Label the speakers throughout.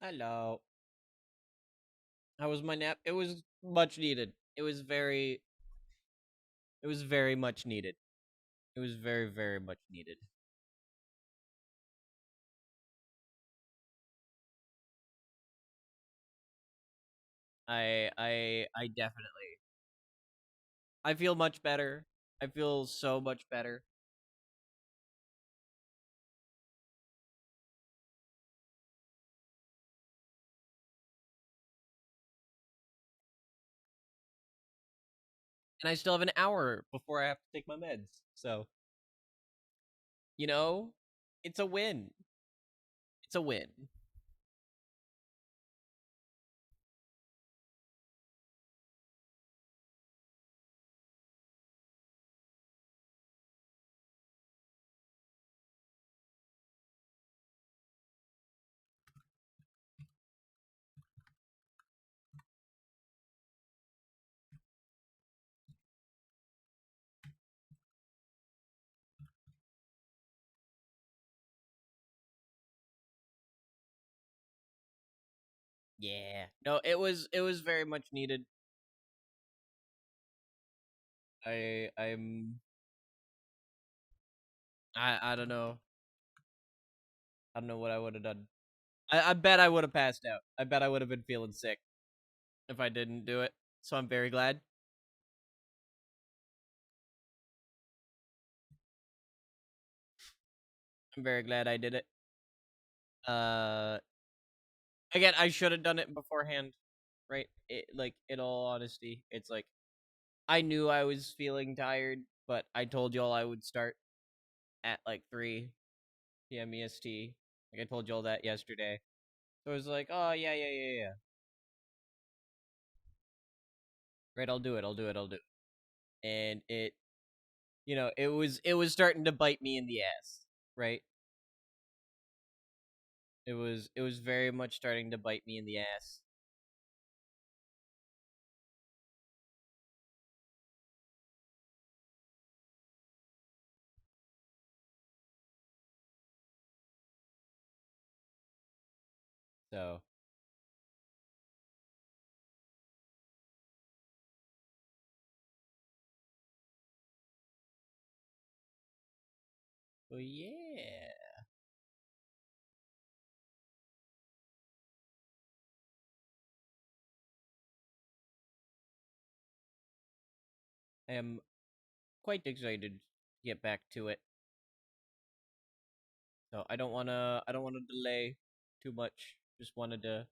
Speaker 1: Hello. How was my nap? It was much needed. It was very much needed. It was very, very much needed. I definitely. I feel much better. I feel so much better. And I still have an hour before I have to take my meds. So, you know, it's a win. It's a win. Yeah. No, it was very much needed. I'm I don't know. I don't know what I would have done. I bet I would have passed out. I bet I would have been feeling sick if I didn't do it. So I'm very glad. I'm very glad I did it. Uh, Again, I should have done it beforehand, right? Like in all honesty, it's like I knew I was feeling tired, but I told y'all I would start at like 3 p.m. EST. Like I told y'all that yesterday. So I was like, oh yeah, yeah, yeah, yeah. Right, I'll do it. I'll do it. I'll do it. And it was starting to bite me in the ass, right? It was very much starting to bite me in the ass. So, well, yeah. I am quite excited to get back to it. So I don't wanna delay too much. Just wanted to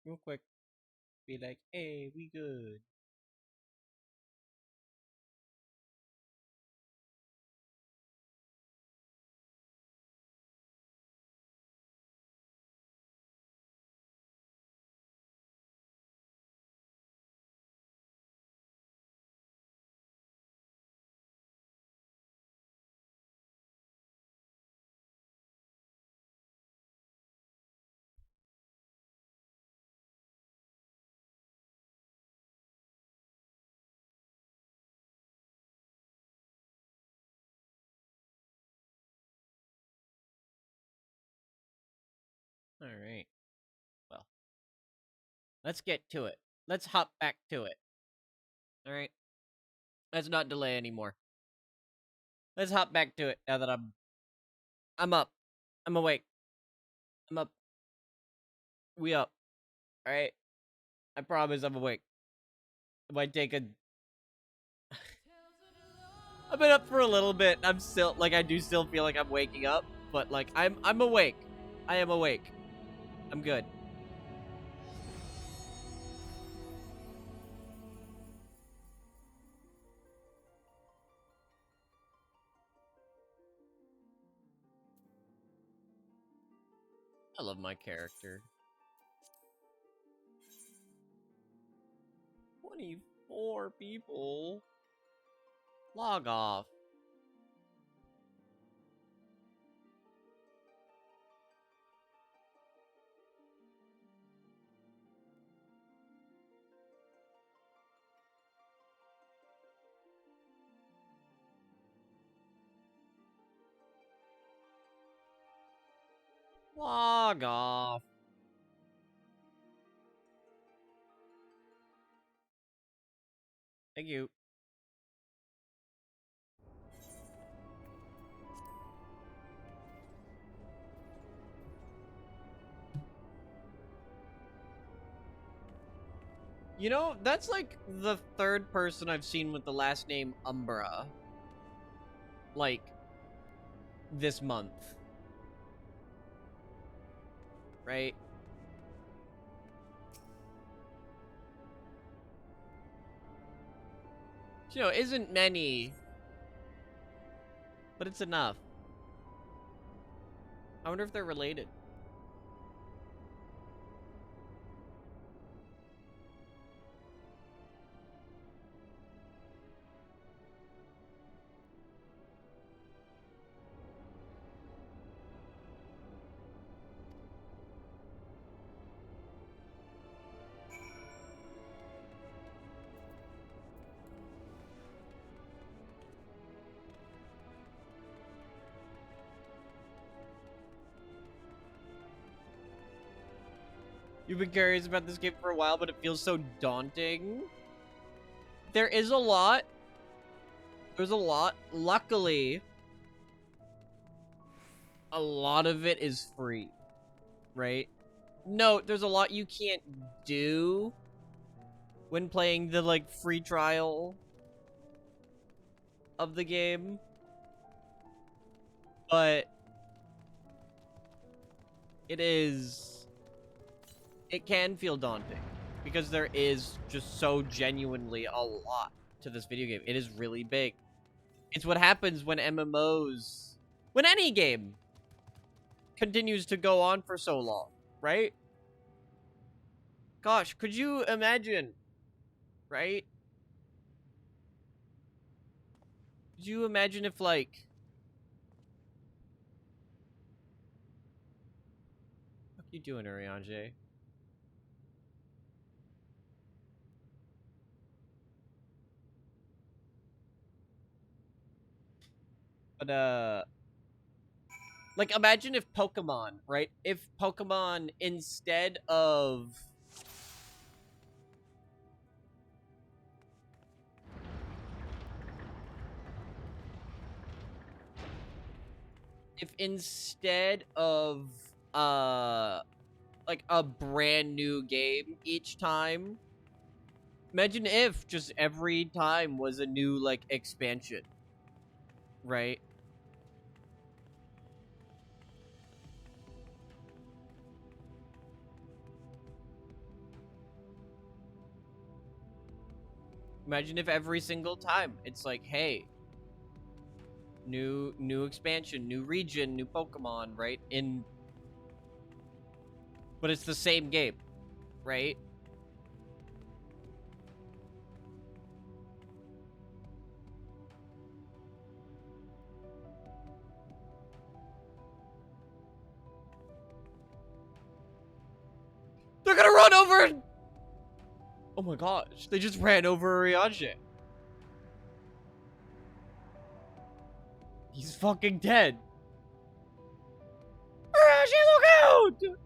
Speaker 1: real quick be like, hey, we good. Alright. Well, let's get to it. Let's hop back to it. Alright. Let's not delay anymore. Let's hop back to it now that I'm up. I'm awake. I'm up. We up. Alright. I promise I'm awake. It might take a I've been up for a little bit. I'm still like I do still feel like I'm waking up, but like I'm awake. I am awake. I'm good. I love my character. 24 people. Log off. Log Fuck off. Thank you. You know, that's like the third person I've seen with the last name Umbra. Like, this month. Right? You know, isn't many, but it's enough. I wonder if they're related. You've been curious about this game for a while, but it feels so daunting. There is a lot. There's a lot. Luckily, a lot of it is free, right? No, there's a lot you can't do when playing the, like, free trial of the game. But it can feel daunting because there is just so genuinely a lot to this video game. It is really big. It's what happens when MMOs, when any game continues to go on for so long, right? Gosh, could you imagine, right? Could you imagine if, like, what are you doing, Arianje? But, like, imagine if Pokemon, right? If Pokemon, instead of... If instead of, like, a brand new game each time... Imagine if just every time was a new, like, expansion. Right? Imagine if every single time it's like, hey, new expansion, new region, new Pokemon, right? But it's the same game, right? They're gonna run over. Oh my gosh, they just ran over Ariaje. He's fucking dead. Ariaje, look out!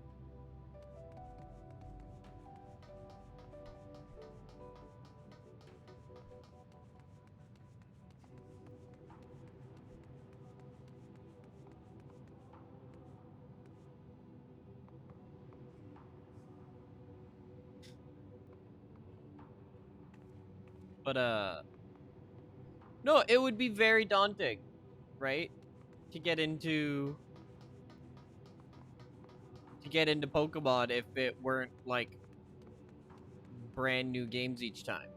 Speaker 1: But, no, it would be very daunting, right? To get into Pokemon if it weren't, like, brand new games each time.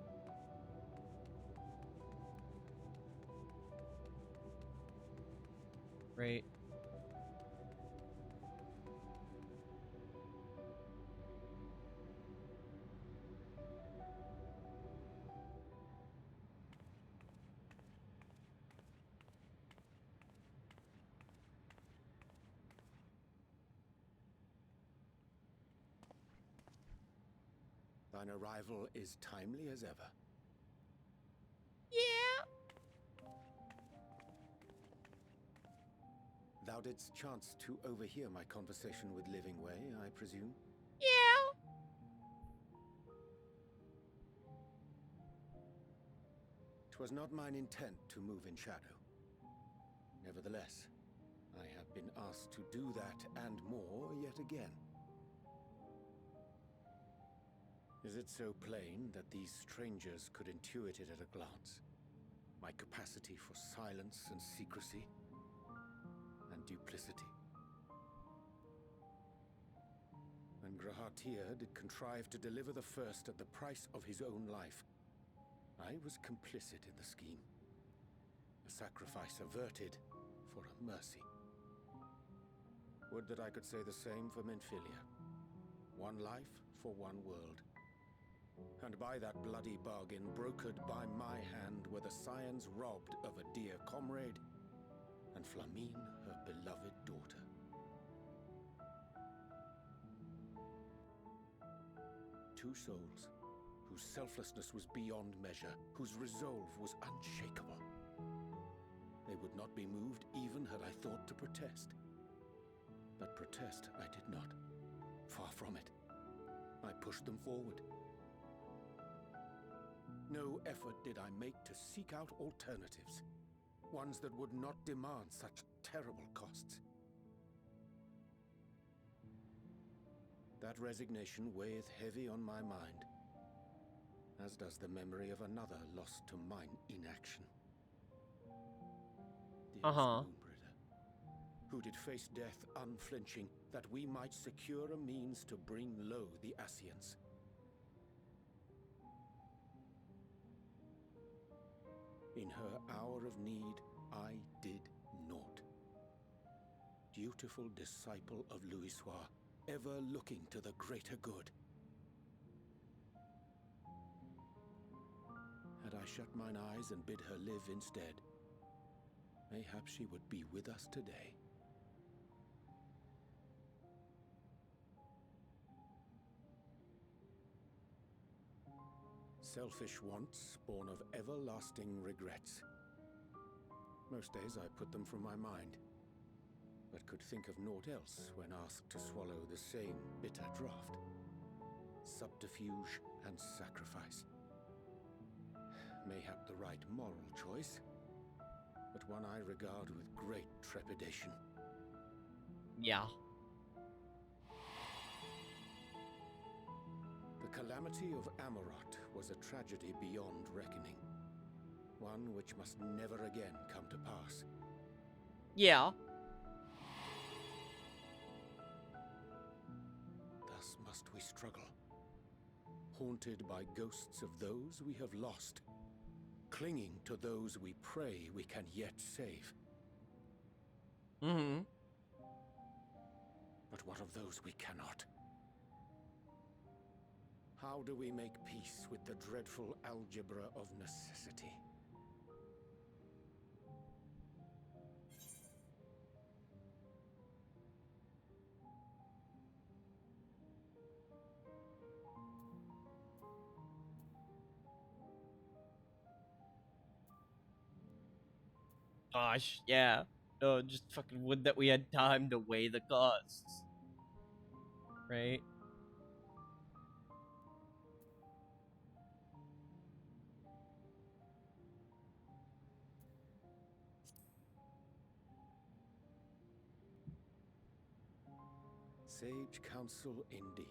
Speaker 1: Right?
Speaker 2: Thine arrival is timely as ever.
Speaker 1: Yeah.
Speaker 2: Thou allowed its chance to overhear my conversation with Living Way, I presume?
Speaker 1: Yeah.
Speaker 2: 'Twas not mine intent to move in shadow. Nevertheless, I have been asked to do that and more yet again. Is it so plain that these strangers could intuit it at a glance? My capacity for silence and secrecy and duplicity? When Grahatir did contrive to deliver the first at the price of his own life, I was complicit in the scheme. A sacrifice averted for a mercy. Would that I could say the same for Menphilia. One life for one world. And by that bloody bargain, brokered by my hand, were the scions robbed of a dear comrade, and Flamine her beloved daughter. Two souls, whose selflessness was beyond measure, whose resolve was unshakable. They would not be moved even had I thought to protest. But protest I did not. Far from it. I pushed them forward. No effort did I make to seek out alternatives, ones that would not demand such terrible costs. That resignation weigheth heavy on my mind, as does the memory of another lost to mine inaction. Dearest Moonbringer, who did face death unflinching, that we might secure a means to bring low the Ascians. In her hour of need, I did naught. Dutiful disciple of Louisoix, ever looking to the greater good. Had I shut mine eyes and bid her live instead, mayhap she would be with us today. Selfish wants, born of everlasting regrets. Most days I put them from my mind, but could think of naught else when asked to swallow the same bitter draught. Subterfuge and sacrifice. Mayhap the right moral choice, but one I regard with great trepidation.
Speaker 1: Yeah.
Speaker 2: The calamity of Amarot was a tragedy beyond reckoning. One which must never again come to pass.
Speaker 1: Yeah.
Speaker 2: Thus must we struggle, haunted by ghosts of those we have lost, clinging to those we pray we can yet save.
Speaker 1: Mm-hmm.
Speaker 2: But what of those we cannot? How do we make peace with the dreadful algebra of necessity?
Speaker 1: Gosh, yeah. No, just fucking would that we had time to weigh the costs. Right?
Speaker 2: Sage counsel indeed.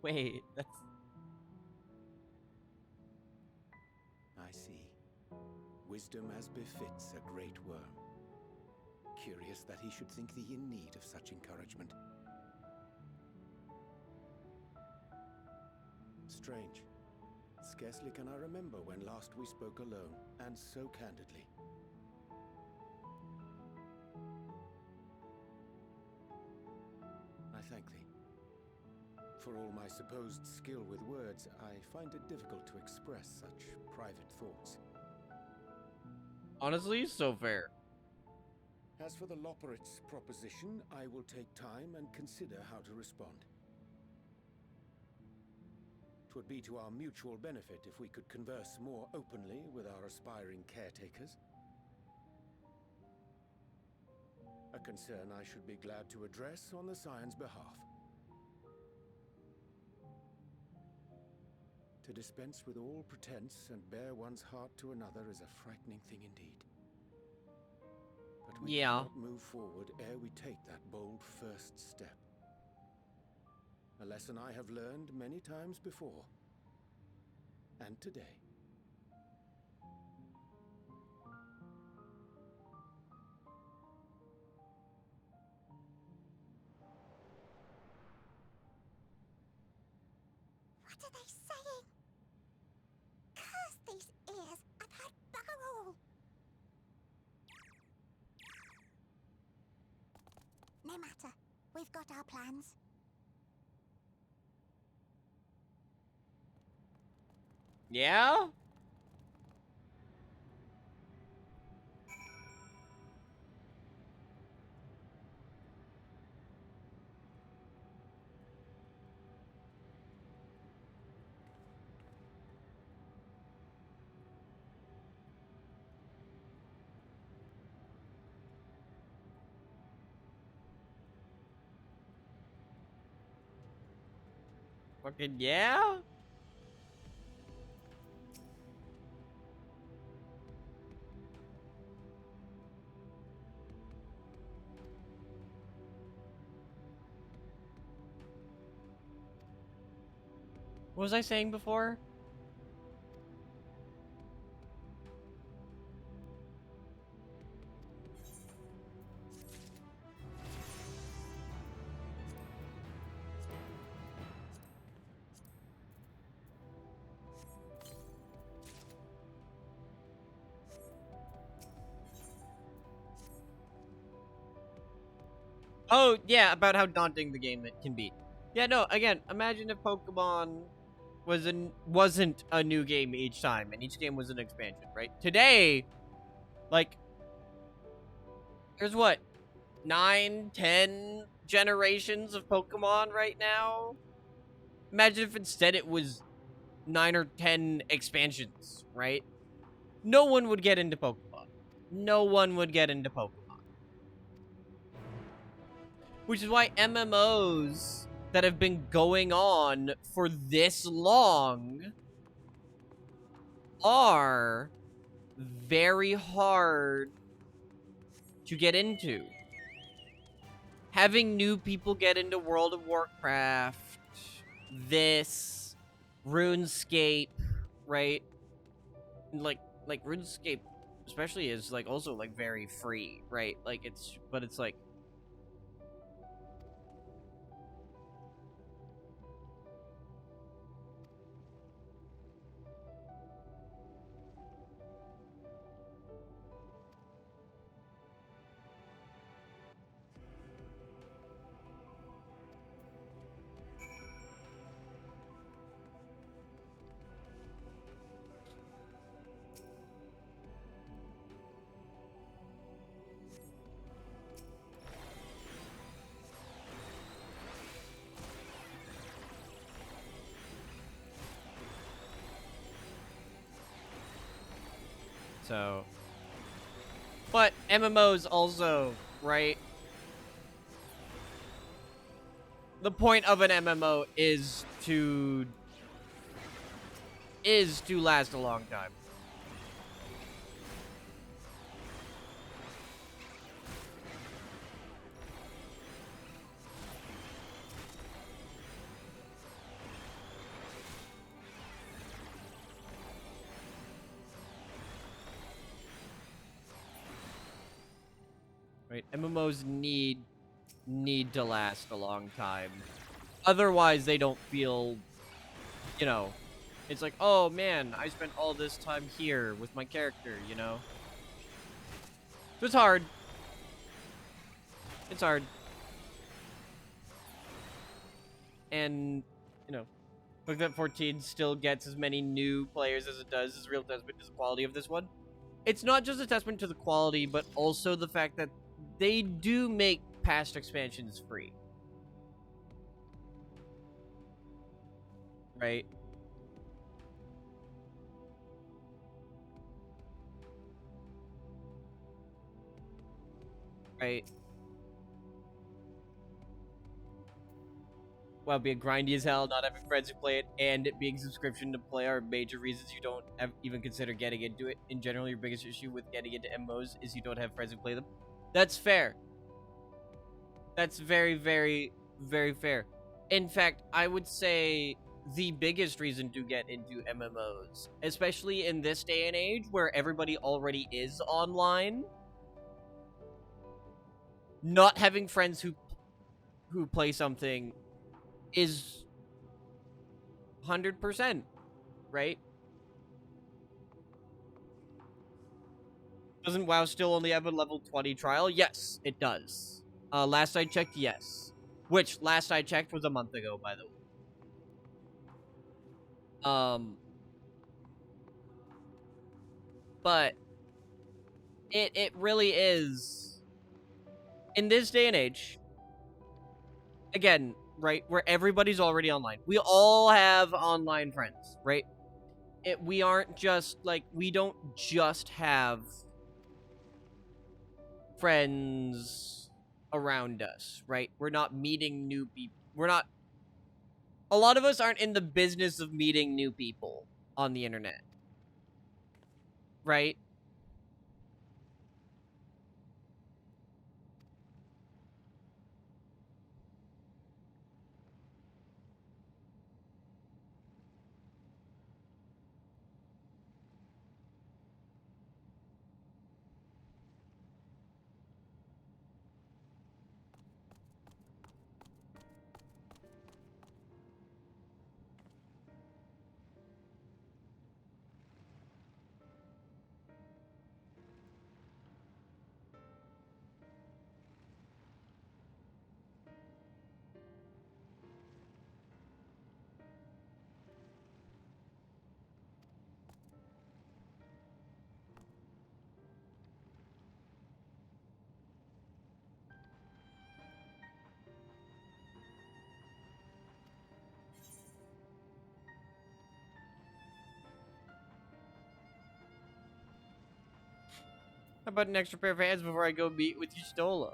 Speaker 1: Wait, that's...
Speaker 2: I see. Wisdom as befits a great worm. Curious that he should think thee in need of such encouragement. Strange. Scarcely can I remember when last we spoke alone, and so candidly. I thank thee. For all my supposed skill with words, I find it difficult to express such private thoughts.
Speaker 1: Honestly, so fair.
Speaker 2: As for the Loporrit's proposition, I will take time and consider how to respond. 'Twould be to our mutual benefit if we could converse more openly with our aspiring caretakers. a concern I should be glad to address on the Scion's behalf. To dispense with all pretense and bare one's heart to another is a frightening thing indeed. But we cannot move forward ere we take that bold first step. A lesson I have learned many times before. And today.
Speaker 3: What are they saying? Curse these ears! I've heard bugger all! No matter. We've got our plans.
Speaker 1: Yeah? Fucking yeah? What was I saying before? Oh, yeah, about how daunting the game can be. Yeah, no, again, imagine if Pokemon wasn't a new game each time, and each game was an expansion, right? Today, like, there's what, 9, 10 generations of Pokemon right now? Imagine if instead it was 9 or 10 expansions, right? No one would get into Pokemon. No one would get into Pokemon. Which is why MMOs that have been going on for this long are very hard to get into. Having new people get into World of Warcraft, this, RuneScape, right? Like RuneScape especially is like also like very free, right? Like it's like so. But MMOs also, right? The point of an MMO is to last a long time. Right? MMOs need to last a long time. Otherwise, they don't feel, you know, it's like, oh man, I spent all this time here with my character, you know? So it's hard. It's hard. And, you know, Book that 14 still gets as many new players as it does is a real testament to the quality of this one. It's not just a testament to the quality, but also the fact that they do make past expansions free. Right? Right? while being grindy as hell, not having friends who play it, and it being subscription to play are major reasons you don't even consider getting into it. In general, your biggest issue with getting into MMOs is you don't have friends who play them. That's fair. That's very, very, very fair. In fact, I would say the biggest reason to get into MMOs, especially in this day and age where everybody already is online, not having friends who play something is 100%, right? Doesn't WoW still only have a level 20 trial? Yes, it does. Last I checked, yes. Which, last I checked, was a month ago, by the way. But it really is, in this day and age, again, right, where everybody's already online. We all have online friends, right? We aren't just, like, we don't just have friends around us, right? We're not meeting new people. A lot of us aren't in the business of meeting new people on the internet, right? How about an extra pair of hands before I go meet with Yustola?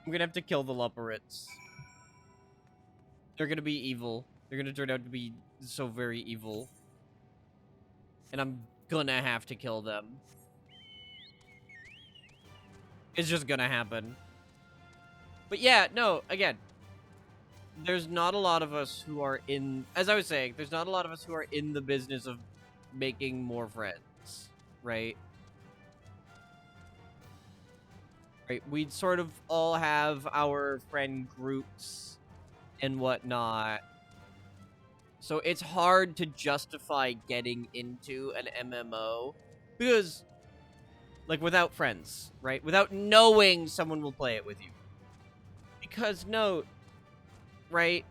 Speaker 1: I'm gonna have to kill the Lupperates. They're gonna be evil. They're gonna turn out to be so very evil. And I'm gonna have to kill them. It's just gonna happen. But yeah, no, again, there's not a lot of us who are in, as I was saying, there's not a lot of us who are in the business of making more friends, right? Right, we'd sort of all have our friend groups and whatnot. So it's hard to justify getting into an MMO because, like, without friends, right? Without knowing someone will play it with you. Because, note, right?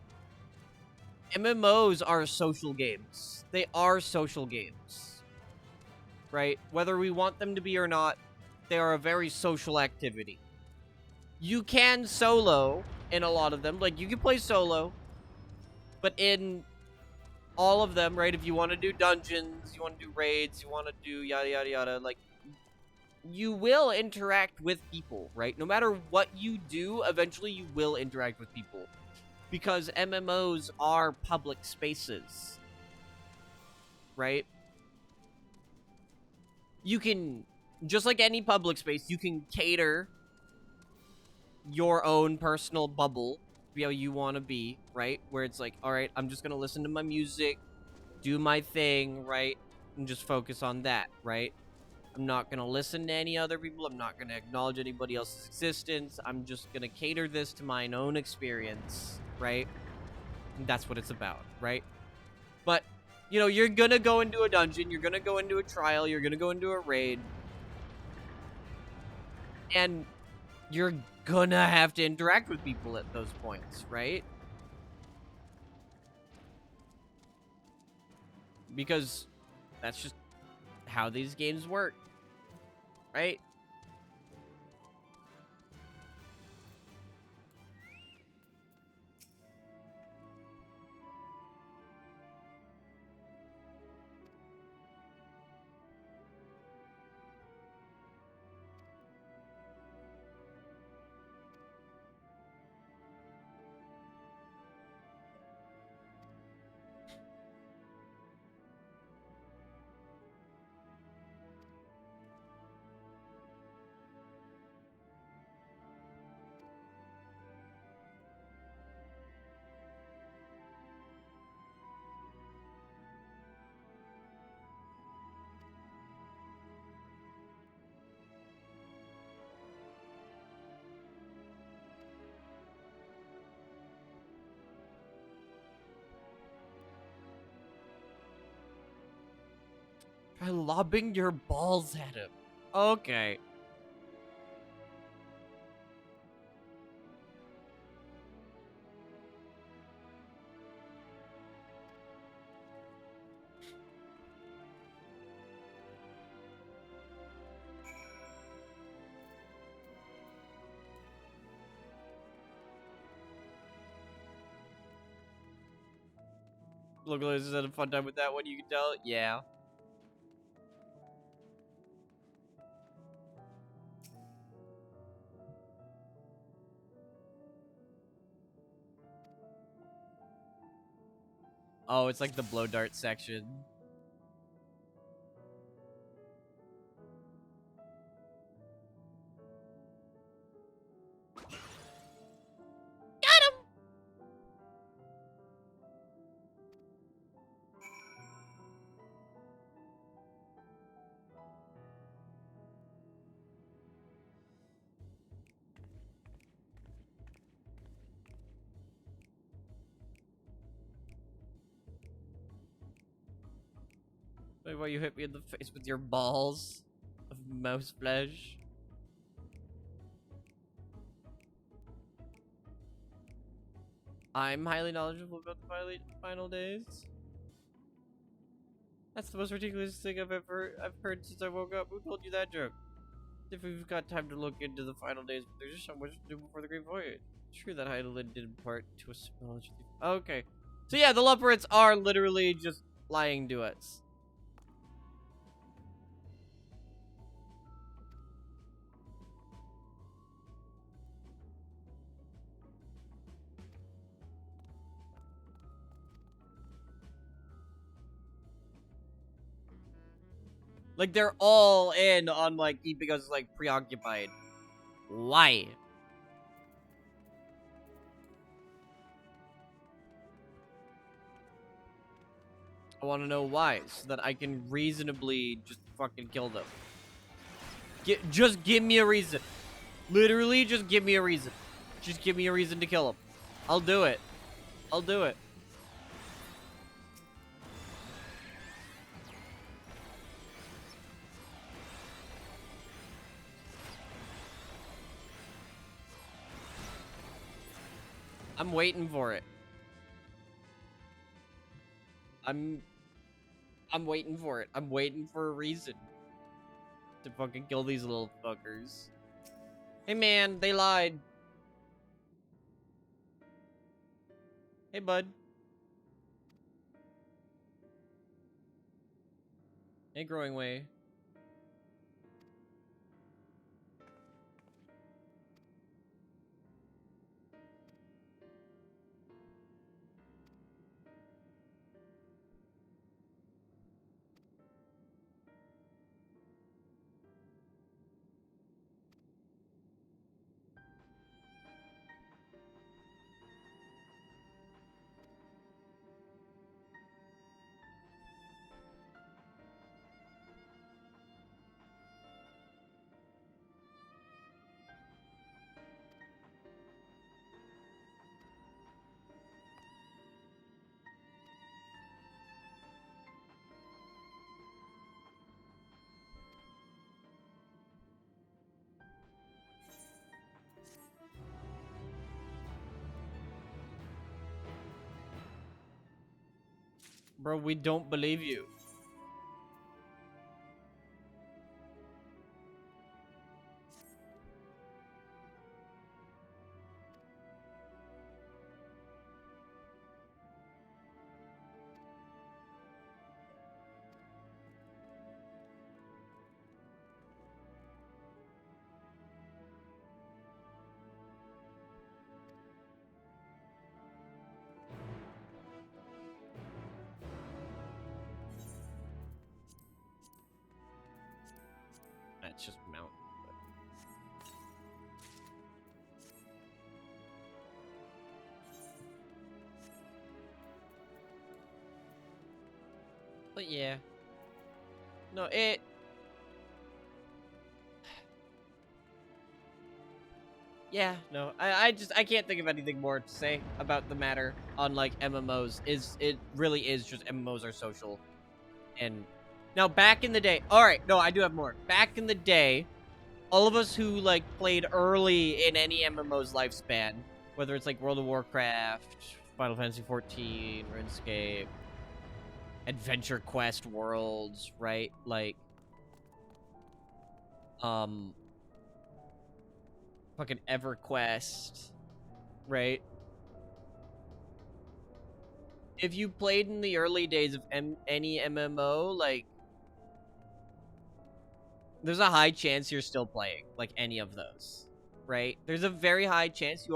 Speaker 1: MMOs are social games. They are social games, right? Whether we want them to be or not, they are a very social activity. You can solo in a lot of them. Like, you can play solo, but in all of them, right, if you want to do dungeons, you want to do raids, you want to do yada yada yada, like, you will interact with people, right? No matter what you do, eventually you will interact with people. Because MMOs are public spaces, right? You can, just like any public space, you can cater your own personal bubble, be how you want to be, right? Where it's like, all right, I'm just going to listen to my music, do my thing, right? And just focus on that, right? I'm not going to listen to any other people. I'm not going to acknowledge anybody else's existence. I'm just going to cater this to my own experience, right? And that's what it's about, right? But, you know, you're going to go into a dungeon. You're going to go into a trial. You're going to go into a raid. And you're going to have to interact with people at those points, right? Because that's just how these games work, right? Try lobbing your balls at him. Okay. Look, Liz has had a fun time with that one, you can tell. Yeah. Oh, it's like the blow dart section. Wait, why you hit me in the face with your balls of mouse flesh? I'm highly knowledgeable about the final days. That's the most ridiculous thing I've heard since I woke up. Who told you that joke? If we've got time to look into the final days, but there's just so much to do before the Great Voyage. True that Heidelin did impart to us knowledge. Okay. So yeah, the Leopards are literally just lying to us. Like, they're all in on, like, keeping us, like, preoccupied. Why? I want to know why, so that I can reasonably just fucking kill them. Just give me a reason. Literally, just give me a reason. Just give me a reason to kill them. I'll do it. I'll do it. I'm waiting for it. I'm waiting for it. I'm waiting for a reason to fucking kill these little fuckers. Hey man, they lied. Hey bud. Hey growing way. Bro, we don't believe you. That's just mount. But yeah. No, it... Yeah, no. I can't think of anything more to say about the matter on, like, MMOs. It really is just MMOs are social. And... Now, back in the day... Alright, no, I do have more. Back in the day, all of us who, like, played early in any MMO's lifespan, whether it's, like, World of Warcraft, Final Fantasy XIV, RuneScape, Adventure Quest Worlds, right? Like, fucking EverQuest, right? If you played in the early days of any MMO, like, there's a high chance you're still playing, like, any of those, right? There's a very high chance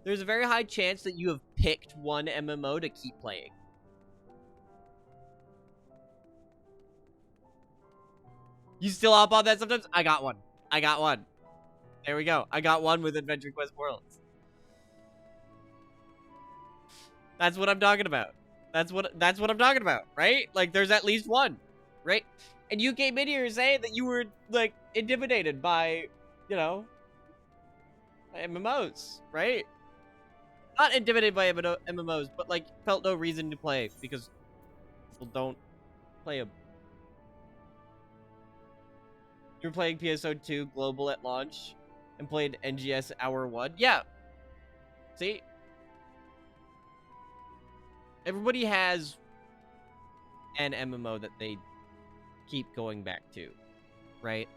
Speaker 1: there's a very high chance that you have picked one MMO to keep playing. You still hop on that sometimes? I got one. I got one. There we go. I got one with Adventure Quest Worlds. That's what I'm talking about. That's what I'm talking about, right? Like, there's at least one, right? And you came in here saying that you were, like, intimidated by, you know, MMOs, right? Not intimidated by MMOs, but, like, felt no reason to play because people don't play them. You were playing PSO2 Global at launch and played NGS Hour 1? Yeah. See? Everybody has an MMO that they keep going back to, right?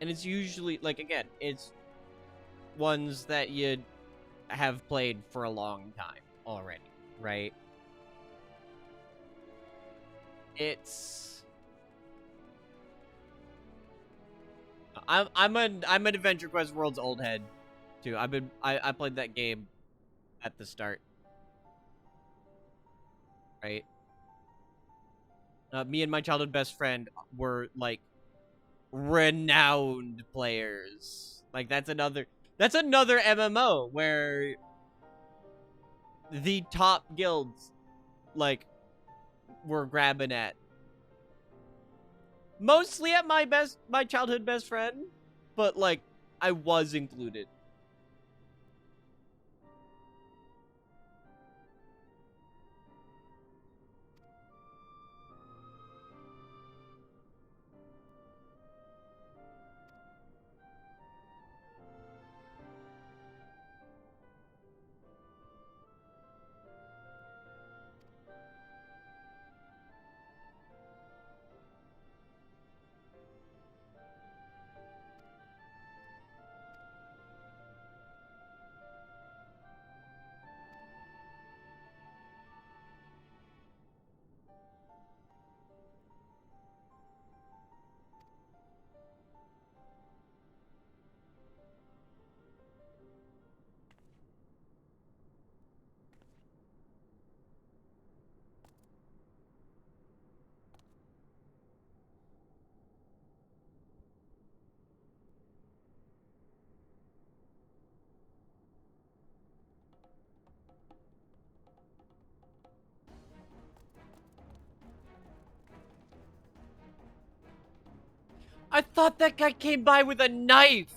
Speaker 1: And it's usually, like, again, it's ones that you have played for a long time already, right? It's... I'm an Adventure Quest World's old head, too. I played that game at the start, right? Me and my childhood best friend were, like, renowned players. Like, that's another MMO where the top guilds, like, were grabbing at. Mostly at my childhood best friend, but, like, I was included. I thought that guy came by with a knife!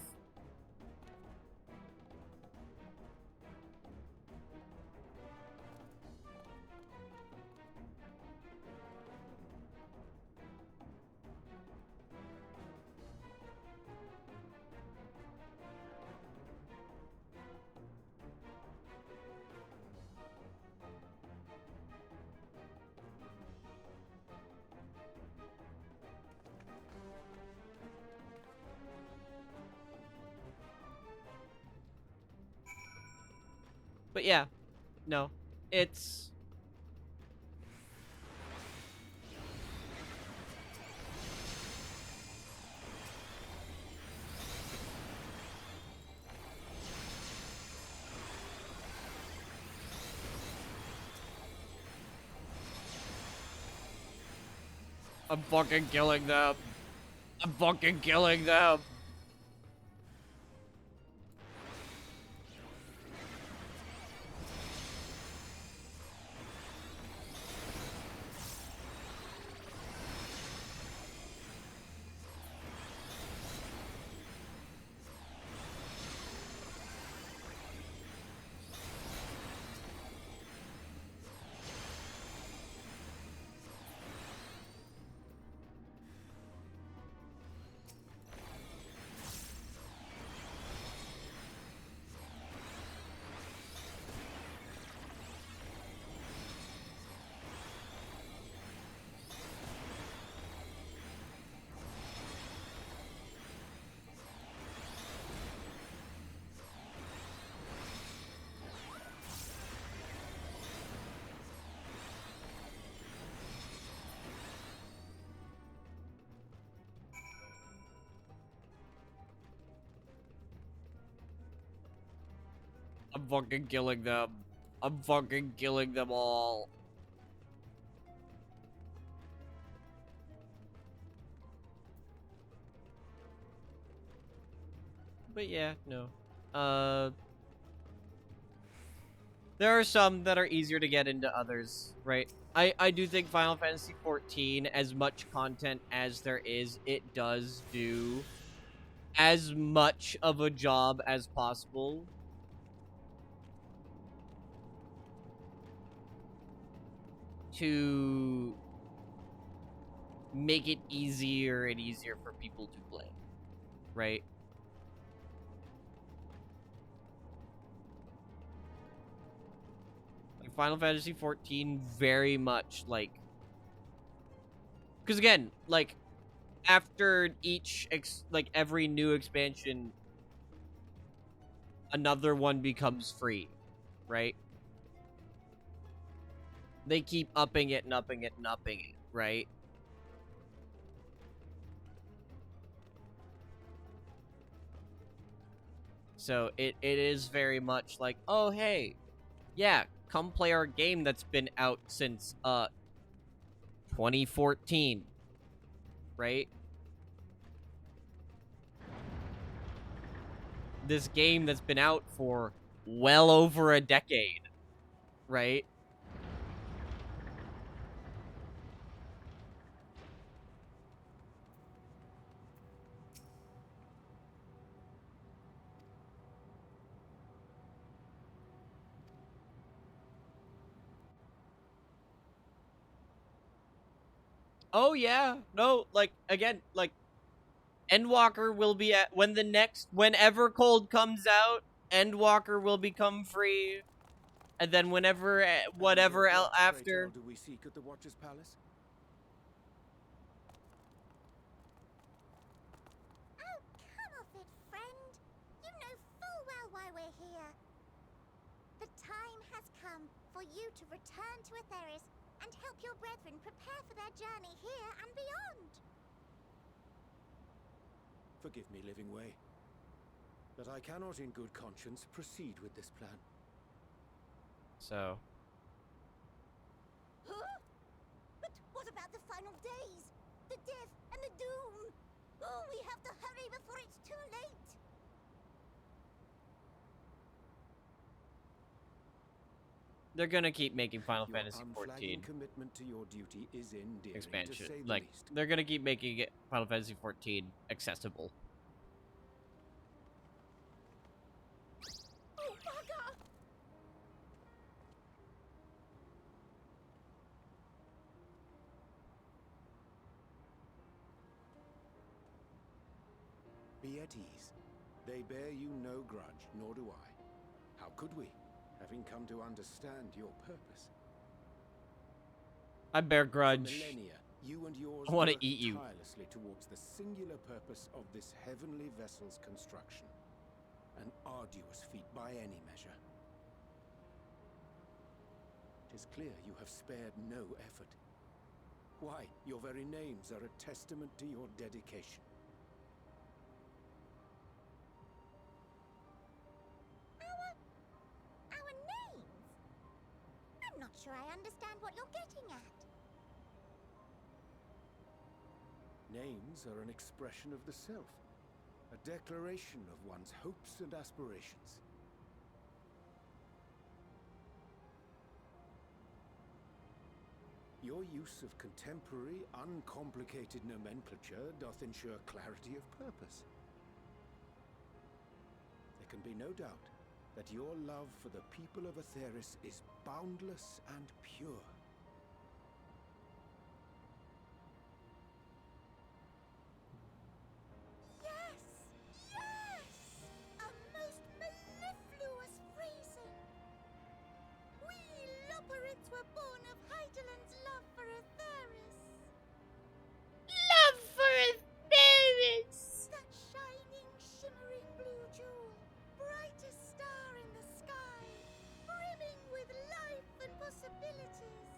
Speaker 1: But yeah, no, it's... I'm fucking killing them. I'm fucking killing them. I'm fucking killing them. I'm fucking killing them all. But yeah, no. There are some that are easier to get into others, right? I do think Final Fantasy XIV, as much content as there is, it does do as much of a job as possible to make it easier and easier for people to play, right? Like Final Fantasy XIV very much like, because again, like after each like every new expansion, another one becomes free, right? They keep upping it and upping it and upping it, right? So it is very much like, oh hey, yeah, come play our game that's been out since 2014, right? This game that's been out for well over a decade, right? Oh yeah, no, like again, like Endwalker will be at whenever Cold comes out, Endwalker will become free, and then whenever whatever
Speaker 2: What, pray tell,
Speaker 1: after.
Speaker 2: do we seek at the Watcher's Palace?
Speaker 3: Oh, come off it, friend. You know full well why we're here. The time has come for you to return to Atheris and help your brethren prepare for their journey here and beyond.
Speaker 2: Forgive me, Living Way, but I cannot in good conscience proceed with this plan.
Speaker 1: So
Speaker 3: Huh? But what about the final days? The death and the doom? Oh, we have to hurry before it's too late.
Speaker 1: they're gonna keep making Final
Speaker 2: Your
Speaker 1: Fantasy
Speaker 2: unflagging
Speaker 1: XIV
Speaker 2: commitment to your duty is endearing,
Speaker 1: expansion.
Speaker 2: to say the
Speaker 1: Like
Speaker 2: least.
Speaker 1: they're gonna keep making it Final Fantasy XIV accessible.
Speaker 3: Oh, bugger!
Speaker 2: Be at ease. They bear you no grudge, nor do I. How could we, having come to understand your purpose?
Speaker 1: I bear
Speaker 2: For
Speaker 1: grudge.
Speaker 2: millennia, you and yours
Speaker 1: I wanna
Speaker 2: worked
Speaker 1: eat you.
Speaker 2: tirelessly towards the singular purpose of this heavenly vessel's construction. An arduous feat by any measure. 'Tis clear you have spared no effort. Why, your very names are a testament to your dedication.
Speaker 3: Our names? I'm not sure I understand what you're getting at.
Speaker 2: Names are an expression of the self, a declaration of one's hopes and aspirations. Your use of contemporary, uncomplicated nomenclature doth ensure clarity of purpose. There can be no doubt that your love for the people of Aetheris is boundless and pure.
Speaker 3: Yes! Yes! A most mellifluous phrasing! We Loporrits were born of Hydaelyn's love for Aetheris.
Speaker 1: Love for Aetheris!
Speaker 3: That shining, shimmering blue jewel, brightest star in the sky, brimming with life and possibilities.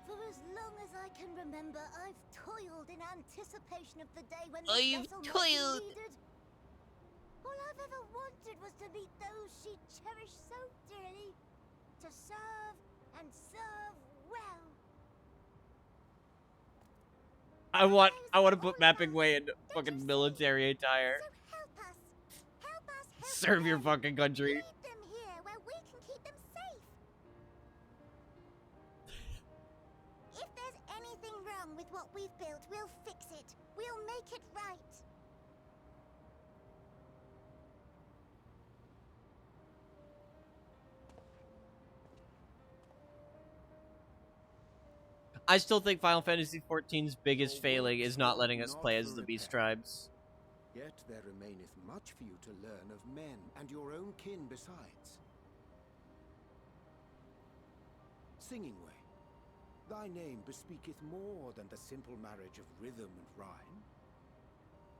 Speaker 3: For as long as I can remember, I've toiled in anticipation of the day when this
Speaker 1: You've
Speaker 3: vessel might
Speaker 1: toiled.
Speaker 3: be needed. All I've ever wanted was to meet those she cherished so dearly, to serve and serve well.
Speaker 1: I want to put Mapping Way in fucking military attire.
Speaker 3: So help us. Help us help
Speaker 1: Serve your
Speaker 3: them.
Speaker 1: fucking country.
Speaker 3: Lead them here where we can keep them safe. If there's anything wrong with what we've built, we'll fix it. We'll make it right.
Speaker 1: I still think Final Fantasy XIV's biggest failing is not letting us play as the Beast Tribes.
Speaker 2: Yet there remaineth much for you to learn of men and your own kin besides. Singing Way, thy name bespeaketh more than the simple marriage of rhythm and rhyme.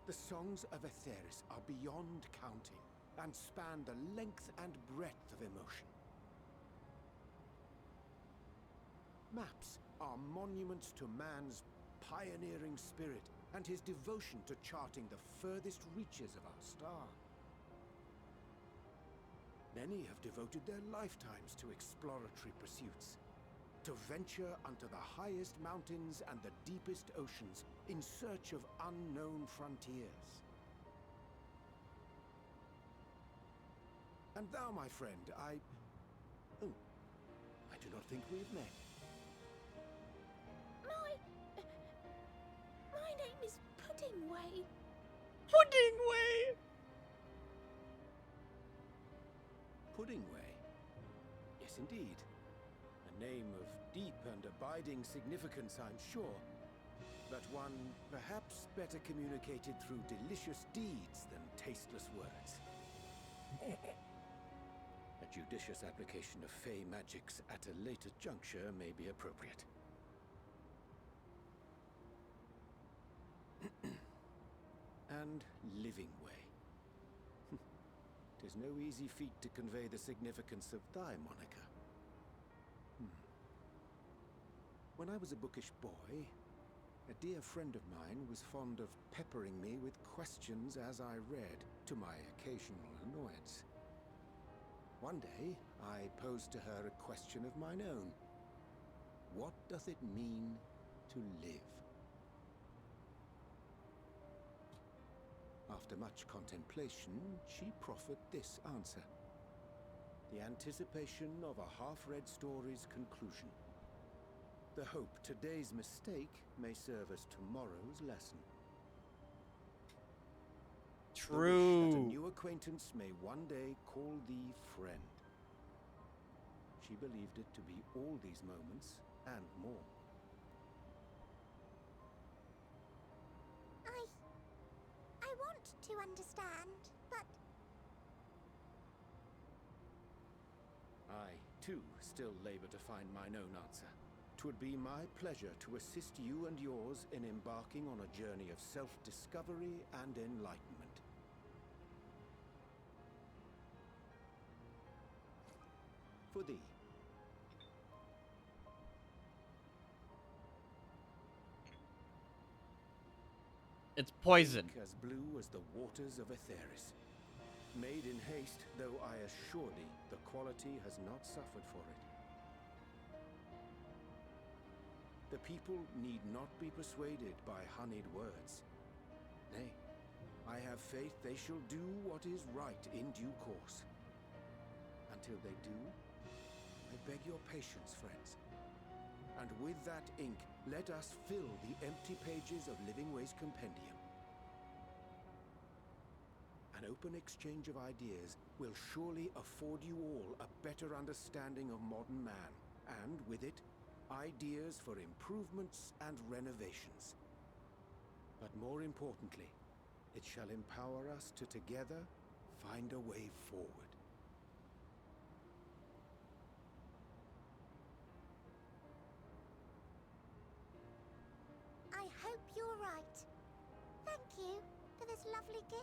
Speaker 2: The songs of Aetheris are beyond counting and span the length and breadth of emotion. Maps are monuments to man's pioneering spirit and his devotion to charting the furthest reaches of our star. Many have devoted their lifetimes to exploratory pursuits, to venture unto the highest mountains and the deepest oceans in search of unknown frontiers. And thou, my friend, I do not think we've met.
Speaker 3: My name is Puddingway.
Speaker 1: Puddingway!
Speaker 2: Puddingway? Yes, indeed. A name of deep and abiding significance, I'm sure. But one perhaps better communicated through delicious deeds than tasteless words. A judicious application of fey magics at a later juncture may be appropriate. And Living Way. 'Tis no easy feat to convey the significance of thy moniker. When I was a bookish boy, a dear friend of mine was fond of peppering me with questions as I read, to my occasional annoyance. One day, I posed to her a question of mine own. What doth it mean to live? After much contemplation, she proffered this answer. The anticipation of a half-read story's conclusion. The hope today's mistake may serve as tomorrow's lesson. The wish that a
Speaker 1: True.
Speaker 2: new acquaintance may one day call thee friend. She believed it to be all these moments and more.
Speaker 3: I want to understand, but
Speaker 2: I, too, still labor to find mine own answer. 'Twould be my pleasure to assist you and yours in embarking on a journey of self-discovery and enlightenment. for thee.
Speaker 1: It's poison.
Speaker 2: Ink as blue as the waters of Aetheris. Made in haste, though I assure thee, the quality has not suffered for it. The people need not be persuaded by honeyed words. Nay, I have faith they shall do what is right in due course. Until they do, I beg your patience, friends. And with that ink, let us fill the empty pages of Living Way's compendium. An open exchange of ideas will surely afford you all a better understanding of modern man, and with it, ideas for improvements and renovations. But more importantly, it shall empower us to together find a way forward.
Speaker 3: I hope you're right. Thank you for this lovely gift.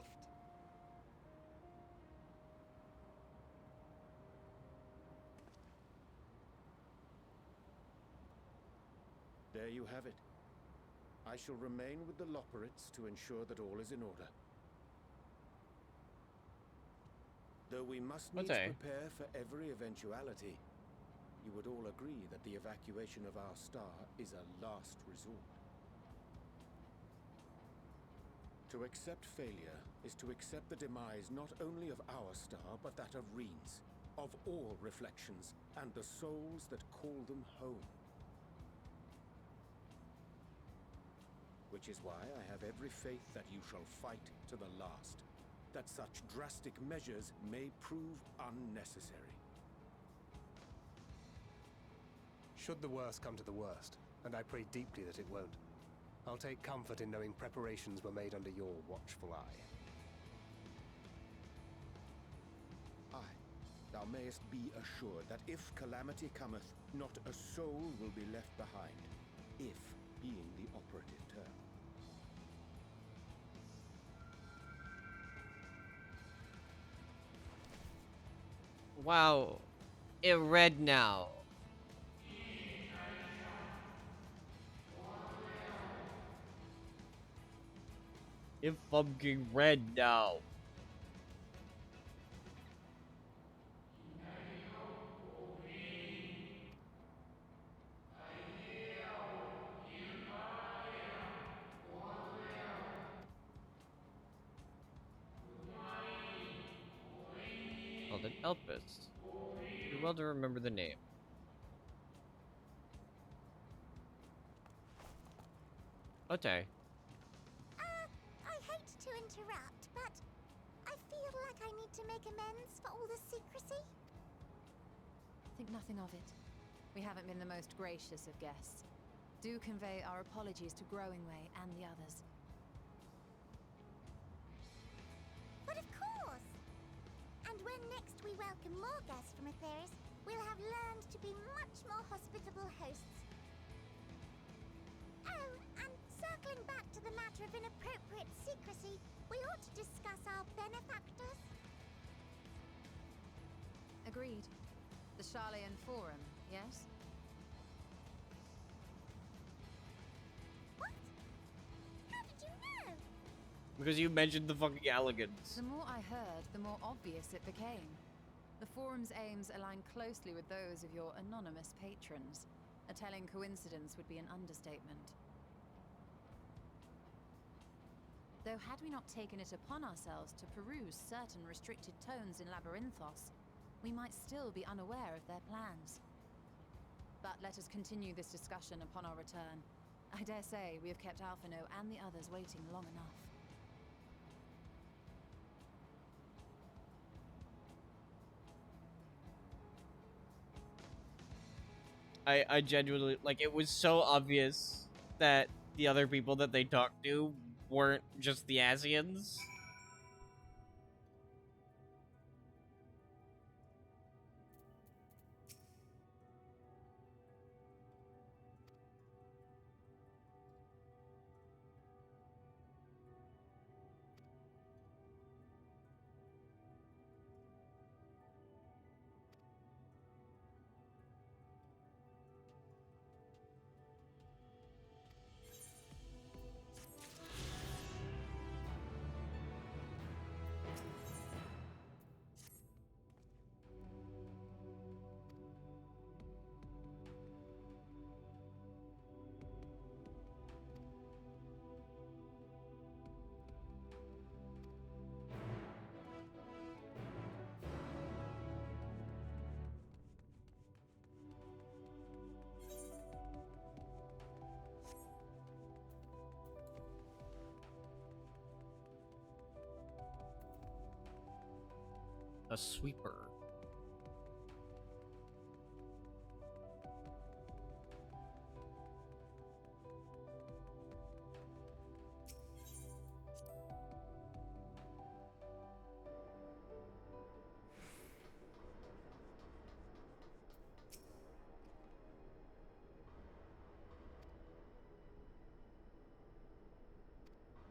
Speaker 2: There you have it. I shall remain with the Loporrits to ensure that all is in order. Though we must needs prepare for every eventuality, you would all agree that the evacuation of our star is a last resort. To accept failure is to accept the demise not only of our star, but that of Reen's, of all reflections, and the souls that call them home. Which is why I have every faith that you shall fight to the last, that such drastic measures may prove unnecessary.
Speaker 4: Should the worst come to the worst, and I pray deeply that it won't, I'll take comfort in knowing preparations were made under your watchful eye.
Speaker 2: Aye, thou mayest be assured that if calamity cometh, not a soul will be left behind, if being the operative term.
Speaker 1: Wow, it read now. It fucking read now. Called an Elpis. Do well to remember the name. Okay.
Speaker 3: I hate to interrupt, but I feel like I need to make amends for all the secrecy.
Speaker 5: Think nothing of it. We haven't been the most gracious of guests. Do convey our apologies to Growingway and the others.
Speaker 3: But of course! And when next we welcome more guests from Aetheris, we'll have learned to be much more hospitable hosts. Oh, and circling back to the matter of inappropriate secrecy, we ought to discuss our benefactors.
Speaker 5: Agreed. The Charlayan Forum, yes?
Speaker 3: What? How did you know?
Speaker 1: Because you mentioned the fucking Alligans.
Speaker 5: The more I heard, the more obvious it became. The Forum's aims align closely with those of your anonymous patrons. A telling coincidence would be an understatement. Though had we not taken it upon ourselves to peruse certain restricted tones in Labyrinthos, we might still be unaware of their plans. But let us continue this discussion upon our return. I dare say we have kept Alphino and the others waiting long enough.
Speaker 1: I genuinely, like, it was so obvious that the other people that they talked to weren't just the Asians. A sweeper.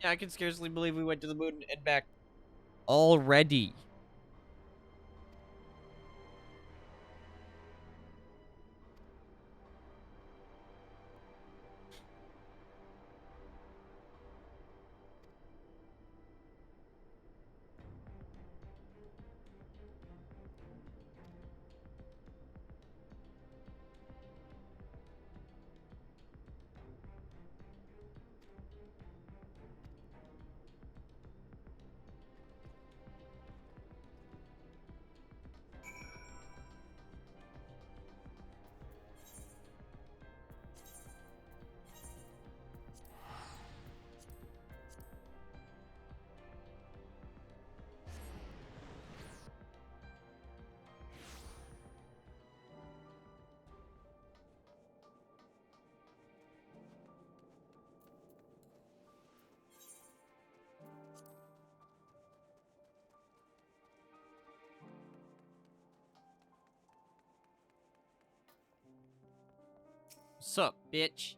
Speaker 1: Yeah, I can scarcely believe we went to the moon and back already. Sup, bitch?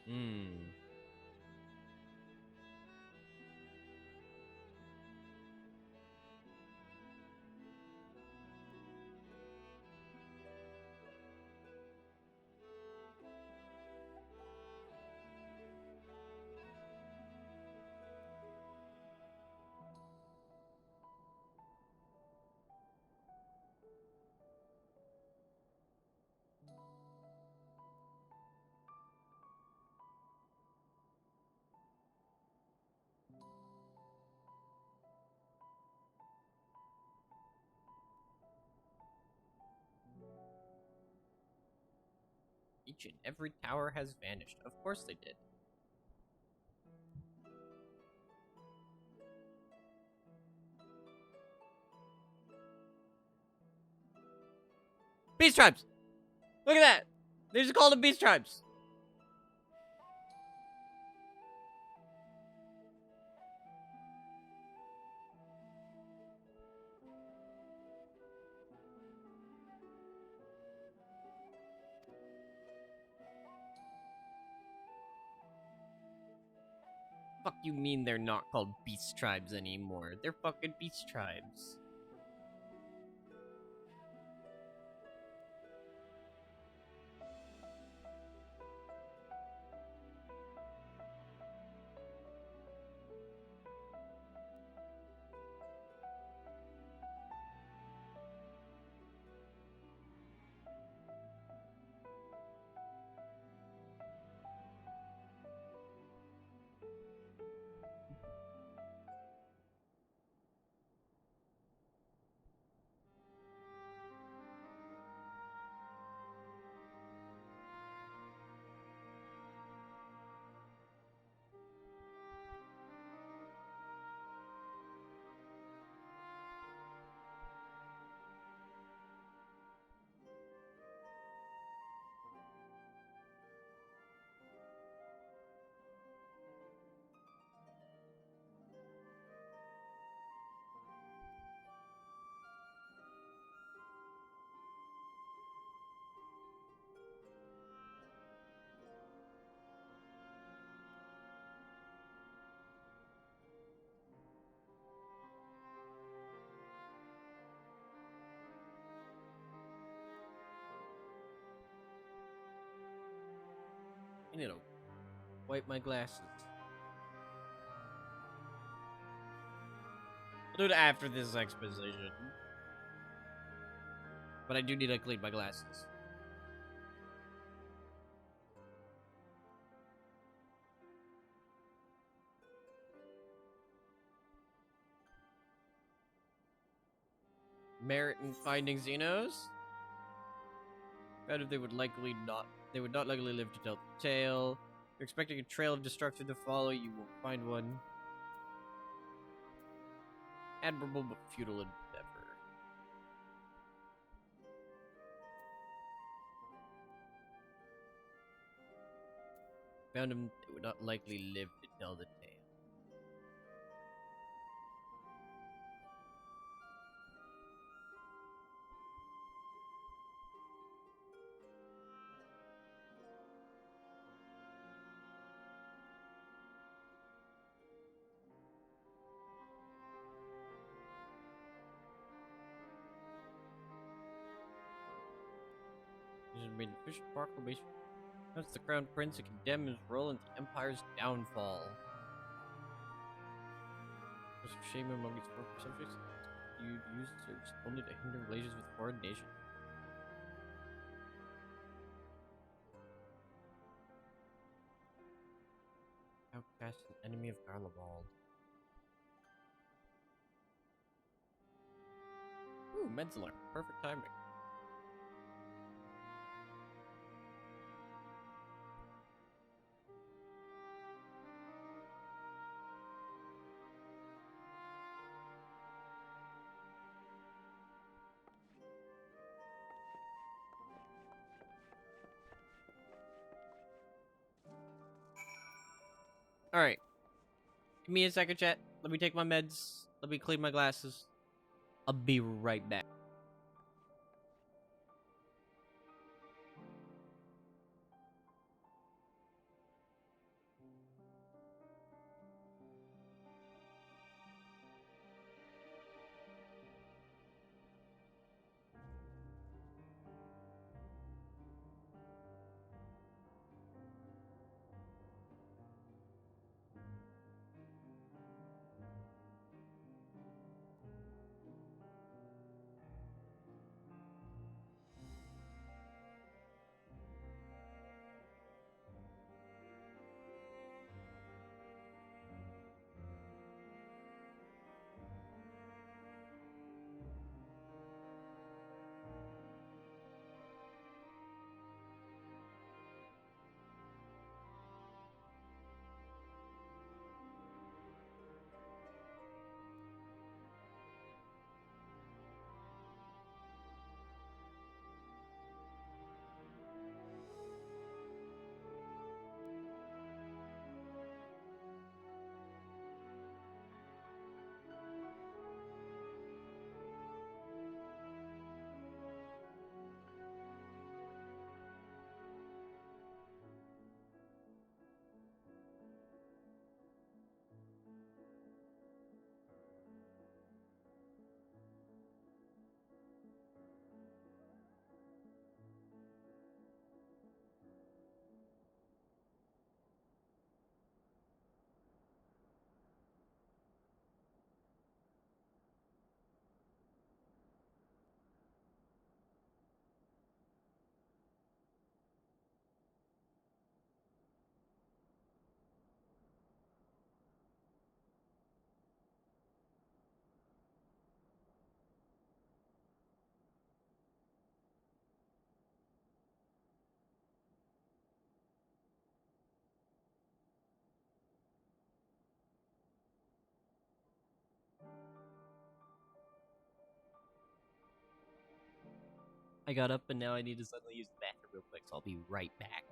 Speaker 1: Hmm. Each and every tower has vanished. Of course they did. Beast tribes! Look at that! They just called them beast tribes. Fuck you mean they're not called beast tribes anymore? They're fucking beast tribes. I need to wipe my glasses. I'll do it after this exposition. But I do need to clean my glasses. Merit in finding Xenos? Found if they would not likely live to tell the tale. If you're expecting a trail of destruction to follow, you won't find one. Admirable but futile endeavor. Found him, they would not likely live to tell the tale. He has made an official proclamation. That's the crown prince to condemn his role in the empire's downfall. There's shame among its former subjects. You use serves only to hinder relations with foreign nations. Outcast an enemy of Garlemald. Ooh, Menzeler. Perfect timing. Alright. Give me a second, chat. Let me take my meds. Let me clean my glasses. I'll be right back. I got up and now I need to suddenly use the bathroom real quick, so I'll be right back.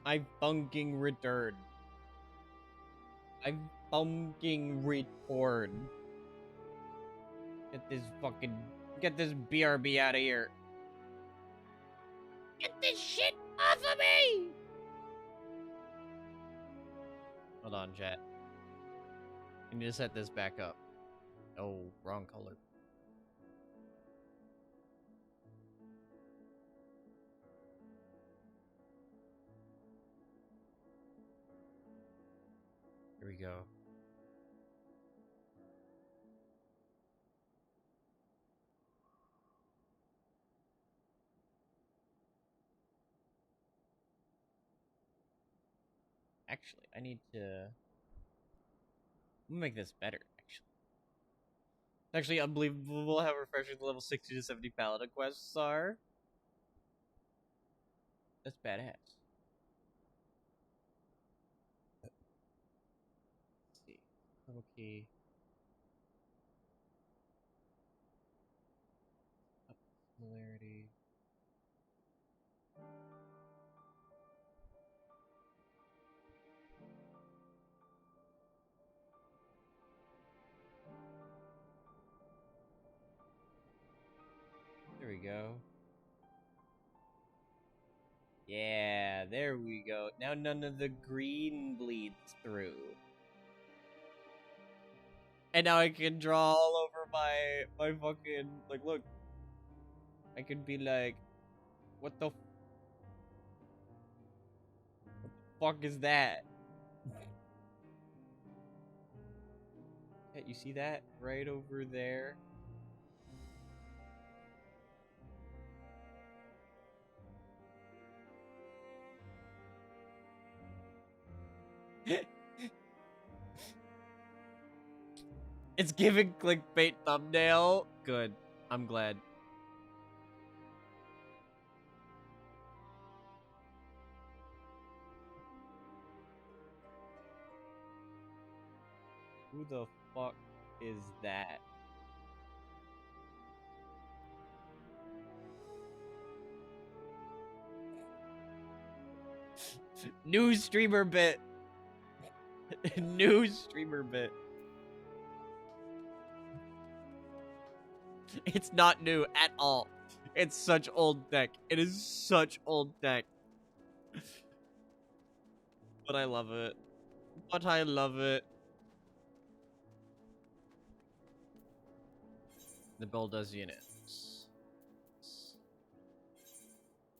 Speaker 1: I funking return. I funking return. Get this BRB out of here. Get this shit off of me! Hold on, chat. I need to set this back up. Oh, wrong color. Here we go. Actually, I need to... I'm gonna make this better, actually. It's actually unbelievable how refreshing the level 60 to 70 paladin quests are. That's badass. Let's see. Level key. Up similarity. There we go. Yeah, there we go. Now none of the green bleeds through. And now I can draw all over my fucking, like, look. I can be like, what the fuck is that? You see that? Right over there? It's giving clickbait thumbnail. Good. I'm glad. Who the fuck is that? New streamer bit. New streamer bit. It's not new at all. It's such old tech. It is such old tech. But I love it. But I love it. The bill does units.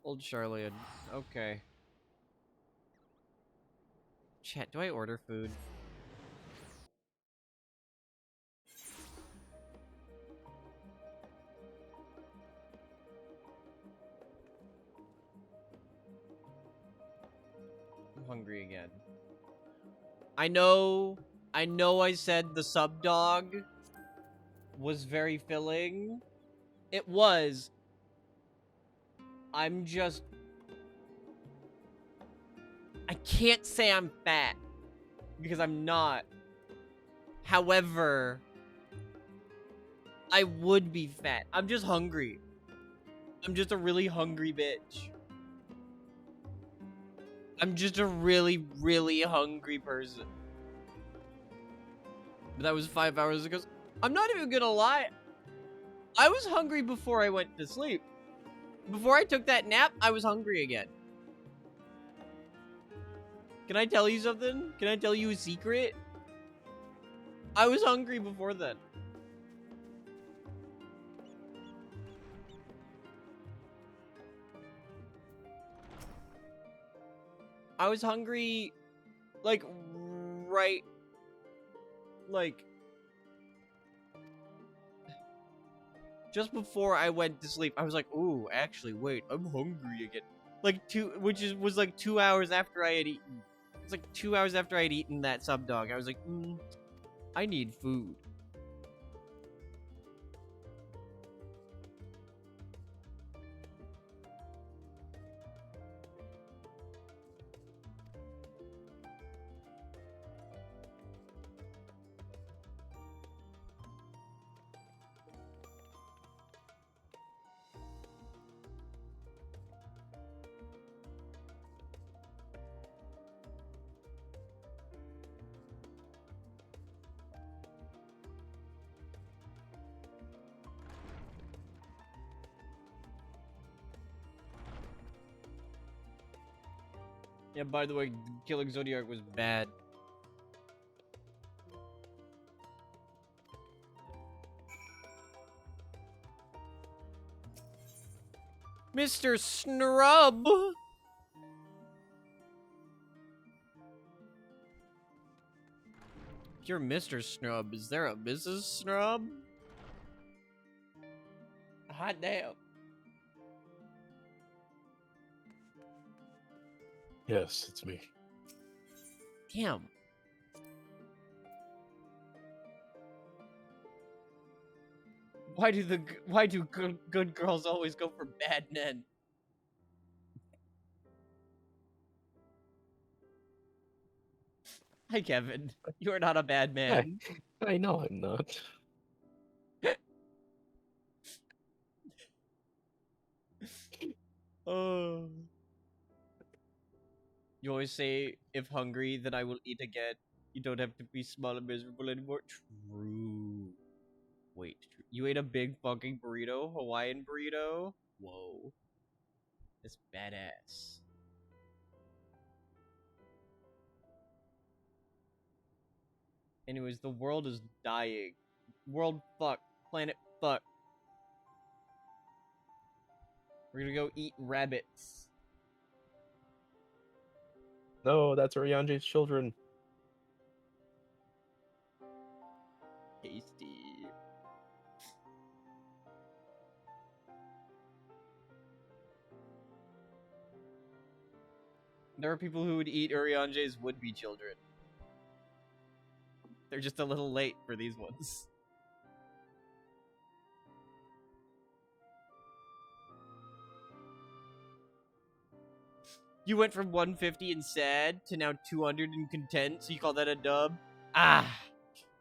Speaker 1: Old Charlian. Okay. Chat, do I order food? I'm hungry again. I know I said the sub dog was very filling. It was. I'm just... I can't say I'm fat. Because I'm not. However, I would be fat. I'm just hungry. I'm just a really hungry bitch. I'm just a really, really hungry person. But that was 5 hours ago. I'm not even gonna lie. I was hungry before I went to sleep. Before I took that nap, I was hungry again. Can I tell you something? Can I tell you a secret? I was hungry before then. I was hungry, like, right, like, just before I went to sleep. I was like, ooh, actually, wait, I'm hungry again. Like, was like 2 hours after I had eaten. It's like 2 hours after I had eaten that sub dog. I was like, I need food. Yeah, by the way, killing Zodiac was bad. Mr. Snrub! If you're Mr. Snrub, is there a Mrs. Snrub? Hot damn.
Speaker 6: Yes, it's me.
Speaker 1: Damn. Why do good girls always go for bad men? Hi, Kevin. You are not a bad man.
Speaker 6: I know I'm not.
Speaker 1: Oh. You always say, if hungry, then I will eat again. You don't have to be small and miserable anymore. True. Wait, you ate a big fucking burrito? Hawaiian burrito? Whoa. That's badass. Anyways, the world is dying. World fuck. Planet fuck. We're gonna go eat rabbits.
Speaker 6: No, that's Orianje's children.
Speaker 1: Tasty. There are people who would eat Urianje's would-be children. They're just a little late for these ones. You went from 150 and sad to now 200 and content, so you call that a dub? Ah!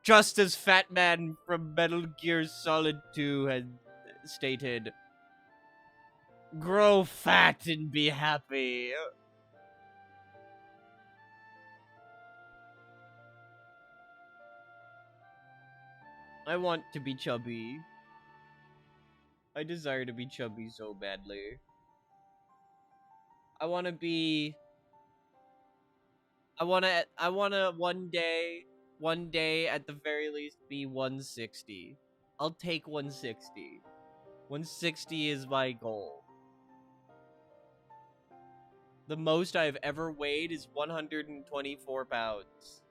Speaker 1: Just as Fat Man from Metal Gear Solid 2 had stated, grow fat and be happy. I want to be chubby. I desire to be chubby so badly. I want to be... I want to one day at the very least be 160. I'll take 160. 160 is my goal. The most I've ever weighed is 124 pounds.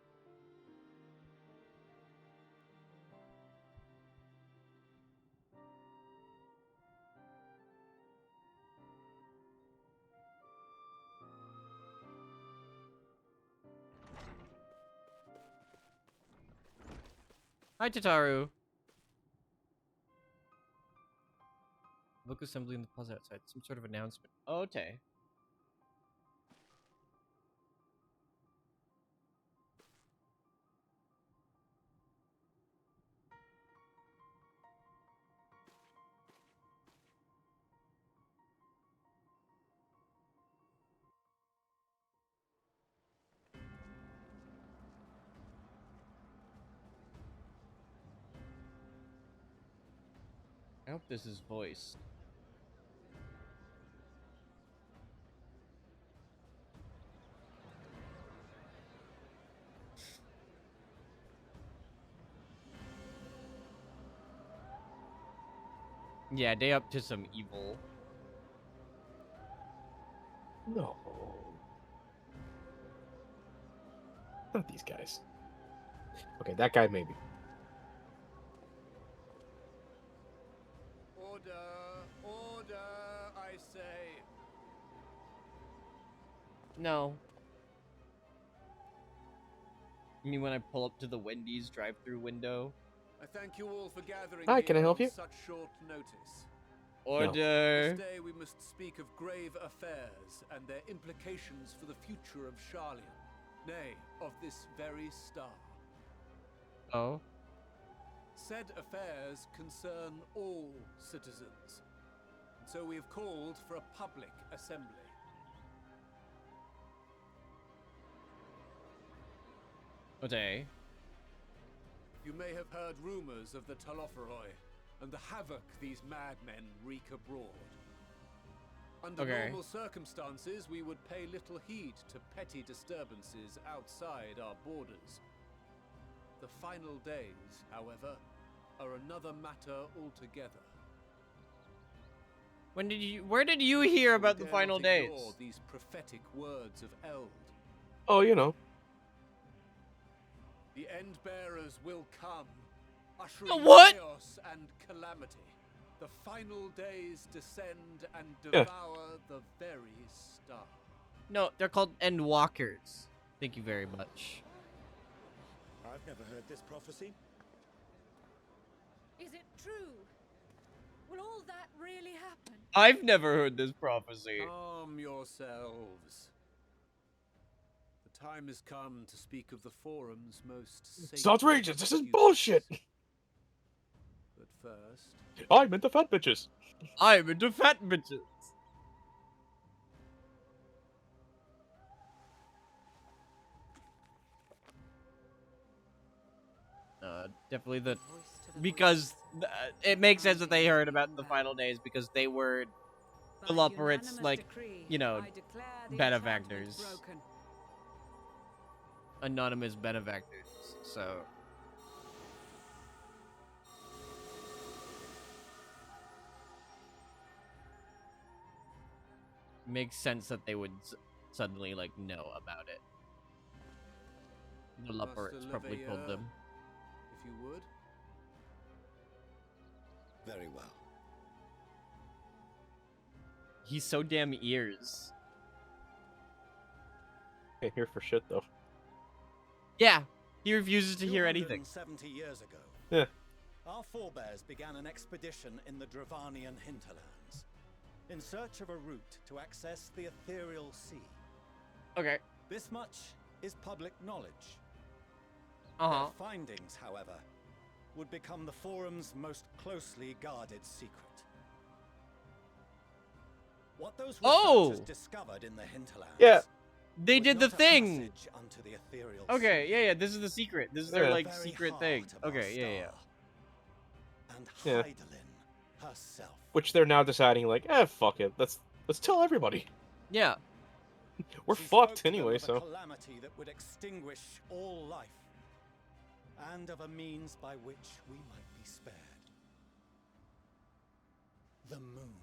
Speaker 1: Hi, Tataru. Book assembly in the plaza outside. Some sort of announcement. Oh, okay. I hope this is voiced. Yeah, they up to some evil.
Speaker 6: No. Not these guys. Okay, that guy maybe.
Speaker 2: Order! Order, I say!
Speaker 1: No. You mean when I pull up to the Wendy's drive-through window?
Speaker 2: I thank you all for gathering
Speaker 6: Hi, can I
Speaker 2: here
Speaker 6: help
Speaker 2: on
Speaker 6: you?
Speaker 2: such short notice.
Speaker 1: Order.
Speaker 2: This day we must speak of grave affairs and their implications for the future of Charlian. Nay, of this very star.
Speaker 1: Oh.
Speaker 2: Said affairs concern all citizens, and so we have called for a public assembly.
Speaker 1: Okay.
Speaker 2: You may have heard rumors of the Telophoroi and the havoc these madmen wreak abroad.
Speaker 7: Under
Speaker 1: Okay.
Speaker 7: normal circumstances, we would pay little heed to petty disturbances outside our borders. The final days, however, are another matter altogether.
Speaker 1: Where did you hear about
Speaker 7: We
Speaker 1: the
Speaker 7: dare
Speaker 1: final
Speaker 7: not
Speaker 1: days?
Speaker 7: ignore these prophetic words of Eld.
Speaker 6: Oh, you know.
Speaker 7: The end bearers will come, ushering
Speaker 1: What?
Speaker 7: chaos and calamity. The final days descend and
Speaker 6: Yeah.
Speaker 7: devour the very star.
Speaker 1: No, they're called Endwalkers. Thank you very much.
Speaker 2: I've never heard this prophecy.
Speaker 8: Is it true? Will all that really happen?
Speaker 1: I've never heard this prophecy.
Speaker 7: Calm yourselves. The time has come to speak of the Forum's most sacred.
Speaker 6: It's outrageous. This is
Speaker 7: duties.
Speaker 6: bullshit.
Speaker 7: But first,
Speaker 6: I'm into fat bitches.
Speaker 1: I'm into fat bitches. Definitely the because it makes sense that they heard about the final days because they were Philoperate's, like, you know, benefactors. Anonymous benefactors. So makes sense that they would suddenly like know about it. Philoperate's probably told them.
Speaker 7: if you would.
Speaker 2: Very well.
Speaker 1: He's so damn ears.
Speaker 6: Can't hear for shit though.
Speaker 1: Yeah, he refuses to hear anything.
Speaker 2: 270 years ago,
Speaker 6: Yeah.
Speaker 2: our forebears began an expedition in the Dravanian hinterlands, in search of a route to access the ethereal sea.
Speaker 1: Okay.
Speaker 2: This much is public knowledge.
Speaker 1: Uh-huh.
Speaker 2: Their findings, however, would become the Forum's most closely guarded secret. What those researchers discovered in the hinterlands.
Speaker 6: Yeah.
Speaker 1: They
Speaker 2: was
Speaker 1: did the
Speaker 2: not a
Speaker 1: thing.
Speaker 2: passage unto the ethereal
Speaker 1: Okay,
Speaker 2: sea,
Speaker 1: yeah, this is the secret. This is their
Speaker 6: Yeah.
Speaker 1: like
Speaker 2: very
Speaker 1: secret thing.
Speaker 2: heart of our
Speaker 1: Okay, yeah.
Speaker 2: star. And
Speaker 6: Yeah.
Speaker 2: Hydaelyn herself.
Speaker 6: Which they're now deciding like, fuck it. Let's tell everybody.
Speaker 1: Yeah.
Speaker 6: We're
Speaker 2: She spoke
Speaker 6: fucked
Speaker 2: to them
Speaker 6: anyway,
Speaker 2: of a
Speaker 6: so.
Speaker 2: calamity that would extinguish all life, and of a means by which we might be spared. The moon.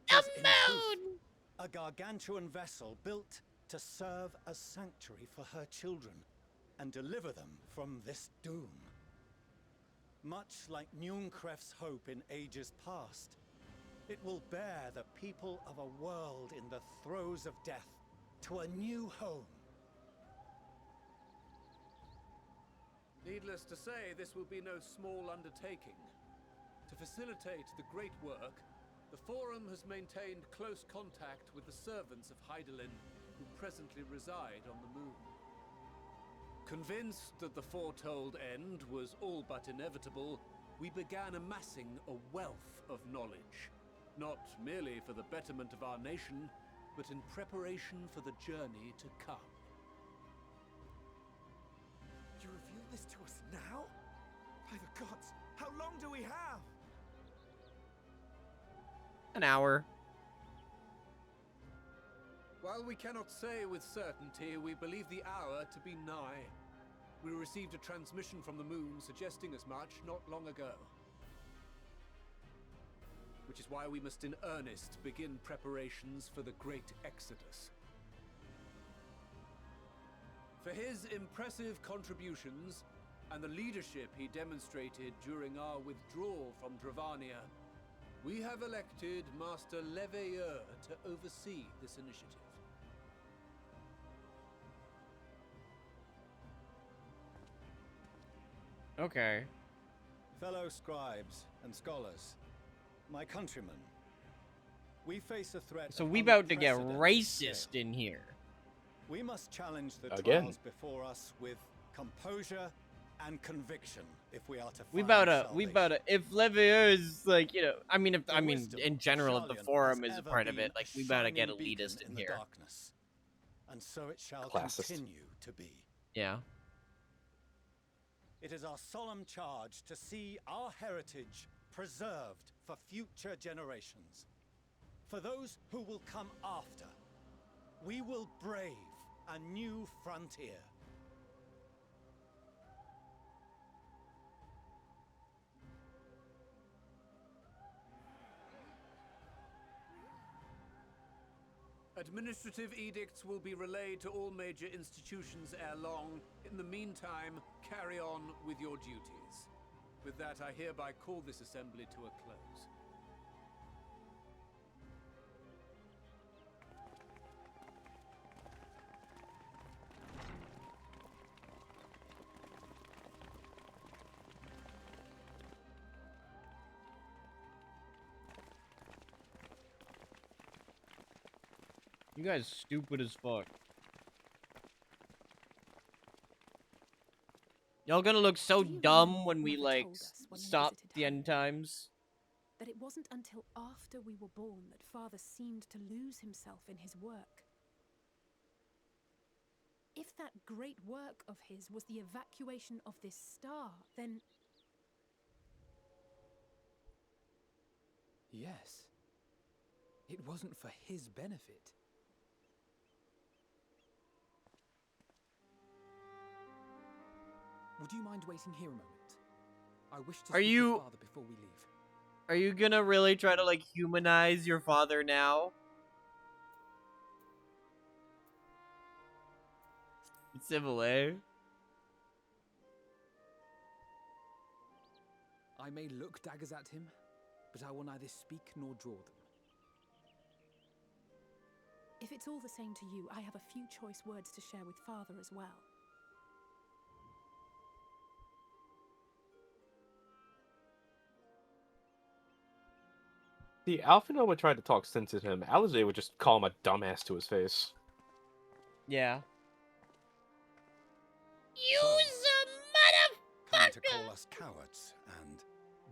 Speaker 1: The
Speaker 2: Was in truth
Speaker 1: moon!
Speaker 2: a gargantuan vessel built to serve as sanctuary for her children and deliver them from this doom. Much like Nunkref's hope in ages past, it will bear the people of a world in the throes of death to a new home.
Speaker 7: Needless to say, this will be no small undertaking. To facilitate the great work, the Forum has maintained close contact with the servants of Hydaelyn, who presently reside on the moon. Convinced that the foretold end was all but inevitable, we began amassing a wealth of knowledge, not merely for the betterment of our nation, but in preparation for the journey to come.
Speaker 9: You reveal this to us now? By the gods, how long do we have?
Speaker 1: An hour.
Speaker 7: While we cannot say with certainty, we believe the hour to be nigh. We received a transmission from the moon suggesting as much not long ago. Which is why we must in earnest begin preparations for the great exodus. For his impressive contributions and the leadership he demonstrated during our withdrawal from Dravania, we have elected Master Leveilleur to oversee this initiative.
Speaker 1: Okay.
Speaker 2: Fellow scribes and scholars, my countrymen, we face a threat.
Speaker 1: So
Speaker 2: of
Speaker 1: we about to get
Speaker 2: unprecedented
Speaker 1: racist
Speaker 2: scale.
Speaker 1: in here.
Speaker 2: We must challenge the
Speaker 6: Again.
Speaker 2: trials before us with composure and conviction if we are to
Speaker 1: We
Speaker 2: find
Speaker 1: about
Speaker 2: salvation.
Speaker 1: to if Levieux is like, you know, I mean if
Speaker 2: The
Speaker 1: I mean
Speaker 2: wisdom
Speaker 1: in
Speaker 2: of
Speaker 1: general if the
Speaker 2: Sharlayan
Speaker 1: forum
Speaker 2: has
Speaker 1: is a
Speaker 2: ever
Speaker 1: part of
Speaker 2: been
Speaker 1: it, like
Speaker 2: a
Speaker 1: we about to get
Speaker 2: shining beacon
Speaker 1: elitist in
Speaker 2: the
Speaker 1: here.
Speaker 2: darkness. And so it shall
Speaker 6: Classist.
Speaker 2: continue to be.
Speaker 1: Yeah.
Speaker 2: It is our solemn charge to see our heritage preserved for future generations.
Speaker 9: for those who will come after. We will brave a new frontier.
Speaker 7: Administrative edicts will be relayed to all major institutions ere long. In the meantime, carry on with your duties. With that, I hereby call this assembly to a close.
Speaker 1: You guys stupid as fuck. Y'all gonna look so
Speaker 8: Do you
Speaker 1: dumb
Speaker 8: remember
Speaker 1: when we,
Speaker 8: Mother
Speaker 1: like,
Speaker 8: told us when we
Speaker 1: stop
Speaker 8: visited
Speaker 1: the
Speaker 8: home?
Speaker 1: end times?
Speaker 8: That it wasn't until after we were born that Father seemed to lose himself in his work. If that great work of his was the evacuation of this star, then
Speaker 10: Yes. It wasn't for his benefit. Would you mind waiting here a moment? I wish to
Speaker 1: Are
Speaker 10: speak
Speaker 1: you-
Speaker 10: with Father before we leave.
Speaker 1: Are you gonna really try to, like, humanize your father now? Civil, eh?
Speaker 10: I may look daggers at him, but I will neither speak nor draw them.
Speaker 8: if it's all the same to you, I have a few choice words to share with Father as well.
Speaker 6: See, Alphinaud would try to talk sense to him. Alistair would just call him a dumbass to his face.
Speaker 1: Yeah.
Speaker 2: You come to call us cowards and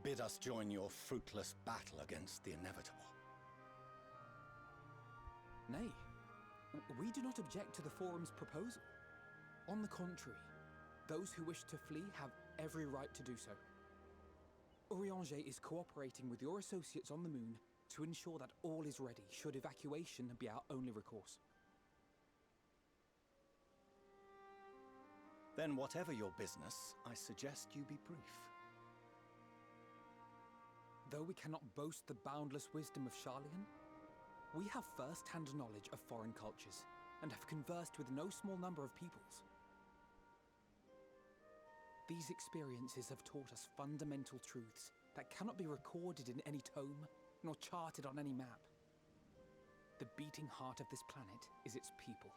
Speaker 2: bid us join your fruitless battle against the inevitable.
Speaker 10: Nay, we do not object to the Forum's proposal. On the contrary, those who wish to flee have every right to do so. Urianger is cooperating with your associates on the moon to ensure that all is ready should evacuation be our only recourse.
Speaker 2: Then whatever your business, I suggest you be brief.
Speaker 10: Though we cannot boast the boundless wisdom of Charlian, we have first-hand knowledge of foreign cultures and have conversed with no small number of peoples. These experiences have taught us fundamental truths that cannot be recorded in any tome, nor charted on any map. The beating heart of this planet is its people,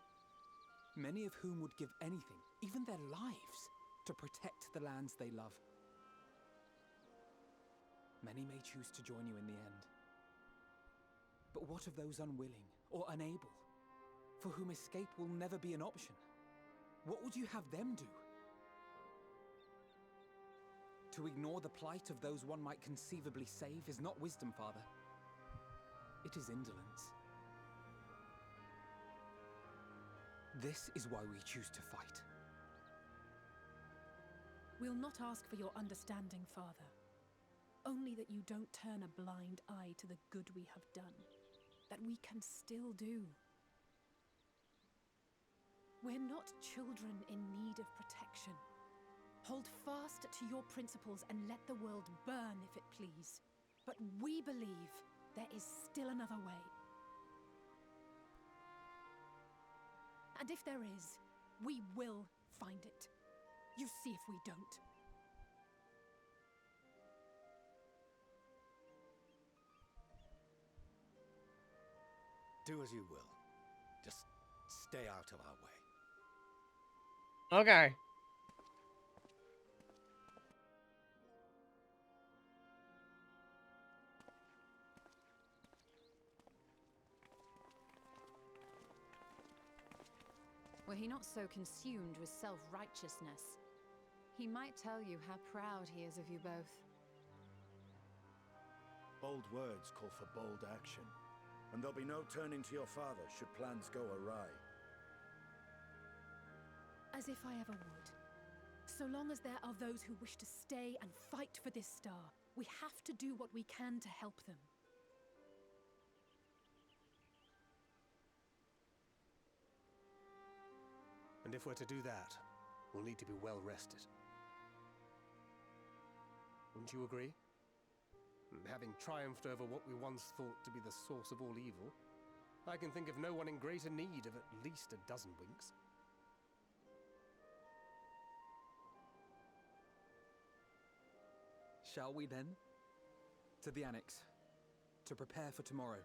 Speaker 10: many of whom would give anything, even their lives, to protect the lands they love. Many may choose to join you in the end. But what of those unwilling or unable, for whom escape will never be an option? What would you have them do? To ignore the plight of those one might conceivably save is not wisdom, Father. It is indolence. This is why we choose to fight.
Speaker 8: We'll not ask for your understanding, Father. Only that you don't turn a blind eye to the good we have done, that we can still do. We're not children in need of protection. Hold fast to your principles and let the world burn if it please. But we believe there is still another way. And if there is, we will find it. You see if we don't.
Speaker 2: Do as you will. Just stay out of our way.
Speaker 1: Okay.
Speaker 5: Were he not so consumed with self-righteousness, he might tell you how proud he is of you both.
Speaker 11: Bold words call for bold action, and there'll be no turning to your father should plans go awry.
Speaker 8: As if I ever would. So long as there are those who wish to stay and fight for this star, we have to do what we can to help them.
Speaker 4: And if we're to do that, we'll need to be well rested. Wouldn't you agree? And having triumphed over what we once thought to be the source of all evil, I can think of no one in greater need of at least a dozen winks.
Speaker 10: Shall we then? To the Annex, to prepare for tomorrow.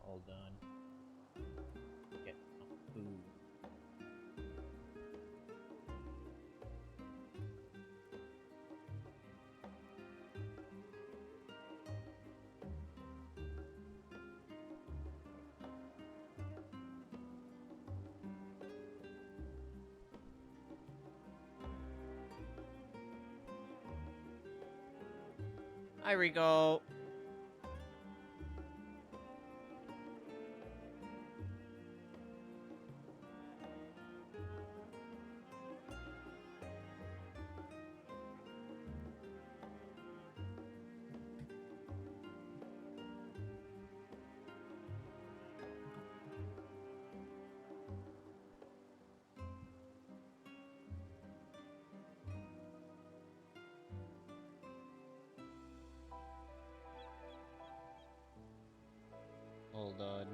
Speaker 1: All done. Get some food. Hi, Rico. Hold on.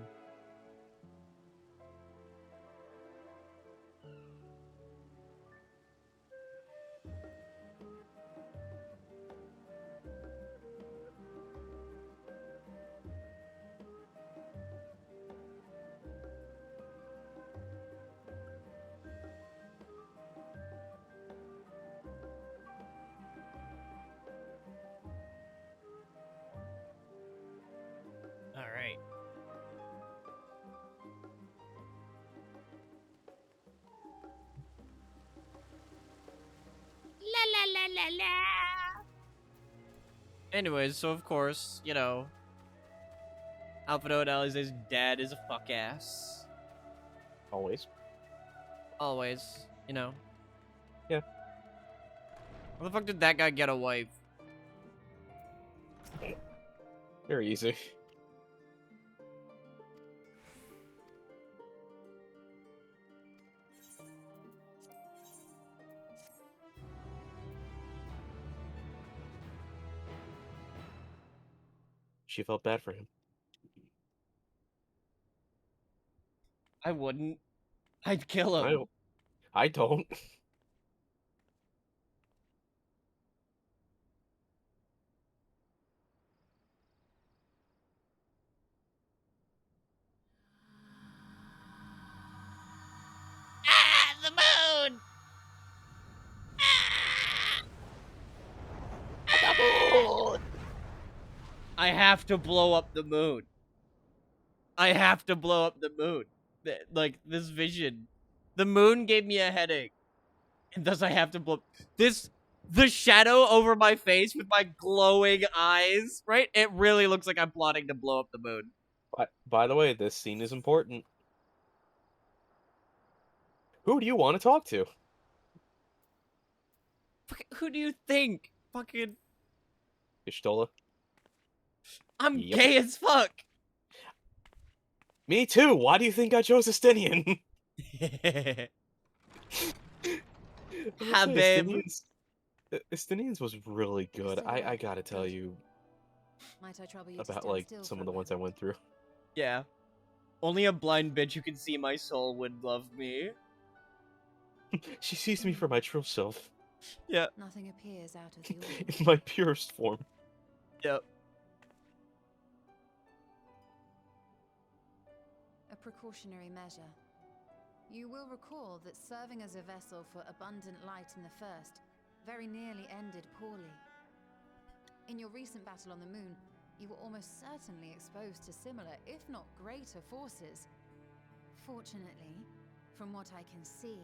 Speaker 1: All right. La la la la la. Anyways, so of course, you know, Alfredo and Alize's dad is a fuck ass.
Speaker 6: Always.
Speaker 1: Always, you know.
Speaker 6: Yeah.
Speaker 1: How the fuck did that guy get a wife?
Speaker 6: Very easy. She felt bad for him.
Speaker 1: I wouldn't. I'd kill him.
Speaker 6: I don't.
Speaker 1: Ah, the moon! Ah! I have to blow up the moon. I have to blow up the moon. Like, this vision. The moon gave me a headache. And thus I have to blow... The shadow over my face with my glowing eyes, right? It really looks like I'm plotting to blow up the moon.
Speaker 6: By the way, this scene is important. Who do you want to talk to?
Speaker 1: Who do you think? Fucking...
Speaker 6: Ishtola?
Speaker 1: I'm gay as fuck!
Speaker 6: Me too! Why do you think I chose Estinian?
Speaker 1: Habib.
Speaker 6: Estinians was really good. I gotta tell you
Speaker 5: Might I trouble you
Speaker 6: about,
Speaker 5: to
Speaker 6: like,
Speaker 5: stand still
Speaker 6: some
Speaker 5: for
Speaker 6: of the
Speaker 5: a
Speaker 6: ones I went through.
Speaker 1: Yeah. Only a blind bitch who can see my soul would love me.
Speaker 6: She sees me for my true self.
Speaker 1: Yeah.
Speaker 5: Nothing appears out of the ordinary.
Speaker 6: In my purest form.
Speaker 1: Yep.
Speaker 5: A precautionary measure. You will recall that serving as a vessel for abundant light in the First very nearly ended poorly. In your recent battle on the moon, you were almost certainly exposed to similar, if not greater, forces. Fortunately, from what I can see,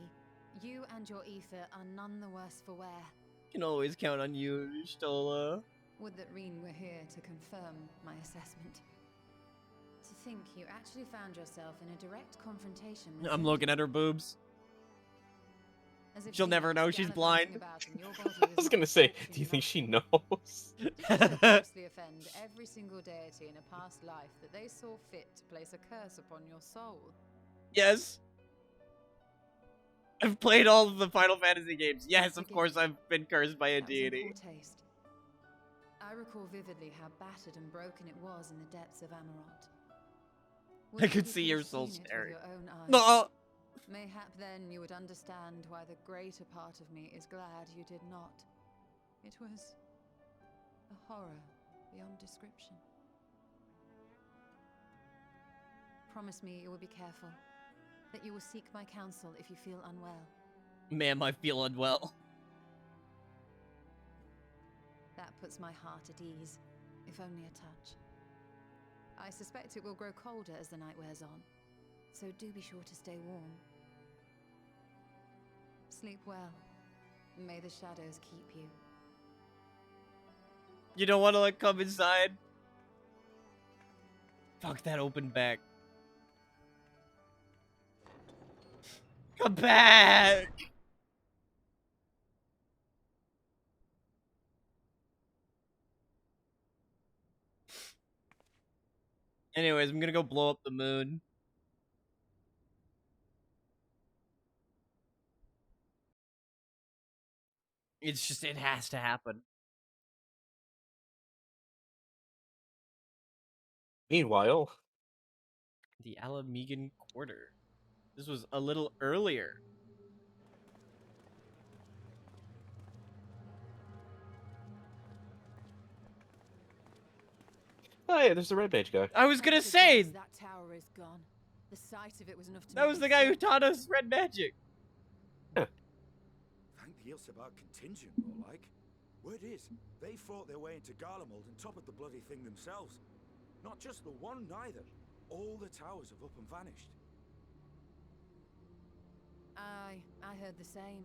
Speaker 5: you and your ether are none the worse for wear.
Speaker 1: Can always count on you, Stola.
Speaker 5: Would that Reen were here to confirm my assessment. To think you actually found yourself in a direct confrontation with
Speaker 1: I'm looking at her boobs.
Speaker 5: As if
Speaker 1: She'll
Speaker 5: she
Speaker 1: never know
Speaker 5: knows
Speaker 1: she's
Speaker 5: gallivanting
Speaker 1: blind.
Speaker 5: about in your body
Speaker 6: I
Speaker 5: is
Speaker 6: was
Speaker 5: not
Speaker 6: gonna say,
Speaker 5: perfection
Speaker 6: do you think
Speaker 5: right.
Speaker 6: she knows?
Speaker 5: Did you so grossly offend every single deity in a past life that they saw fit to place a curse upon your soul?
Speaker 1: Yes. I've played all of the Final Fantasy games. Yes, of
Speaker 5: Forgive
Speaker 1: course
Speaker 5: me.
Speaker 1: I've been cursed by a
Speaker 5: That was in
Speaker 1: deity.
Speaker 5: poor taste. I recall vividly how battered and broken it was in the depths of Amarant. Would
Speaker 1: I
Speaker 5: that
Speaker 1: could
Speaker 5: you
Speaker 1: see
Speaker 5: could
Speaker 1: your
Speaker 5: have
Speaker 1: soul
Speaker 5: seen it with
Speaker 1: staring.
Speaker 5: your own eyes.
Speaker 1: No.
Speaker 5: Mayhap then you would understand why the greater part of me is glad you did not. It was a horror beyond description. Promise me you will be careful, that you will seek my counsel if you feel unwell.
Speaker 1: Ma'am, I feel unwell.
Speaker 5: That puts my heart at ease, if only a touch. I suspect it will grow colder as the night wears on, so do be sure to stay warm. Sleep well. May the shadows keep you.
Speaker 1: You don't want to like come inside? Fuck that open back. Come back! Anyways, I'm gonna go blow up the moon. It's just, it has to happen.
Speaker 6: Meanwhile,
Speaker 1: The Alamegan Quarter. This was a little earlier.
Speaker 6: oh yeah, there's the red mage guy.
Speaker 1: I was gonna
Speaker 8: Thank the
Speaker 1: say,
Speaker 8: gods that tower is gone. The sight of it was enough to
Speaker 1: that
Speaker 8: make
Speaker 1: was
Speaker 8: me
Speaker 1: the guy who
Speaker 8: sick.
Speaker 1: taught us red magic.
Speaker 11: Thank the Ilsabar contingent, more like. Word is, they fought their way into Garlemald and toppled the bloody thing themselves. Not just the one, neither. All the towers have up and vanished.
Speaker 5: Aye, I heard the same.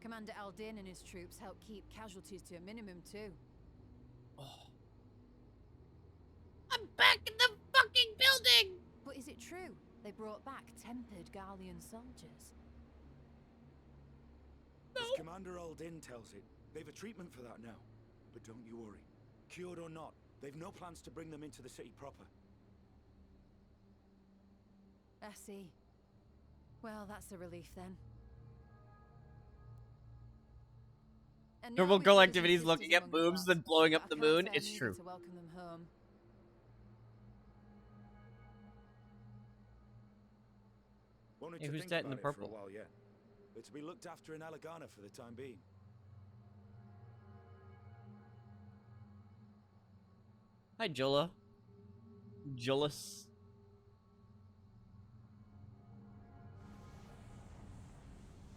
Speaker 5: Commander Aldin and his troops helped keep casualties to a minimum too.
Speaker 1: Oh. I'm back in the fucking building!
Speaker 5: But is it true? They brought back tempered Garlean soldiers.
Speaker 11: As Commander Aldin tells it, they've a treatment for that now. But don't you worry. Cured or not, they've no plans to bring them into the city proper.
Speaker 5: I see. Well, that's a relief then. And now
Speaker 1: Normal
Speaker 5: with
Speaker 1: girl
Speaker 5: those
Speaker 1: activities,
Speaker 5: sisters
Speaker 1: looking at
Speaker 5: among
Speaker 1: boobs,
Speaker 5: us,
Speaker 1: then blowing up
Speaker 5: I
Speaker 1: the
Speaker 5: can't
Speaker 1: moon.
Speaker 5: say I'm
Speaker 1: It's
Speaker 5: eager
Speaker 1: true.
Speaker 5: to welcome them home.
Speaker 11: Wanted
Speaker 1: Hey,
Speaker 11: to
Speaker 1: who's
Speaker 11: think
Speaker 1: that in
Speaker 11: about
Speaker 1: the
Speaker 11: it for
Speaker 1: purple?
Speaker 11: a while yet. But to be looked after in Alagana for the time being.
Speaker 1: Hi, Jola. Jolus.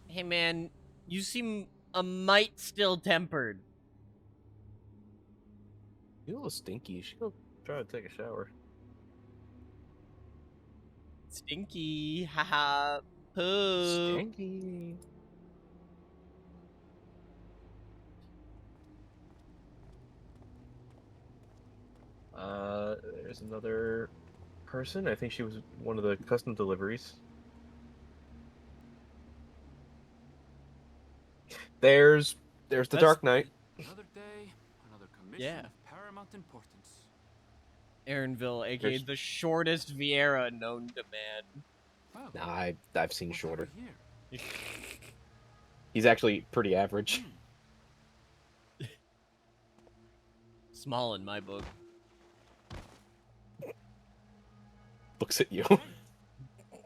Speaker 1: Hey, man. You seem a mite still tempered.
Speaker 6: You're a little stinky. You should go try to take a shower.
Speaker 1: Stinky. Haha. Poop.
Speaker 6: Stinky. There's another person. I think she was one of the custom deliveries. There's the
Speaker 1: That's-
Speaker 6: Dark Knight.
Speaker 12: Another day, another commission
Speaker 1: Yeah.
Speaker 12: of paramount importance.
Speaker 1: Aaronville, aka
Speaker 6: There's-
Speaker 1: the shortest Vieira known to man.
Speaker 12: Well,
Speaker 6: Nah, I've seen
Speaker 12: what
Speaker 6: shorter.
Speaker 12: have we here?
Speaker 6: He's actually pretty average.
Speaker 1: Small in my book.
Speaker 6: Looks at you.
Speaker 12: Hey,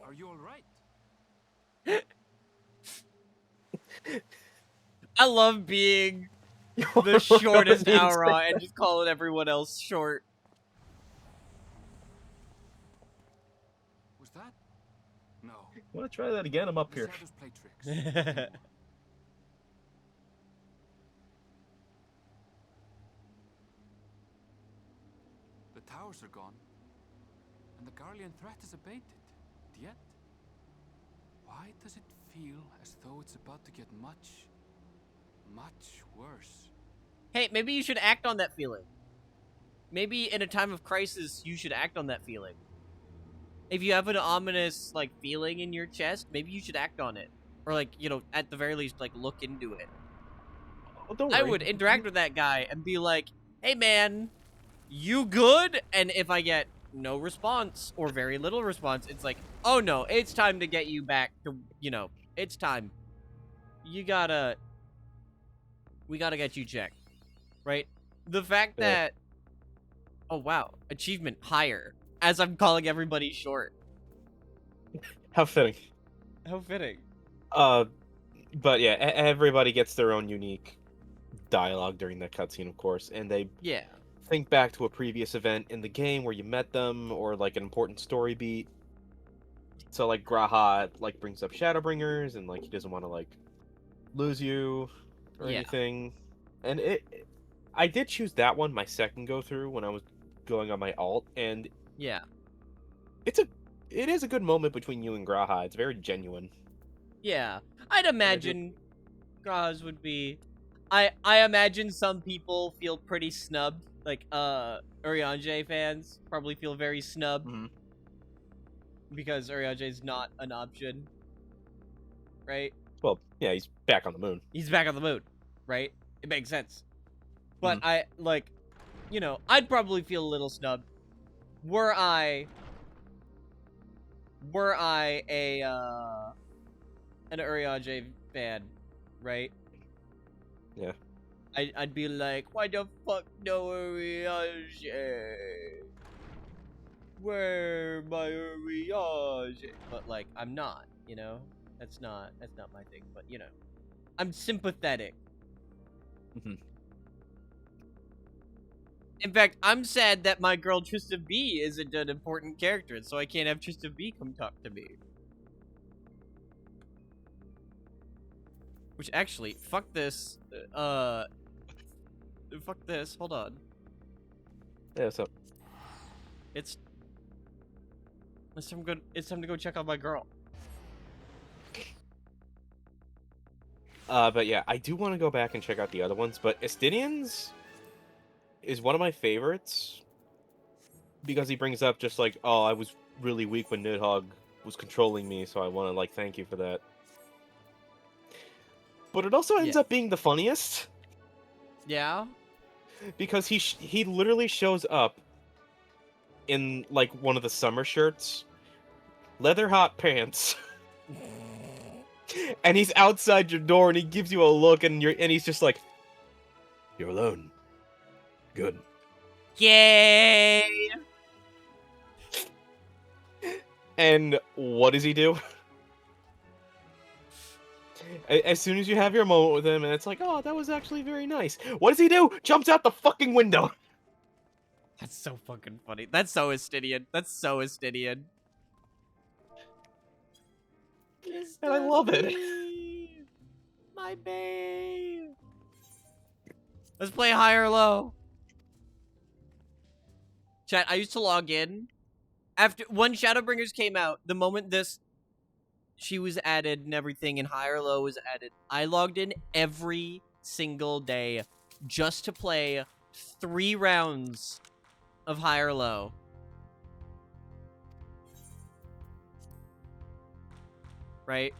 Speaker 12: are you all right?
Speaker 1: I love being the shortest Aura and just calling everyone else short.
Speaker 12: Was that? No.
Speaker 6: Want to try that again? I'm up
Speaker 12: The
Speaker 6: here.
Speaker 12: shadows play tricks. powers are gone, and the Garlean threat is abated. Yet, why does it feel as though it's about to get much, much worse?
Speaker 1: Hey, maybe you should act on that feeling. Maybe in a time of crisis, you should act on that feeling. If you have an ominous, like, feeling in your chest, maybe you should act on it. Or, like, you know, at the very least, like, look into it.
Speaker 6: Oh, don't
Speaker 1: I
Speaker 6: worry.
Speaker 1: would interact with that guy and be like, hey, man, you good? And if I get no response or very little response, it's like, oh, no, it's time to get you back to, you know, it's time. We gotta get you checked, right? The fact that, oh, wow, achievement higher, as I'm calling everybody short.
Speaker 6: How fitting.
Speaker 1: How fitting.
Speaker 6: But yeah, everybody gets their own unique dialogue during that cutscene, of course, and they think back to a previous event in the game where you met them, or like an important story beat. So like Graha like brings up Shadowbringers, and like he doesn't want to like lose you or anything. And I did choose that one my second go through when I was going on my alt, and it is a good moment between you and Graha. It's very genuine.
Speaker 1: Yeah, I'd imagine Graha's would be. I imagine some people feel pretty snubbed. Like, Urianger fans probably feel very snubbed. Because Urianger's not an option. Right?
Speaker 6: Well, yeah, he's back on the moon.
Speaker 1: He's back on the moon, right? It makes sense. But I, like, you know, I'd probably feel a little snubbed. Were I an Urianger fan, right?
Speaker 6: Yeah.
Speaker 1: I'd be like, why the fuck no Urianger? Where my Urianger? But like, I'm not, you know? That's not my thing, but you know. I'm sympathetic. In fact, I'm sad that my girl Trista B isn't an important character, so I can't have Trista B come talk to me. Which actually, fuck this. Fuck this. Hold on.
Speaker 6: Yeah, what's up?
Speaker 1: It's time to go check on my girl.
Speaker 6: But yeah, I do want to go back and check out the other ones, but Estinians is one of my favorites because he brings up just like, oh, I was really weak when Nidhogg was controlling me, so I want to like thank you for that. But it also ends up being the funniest.
Speaker 1: Yeah.
Speaker 6: Because he literally shows up in like one of the summer shirts, leather hot pants, and he's outside your door and he gives you a look and he's just like, "You're alone. Good."
Speaker 1: Yay!
Speaker 6: And what does he do? As soon as you have your moment with him, and it's like, oh, that was actually very nice. What does he do? Jumps out the fucking window.
Speaker 1: That's so fucking funny. That's so Estinian. That's so Estinian.
Speaker 6: And I love it.
Speaker 1: My babe. Let's play high or low. Chat, I used to log in. When Shadowbringers came out, the moment she was added and everything, and high or low was added, I logged in every single day just to play 3 rounds of high or low. Right?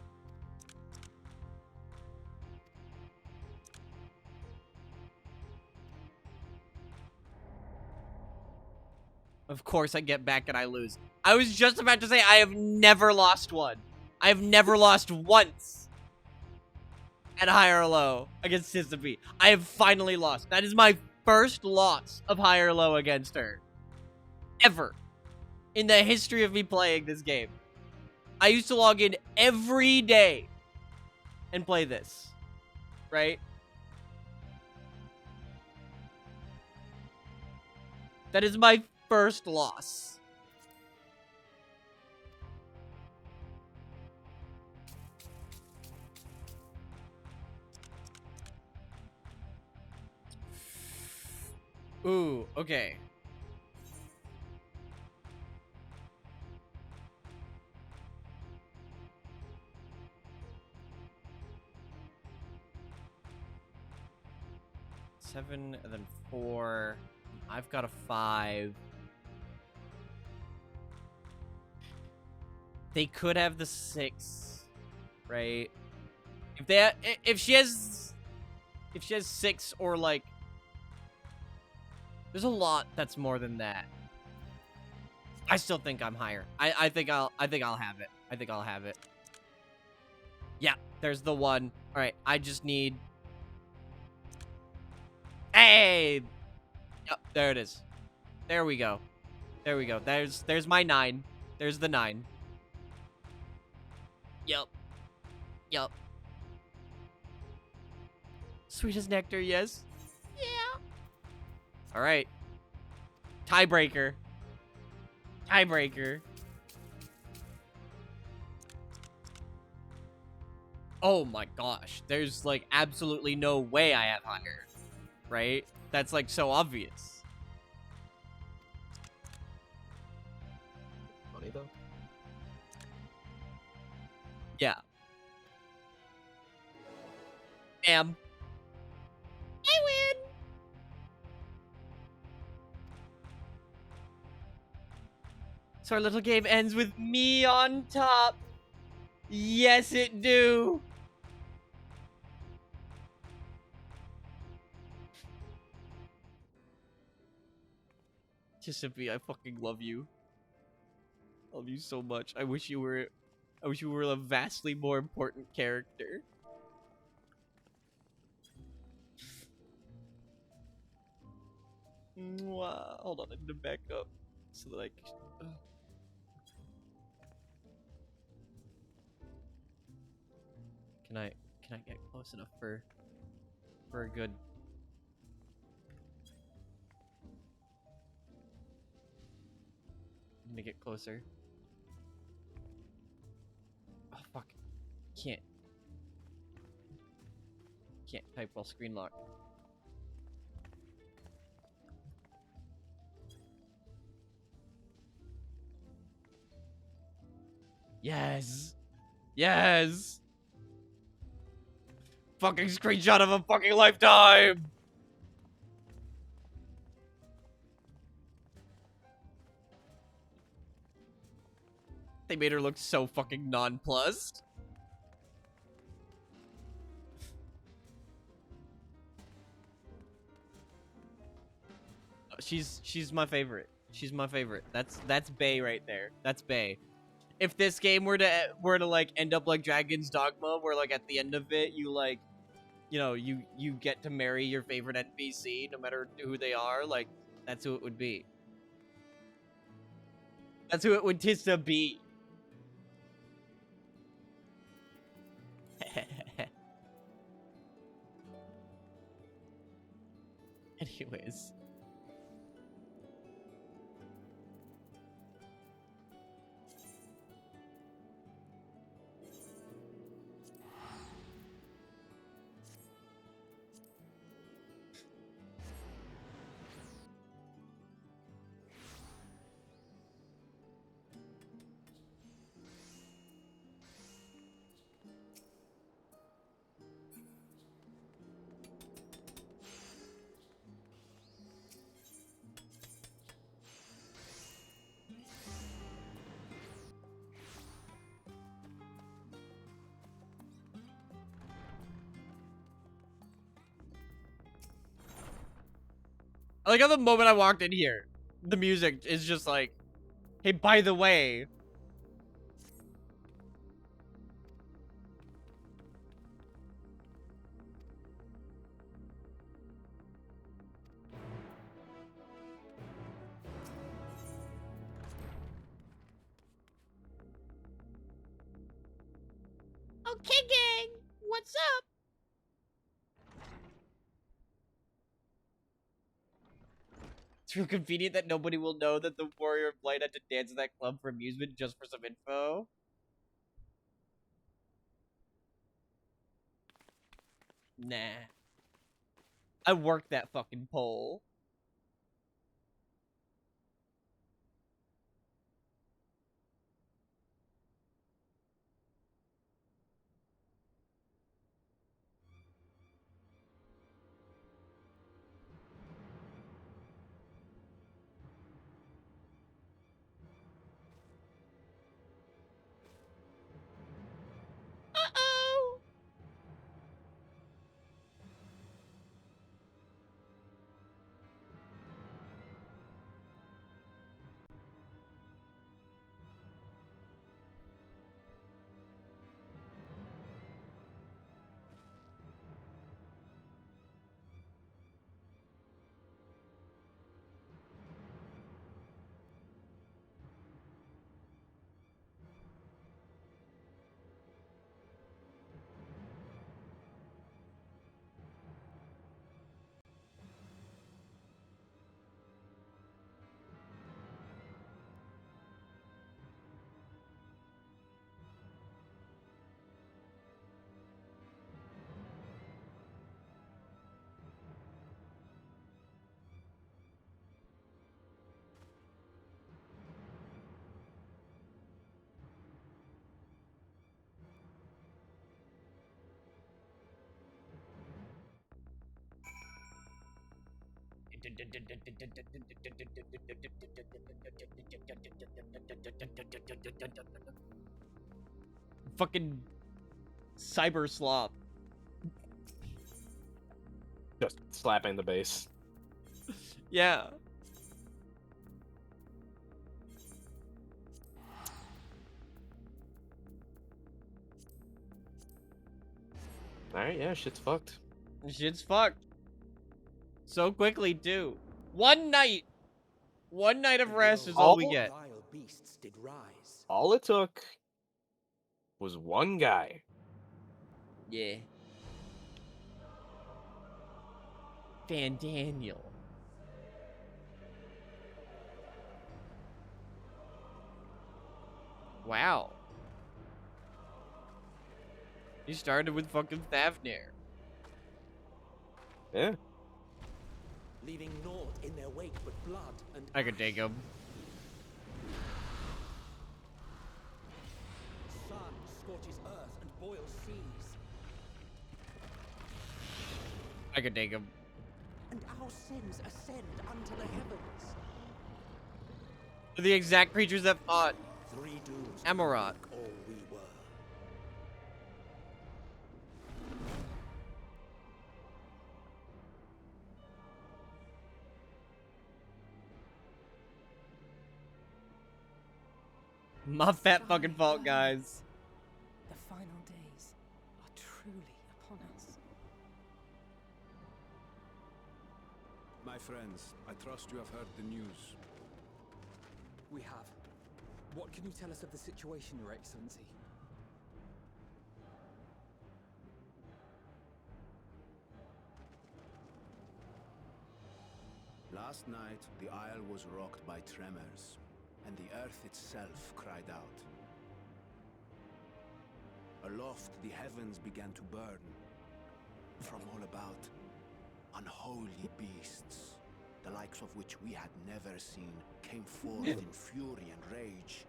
Speaker 1: Of course I get back and I lose. I was just about to say I have never lost one. I have never lost once at high or low against Sister B. I have finally lost. That is my first loss of high or low against her. Ever. In the history of me playing this game. I used to log in every day and play this. Right? That is my first loss. Ooh, okay. 7 and then 4. I've got a 5. They could have the 6, right? If she has 6 or like, there's a lot that's more than that. I still think I'm higher. I think I'll have it. I think I'll have it. Yeah, there's the 1. All right, I just need. Hey. Yep, there it is. There we go. There we go. There's my 9. There's the 9. Yep. Yep. Sweet as nectar, yes. Yeah. All right. Tiebreaker. Tiebreaker. Oh my gosh. There's like absolutely no way I have higher. Right? That's like so obvious.
Speaker 6: Money though?
Speaker 1: Yeah. I win. So our little game ends with me on top. Yes, it do. Giuseppe, I fucking love you. Love you so much. I wish you were a vastly more important character. Mwah. Hold on, I need to back up so that I can... Can I get close enough for a good... I'm gonna get closer. Oh fuck. Can't type while screen locked. Yes! Yes! Fucking screenshot of a fucking lifetime! They made her look so fucking nonplussed. She's my favorite. She's my favorite. That's Bae right there. That's Bae. If this game were to like end up like Dragon's Dogma, where like at the end of it you like, you know, you get to marry your favorite NPC no matter who they are, like that's who it would be. That's who it would Tissa be. Anyways. I like how the moment I walked in here, the music is just like, hey, by the way. Okay, gang, what's up? It's real convenient that nobody will know that the Warrior of Light had to dance at that club for amusement just for some info. Nah. I worked that fucking pole. Fucking cyber slop.
Speaker 6: Just slapping the bass.
Speaker 1: Yeah.
Speaker 6: Alright, yeah, shit's fucked.
Speaker 1: Shit's fucked. So quickly, too. One night! One night of rest is all we get.
Speaker 9: Vile beasts did rise.
Speaker 6: All it took was one guy.
Speaker 1: Yeah. Van Daniel. Wow. He started with fucking Thavnir.
Speaker 6: Yeah.
Speaker 9: Leaving naught in their wake but blood and
Speaker 1: I could take him.
Speaker 9: sun scorches earth and boils seas.
Speaker 1: I could take him.
Speaker 9: And our sins ascend unto the heavens.
Speaker 1: They're the exact creatures that fought
Speaker 9: Three dooms
Speaker 1: Amarok.
Speaker 9: all we were.
Speaker 1: My fat fucking fault, guys.
Speaker 8: The final days are truly upon us.
Speaker 7: My friends, I trust you have heard the news.
Speaker 10: We have. What can you tell us of the situation, Your Excellency?
Speaker 13: Last night, the isle was rocked by tremors, and the earth itself cried out. Aloft, the heavens began to burn. From all about, unholy beasts, the likes of which we had never seen, came forth in fury and rage.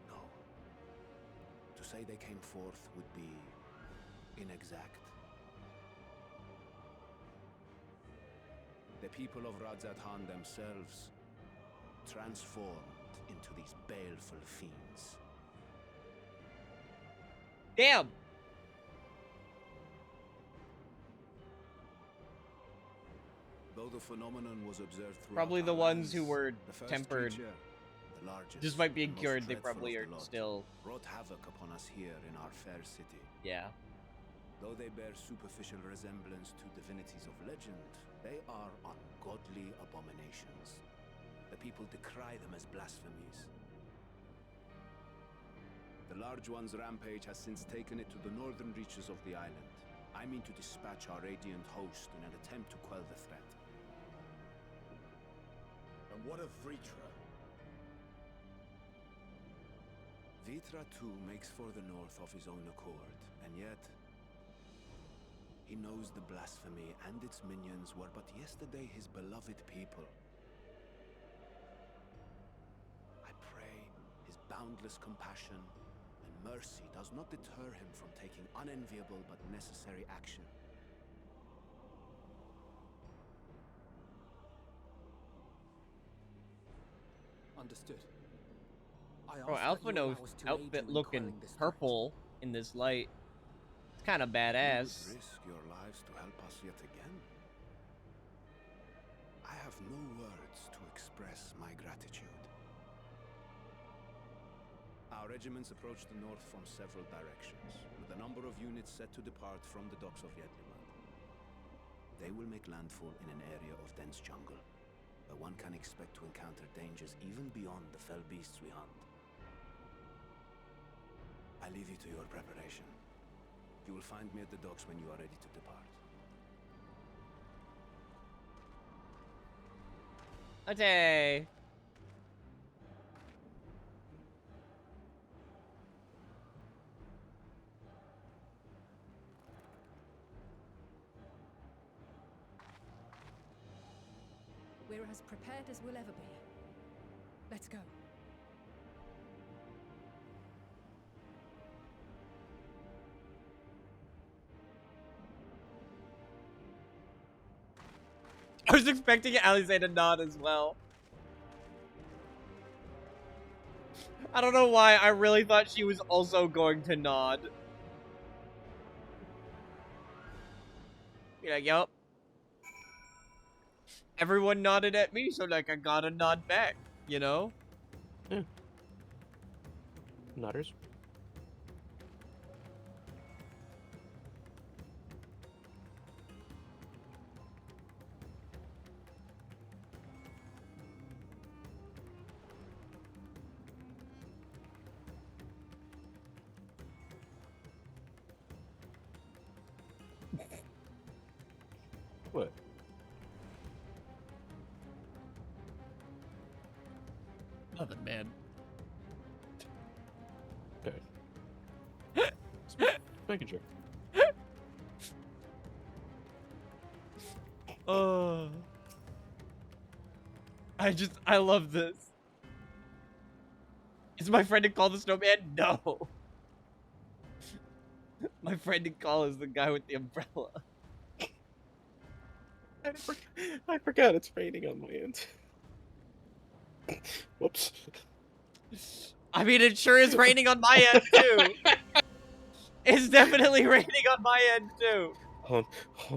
Speaker 13: No. To say they came forth would be inexact. The people of Radzathan themselves transformed into these baleful fiends.
Speaker 1: Damn!
Speaker 13: Though the phenomenon was observed throughout
Speaker 1: Probably the
Speaker 13: our
Speaker 1: ones who
Speaker 13: lands,
Speaker 1: were
Speaker 13: the first
Speaker 1: tempered.
Speaker 13: creature, the largest,
Speaker 1: Despite being
Speaker 13: and most
Speaker 1: cured, they
Speaker 13: dreadful
Speaker 1: probably
Speaker 13: of
Speaker 1: are
Speaker 13: the lot,
Speaker 1: still.
Speaker 13: wrought havoc upon us here in our fair city.
Speaker 1: Yeah.
Speaker 13: Though they bear superficial resemblance to divinities of legend, they are ungodly abominations. The people decry them as blasphemies. The large one's rampage has since taken it to the northern reaches of the island. I mean to dispatch our radiant host in an attempt to quell the threat.
Speaker 11: And what of Vritra?
Speaker 13: Vitra too makes for the north of his own accord, and yet he knows the blasphemy and its minions were but yesterday his beloved people. I pray his boundless compassion and mercy does not deter him from taking unenviable but necessary action.
Speaker 10: Understood.
Speaker 1: Bro, Alphino's outfit looking purple in this light. It's kind of
Speaker 13: You
Speaker 1: badass.
Speaker 13: would risk your lives to help us yet again? I have no words to express my gratitude. Our regiments approach the north from several directions, with a number of units set to depart from the docks of Yedliman. They will make landfall in an area of dense jungle, where one can expect to encounter dangers even beyond the fell beasts we hunt. I leave you to your preparation. You will find me at the docks when you are ready to depart.
Speaker 1: Okay.
Speaker 8: We're as prepared as we'll ever be. Let's go.
Speaker 1: I was expecting Alice to nod as well. I don't know why, I really thought she was also going to nod. Be like, yup. Everyone nodded at me, so like I gotta nod back, you know?
Speaker 6: Yeah. Nodders. What?
Speaker 1: Nothing, man.
Speaker 6: Okay. Making sure.
Speaker 1: Oh. I love this. Is my friend to call the snowman? No. My friend to call is the guy with the umbrella.
Speaker 6: I forgot it's raining on my end. Whoops.
Speaker 1: I mean, it sure is raining on my end, too. It's definitely raining on my end, too.
Speaker 6: Oh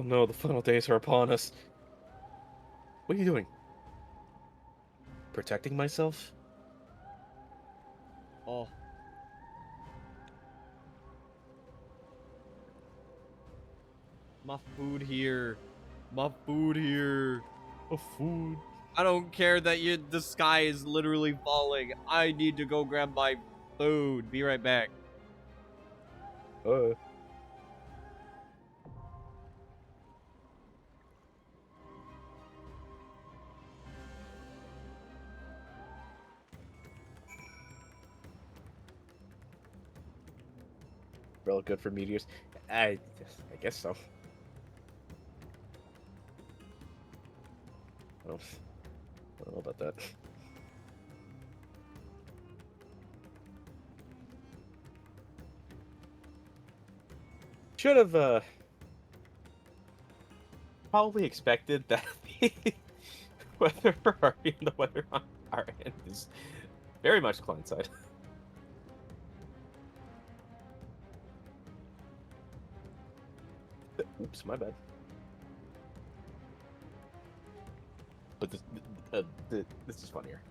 Speaker 6: no, the final days are upon us. What are you doing? Protecting myself?
Speaker 1: Oh. My food here. My food here.
Speaker 6: My food.
Speaker 1: I don't care that the sky is literally falling. I need to go grab my food. Be right back.
Speaker 6: Real good for meteors. I guess so. I don't know about that. Should have probably expected that the weather and the weather on our end is very much client-side. Oops, my bad. But this is funnier.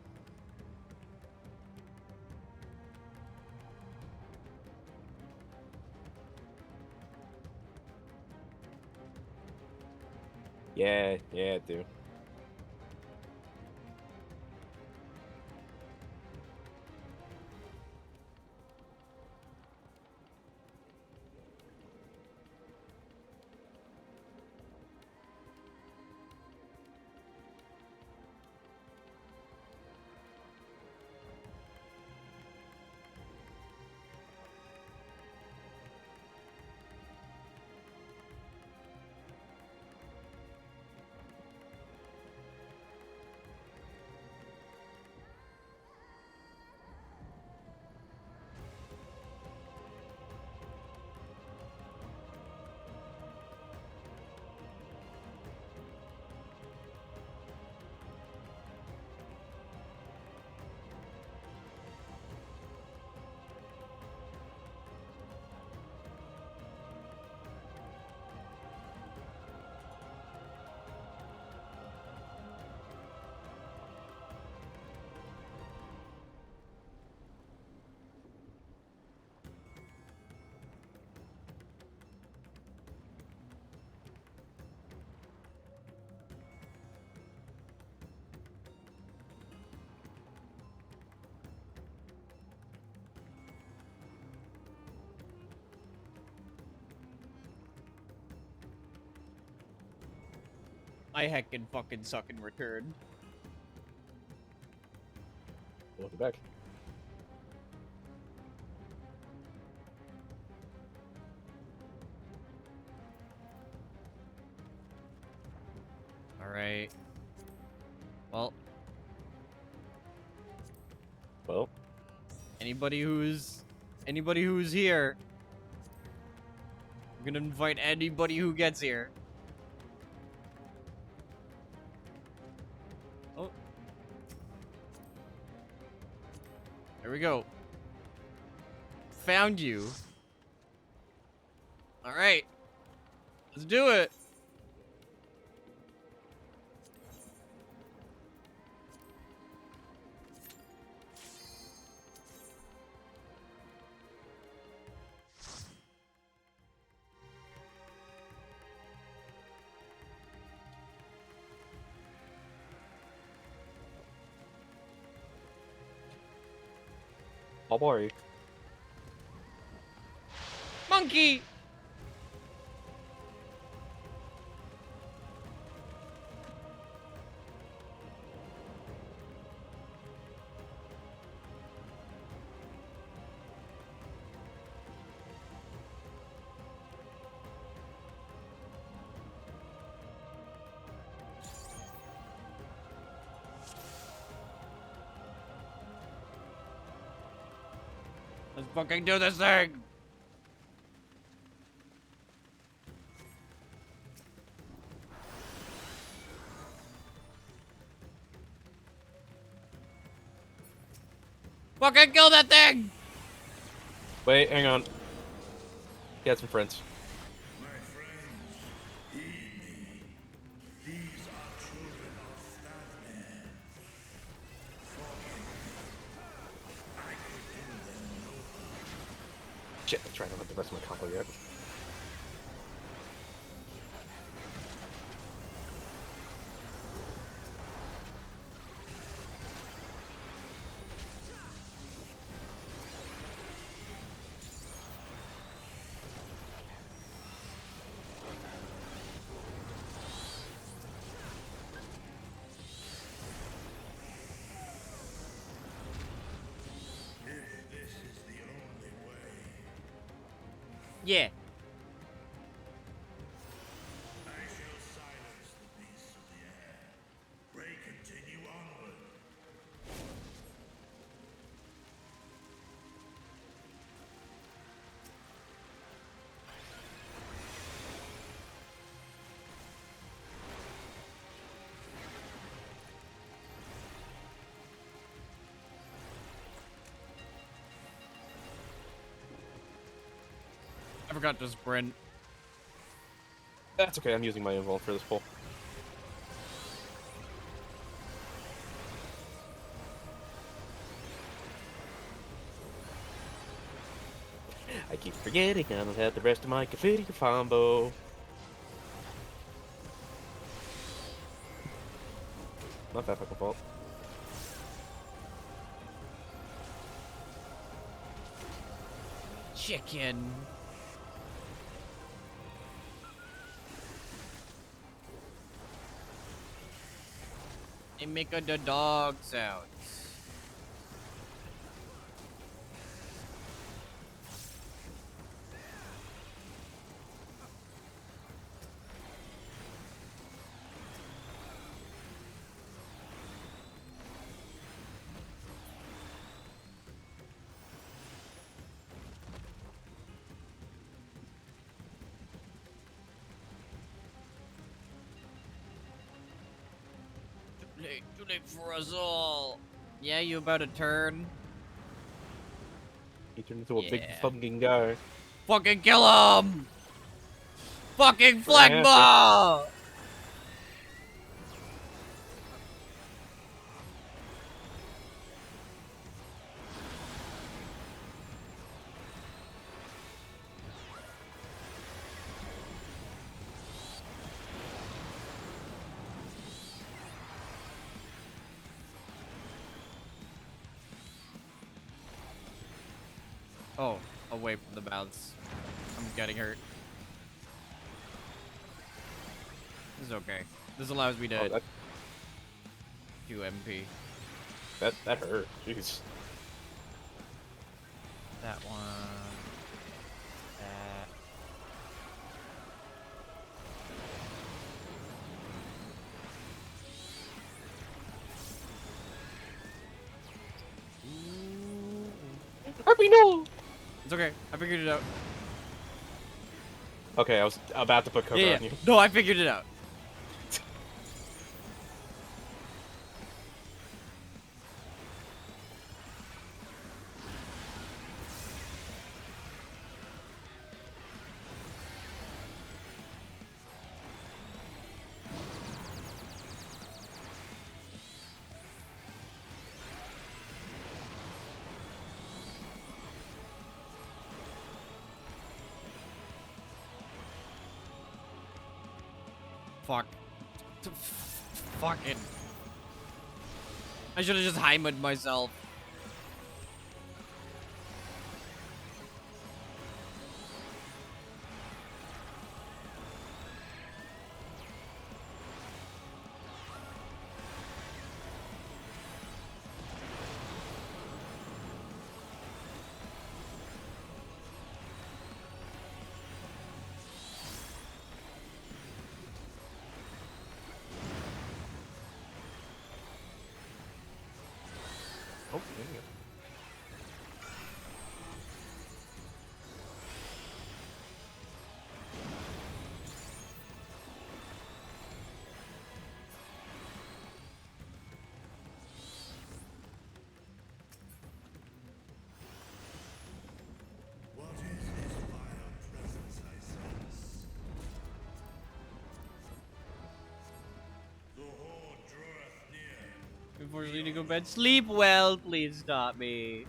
Speaker 6: Yeah, I do.
Speaker 1: I heckin' fucking suck in return.
Speaker 6: Welcome back.
Speaker 1: Alright. Well. Anybody who's here. I'm gonna invite anybody who gets here. There we go. Found you. Alright. Let's do it.
Speaker 6: Oh boy.
Speaker 1: Monkey! Let's fucking do this thing! Fucking kill that thing!
Speaker 6: Wait, hang on. He had some friends.
Speaker 14: My friends, heed me. These are children of Statman. Forgive me. I could do them no harm.
Speaker 6: Shit, I'm trying to let the rest of my combo yet.
Speaker 14: If this is the only way,
Speaker 1: Yeah.
Speaker 14: I shall silence the beasts of the air. Pray continue onward.
Speaker 1: I forgot to sprint.
Speaker 6: That's okay, I'm using my invuln for this pull. I keep forgetting I don't have the rest of my confetti combo. Not that fucking fault.
Speaker 1: Chicken. They make a the dog sounds. Too late for us all. Yeah, you about to turn?
Speaker 6: He turned into a big
Speaker 1: Yeah.
Speaker 6: fucking guy.
Speaker 1: Fucking kill him! Fucking
Speaker 6: We're gonna have
Speaker 1: Phlegma! Oh, away from the mouths. I'm getting hurt. This is okay. This allows me to
Speaker 6: Oh, that,
Speaker 1: 2 MP.
Speaker 6: that hurt. Jeez.
Speaker 1: That one. That.
Speaker 6: Harpy, no!
Speaker 1: It's okay. I figured it out.
Speaker 6: Okay, I was about to put cover
Speaker 1: Yeah.
Speaker 6: on you.
Speaker 1: No, I figured it out. Fuck. Fucking. I should have just Heimed myself.
Speaker 6: Oh, there you go.
Speaker 14: What is this vile presence I sense? The horde draweth near.
Speaker 1: Before you need to go to bed, sleep well. Please stop me.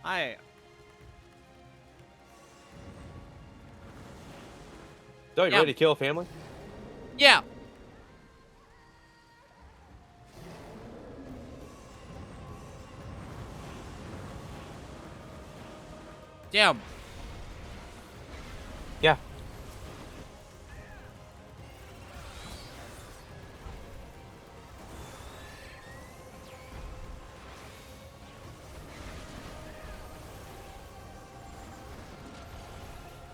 Speaker 1: Hi.
Speaker 6: So, you ready to kill a family?
Speaker 1: Yeah. Damn.
Speaker 6: Yeah.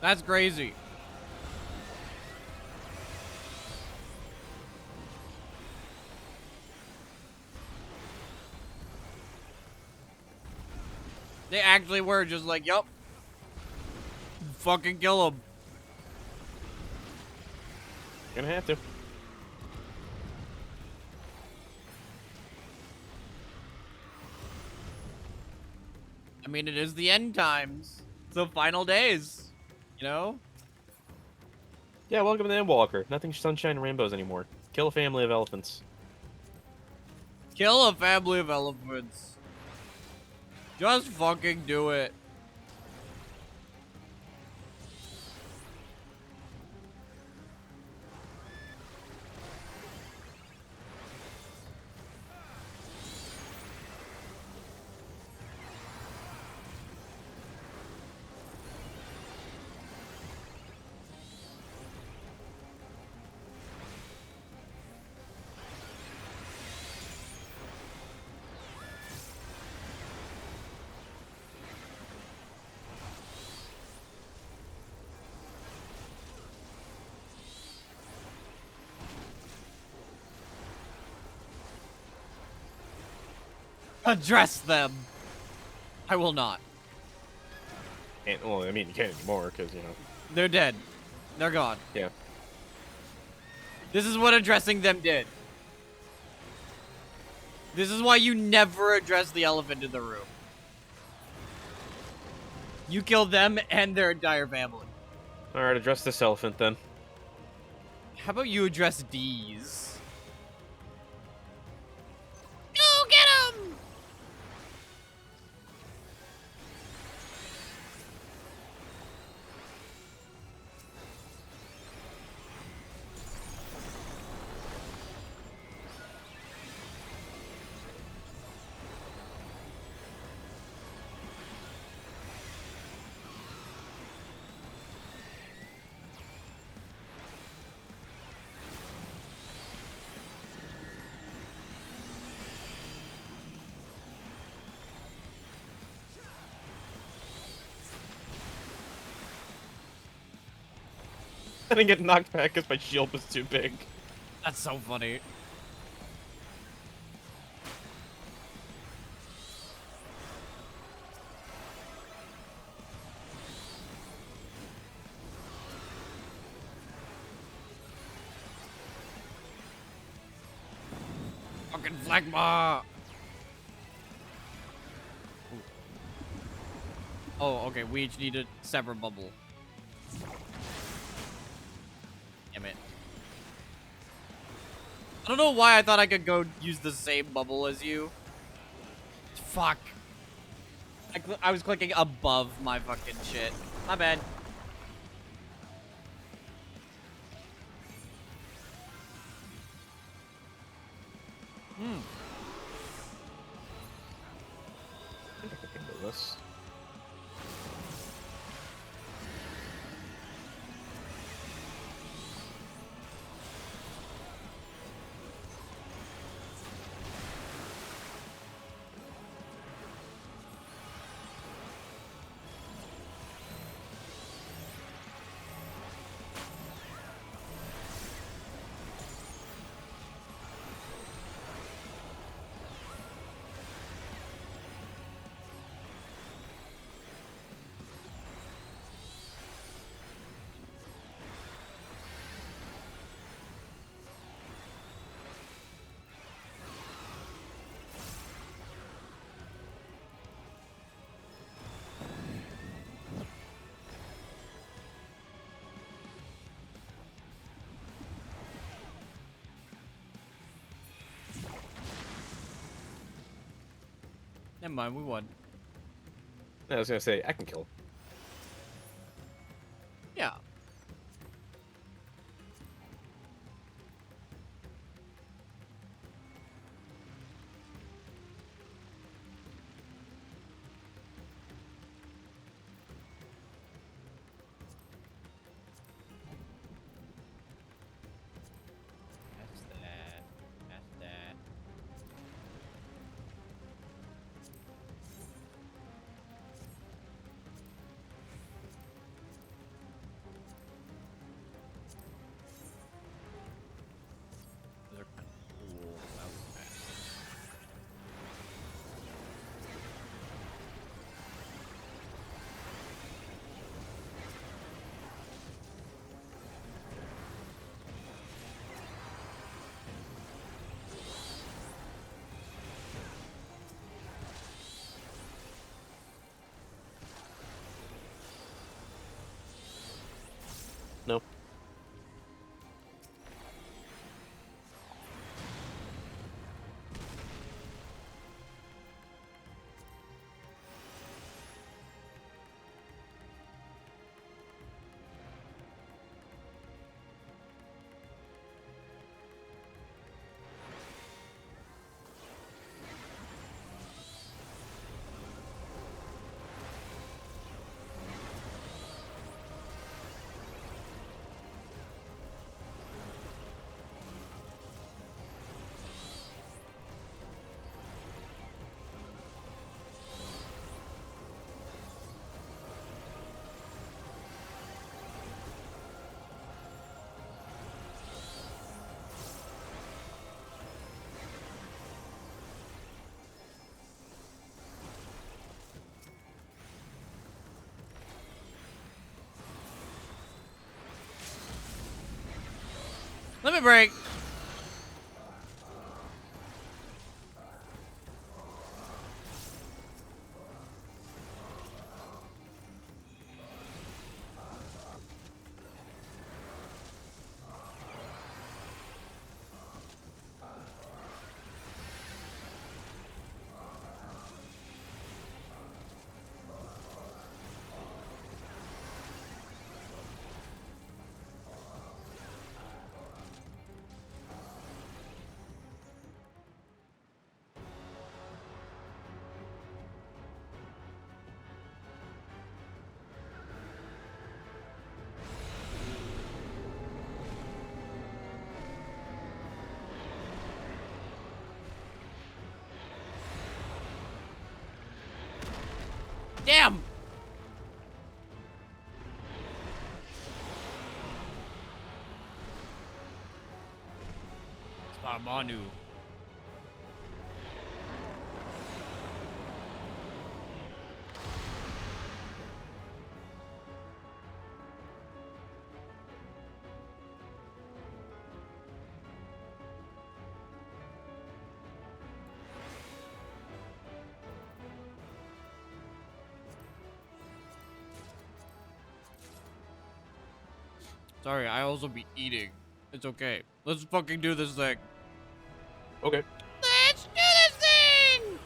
Speaker 1: That's crazy. They actually were just like, yup. Fucking kill him.
Speaker 6: Gonna have to.
Speaker 1: I mean, it is the end times. It's the final days. You know?
Speaker 6: Yeah, welcome to Endwalker. Nothing sunshine and rainbows anymore. Kill a family of elephants.
Speaker 1: Kill a family of elephants. Just fucking do it. Address them. I will not.
Speaker 6: And, well, I mean, you can't anymore, because, you know.
Speaker 1: They're dead. They're gone.
Speaker 6: Yeah.
Speaker 1: This is what addressing them did. This is why you never address the elephant in the room. You kill them and their entire family.
Speaker 6: Alright, address this elephant, then.
Speaker 1: How about you address D's? Go get him!
Speaker 6: I didn't get knocked back because my shield was too big.
Speaker 1: That's so funny. Fucking Flagma! Oh, okay, we each need to sever bubble. Damn it. I don't know why I thought I could go use the same bubble as you. Fuck. I was clicking above my fucking shit. My bad. Hmm.
Speaker 6: I think I can do this.
Speaker 1: Never mind, we won.
Speaker 6: I was gonna say, I can kill him.
Speaker 1: Yeah. That's that. That's that. They're kind of cool. That was fast.
Speaker 6: No.
Speaker 1: Let me break. Damn! Manu. Sorry, I also be eating. It's okay. Let's fucking do this thing.
Speaker 6: Okay.
Speaker 1: Let's do this thing!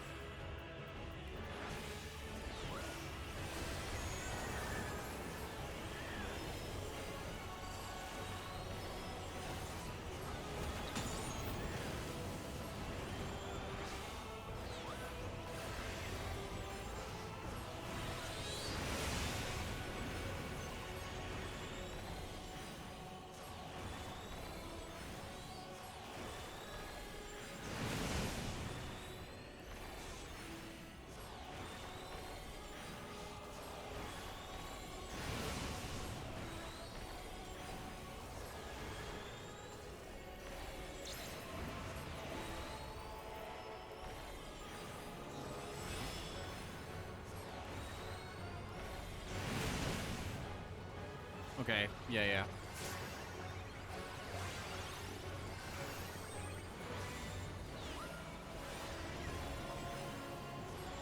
Speaker 1: Okay, yeah.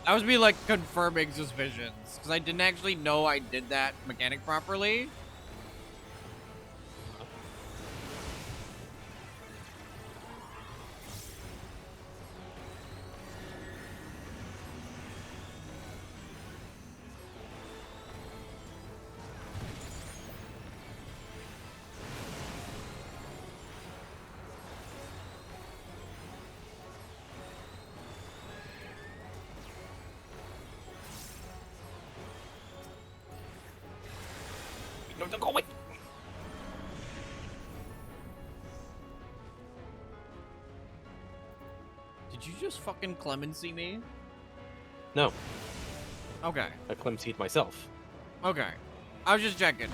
Speaker 1: That was me, like, confirming suspicions. Because I didn't actually know I did that mechanic properly.
Speaker 6: No, don't go away.
Speaker 1: Did you just fucking clemency me?
Speaker 6: No.
Speaker 1: Okay.
Speaker 6: I clemencied myself.
Speaker 1: Okay. I was just checking.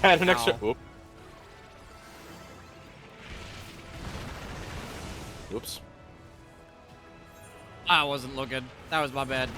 Speaker 6: I had an extra. Oop. Oops.
Speaker 1: I wasn't looking. That was my bad.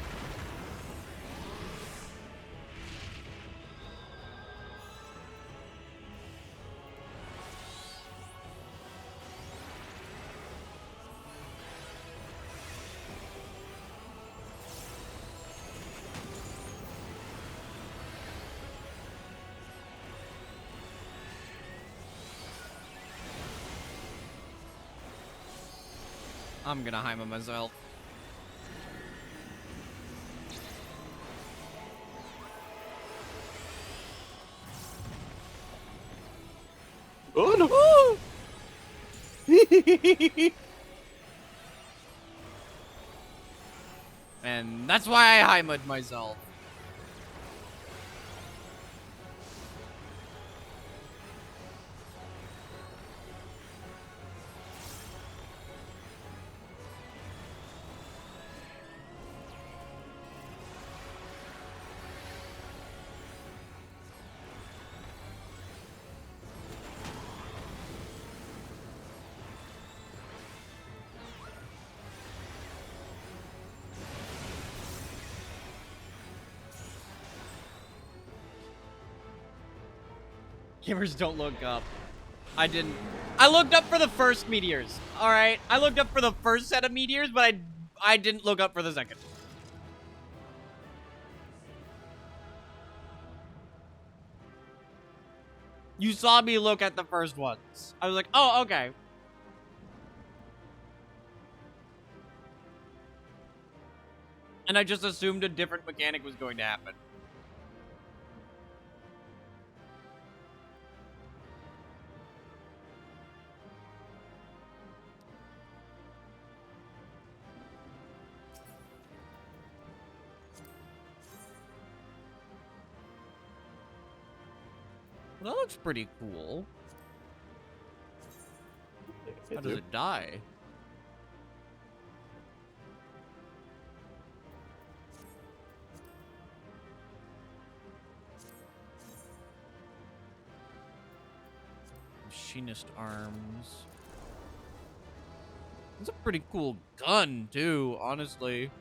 Speaker 1: I'm gonna Heimer myself.
Speaker 6: Oh no!
Speaker 1: And that's why I Heimered myself. Gamers don't look up. I didn't. I looked up for the first meteors. All right, I looked up for the first set of meteors, but I didn't look up for the second. You saw me look at the first ones. I was like, oh, okay. And I just assumed a different mechanic was going to happen. Well, that looks pretty cool. How does it die? Machinist arms. It's a pretty cool gun, too, honestly.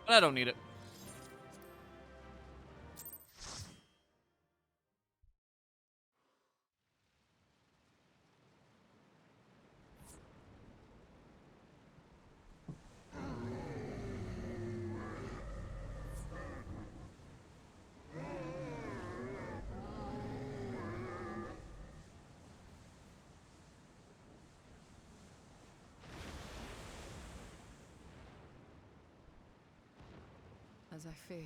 Speaker 1: But I don't need it.
Speaker 8: As I feared.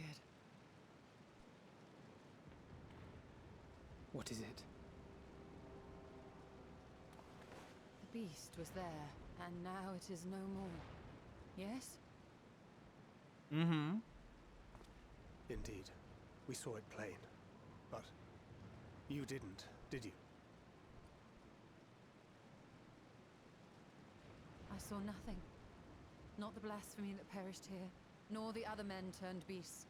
Speaker 10: What is it?
Speaker 5: The beast was there, and now it is no more. Yes?
Speaker 1: Mm-hmm.
Speaker 4: Indeed. We saw it plain. But you didn't, did you?
Speaker 5: I saw nothing. Not the blasphemy that perished here, nor the other men turned beasts.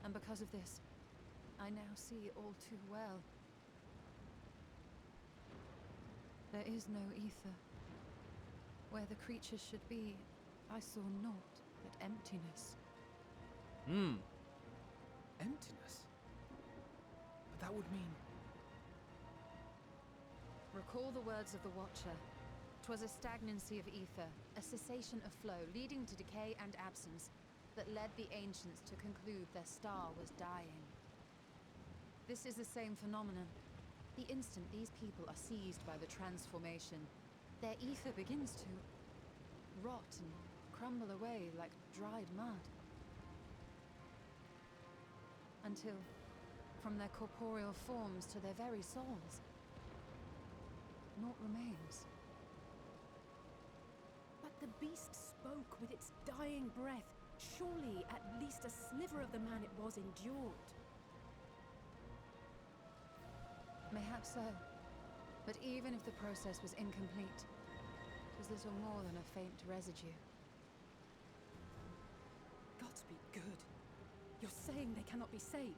Speaker 5: And because of this, I now see all too well. There is no ether. Where the creatures should be, I saw naught but emptiness.
Speaker 1: Hmm.
Speaker 10: Emptiness? But that would mean...
Speaker 5: Recall the words of the Watcher. 'Twas a stagnancy of ether, a cessation of flow, leading to decay and absence, that led the ancients to conclude their star was dying. This is the same phenomenon. The instant these people are seized by the transformation, their ether begins to rot and crumble away like dried mud. Until, from their corporeal forms to their very souls, naught remains.
Speaker 8: But the beast spoke with its dying breath. Surely at least a sliver of the man it was endured.
Speaker 5: Mayhap so. But even if the process was incomplete, it was little more than a faint residue.
Speaker 8: Gods be good. You're saying they cannot be saved?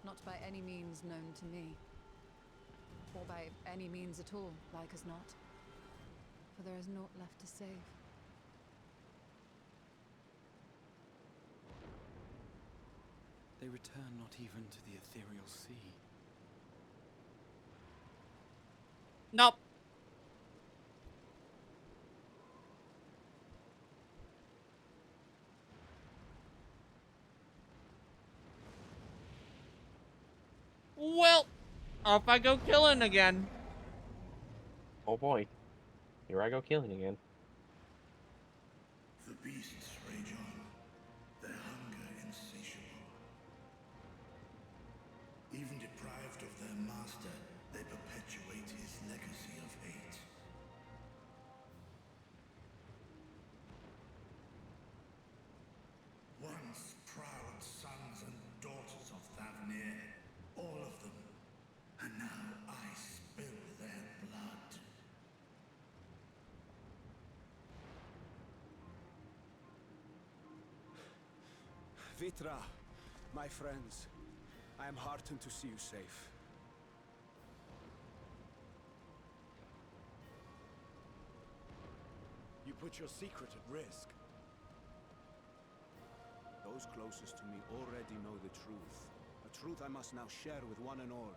Speaker 5: Not by any means known to me. Or by any means at all, like as not. For there is naught left to save.
Speaker 10: They return not even to the ethereal sea.
Speaker 1: Nope. Well, off I go killing again.
Speaker 6: Oh boy. Here I go killing again.
Speaker 14: The beasts rage on, their hunger insatiable. Even deprived of their master, they perpetuate his legacy of hate. Once proud sons and daughters of Thavnir, all of them, and now I spill their blood.
Speaker 2: Vitra, my friends, I am heartened to see you safe. You put your secret at risk.
Speaker 13: Those closest to me already know the truth. A truth I must now share with one and all.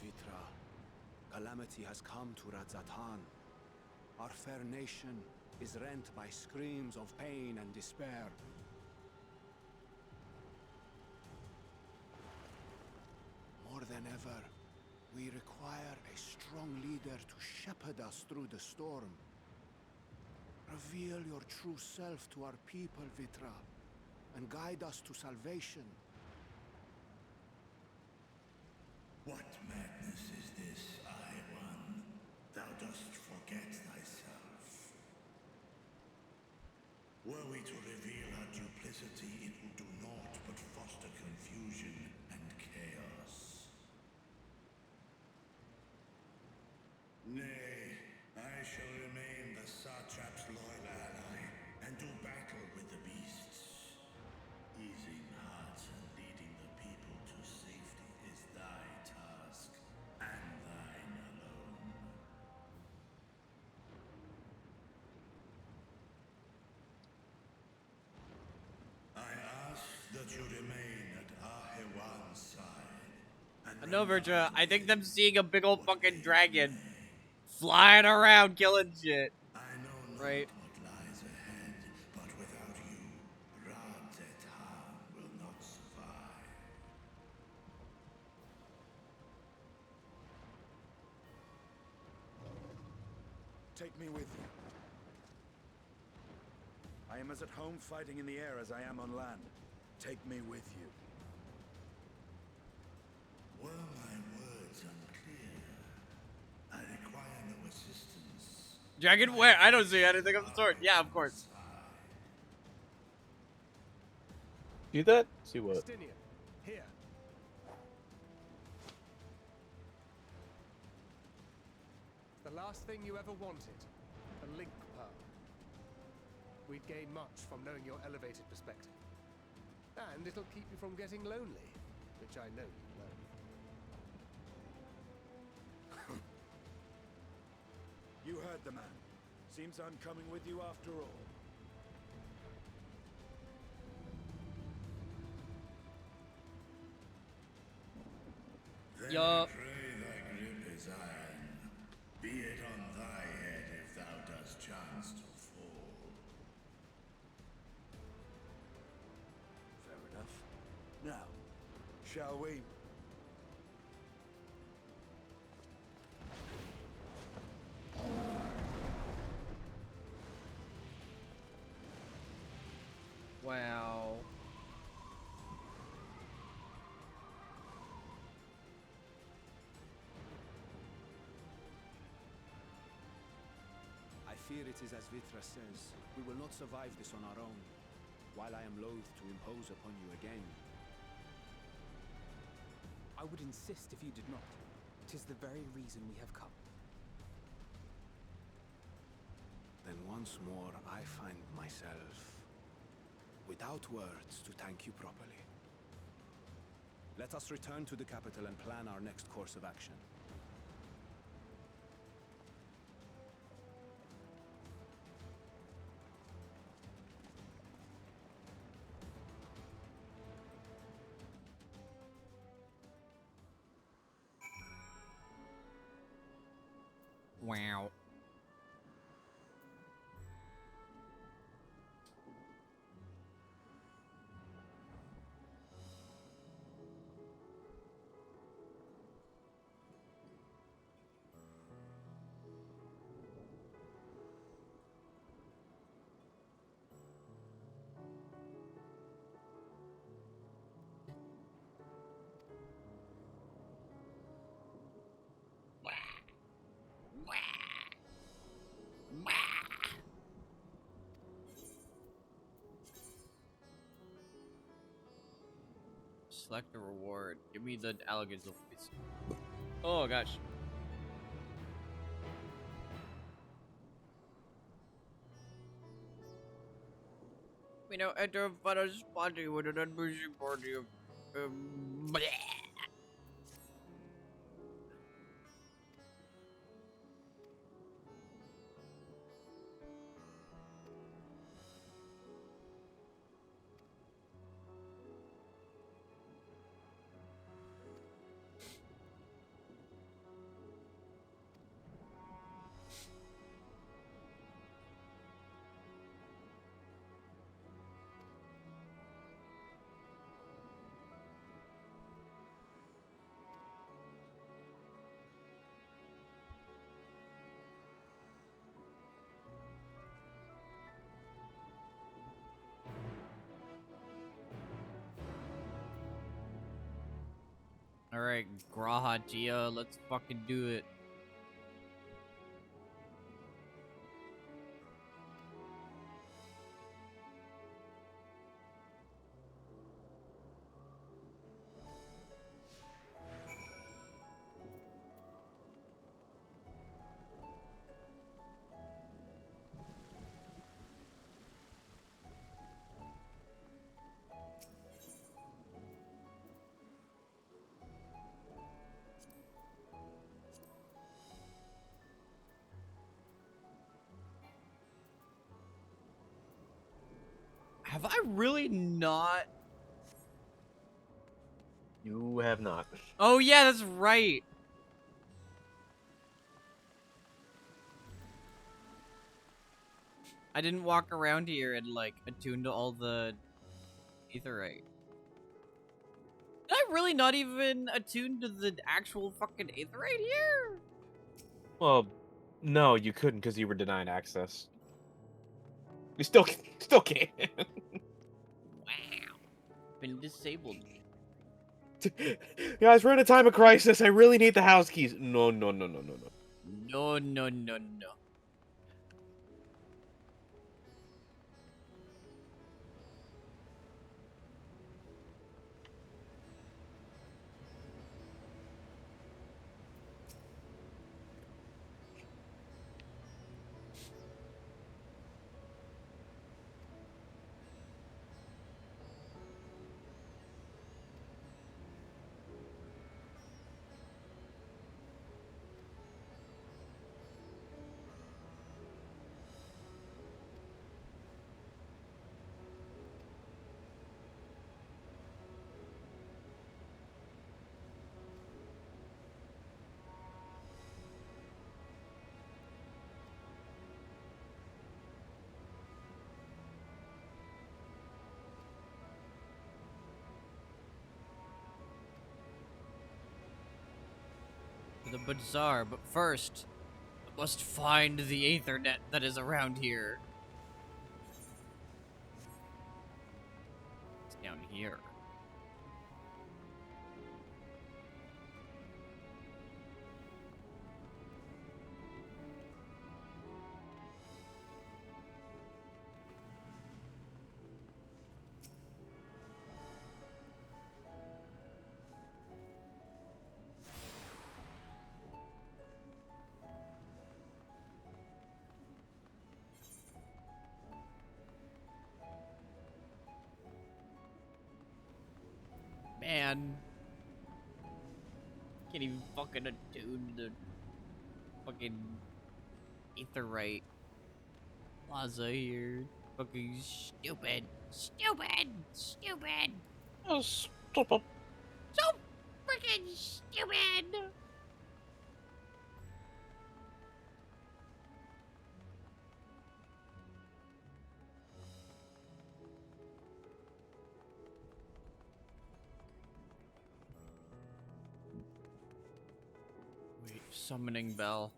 Speaker 13: Vitra, calamity has come to Radzatan. Our fair nation is rent by screams of pain and despair. More than ever, we require a strong leader to shepherd us through the storm. Reveal your true self to our people, Vitra, and guide us to salvation.
Speaker 14: What madness is this, I-One? Thou dost forget thyself. Were we to reveal our duplicity, it would do naught but foster confusion and chaos. Nay, I shall remain the Satrap's loyal ally. you remain at Ahewan's side. And
Speaker 1: No, Virtua, I think them seeing a big old fucking dragon flying around killing shit.
Speaker 14: I know not
Speaker 1: right?
Speaker 14: what lies ahead, but without you, Ra-Zet-Han will not survive.
Speaker 2: Take me with you. I am as at home fighting in the air as I am on land. Take me with you.
Speaker 14: Were my words unclear? I require no assistance.
Speaker 1: Dragon where? I don't see anything of the sort. Yeah, of course.
Speaker 6: Do that? See what?
Speaker 4: Justinian, here. The last thing you ever wanted, a link pearl. We'd gain much from knowing your elevated perspective. And it'll keep you from getting lonely, which I know you love.
Speaker 2: You heard the man. Seems I'm coming with you after all.
Speaker 14: Then
Speaker 1: Yup.
Speaker 14: I pray thy grip is iron. Be it on thy head if thou dost chance to fall.
Speaker 2: Fair enough. Now, shall we?
Speaker 1: Wow.
Speaker 13: I fear it is as Vitra says. We will not survive this on our own. While I am loath to impose upon you again.
Speaker 10: I would insist if you did not. 'Tis the very reason we have come.
Speaker 13: Then once more I find myself without words to thank you properly. Let us return to the capital and plan our next course of action.
Speaker 1: Wow. Select a reward. Give me the alligator voice. Oh gosh. We now enter a final party with an unleashing party of bleh. Alright, Grahatia, let's fucking do it. Have I really not
Speaker 6: You have not.
Speaker 1: Oh yeah, that's right. I didn't walk around here and like attune to all the aetherite. Did I really not even attune to the actual fucking aetherite here?
Speaker 6: Well, no, you couldn't because you were denied access. You still can't.
Speaker 1: Wow. Been disabled.
Speaker 6: Guys, we're in a time of crisis. I really need the house keys. No, no, no, no, no, no.
Speaker 1: No, no, no, no. The bazaar, but first, I must find the Aethernet that is around here. It's down here. Man. Can't even fucking attune the fucking Aetherite plaza here. Fucking stupid. Stupid! Stupid!
Speaker 6: Oh, stop.
Speaker 1: So freaking stupid! Wait, summoning bell.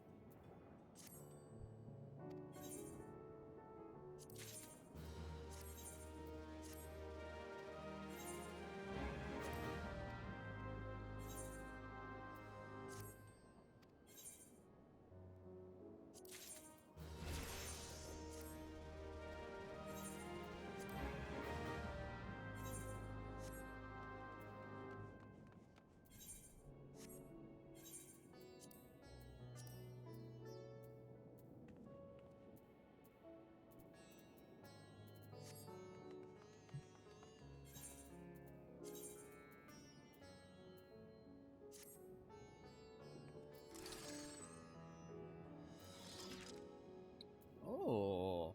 Speaker 1: Oh.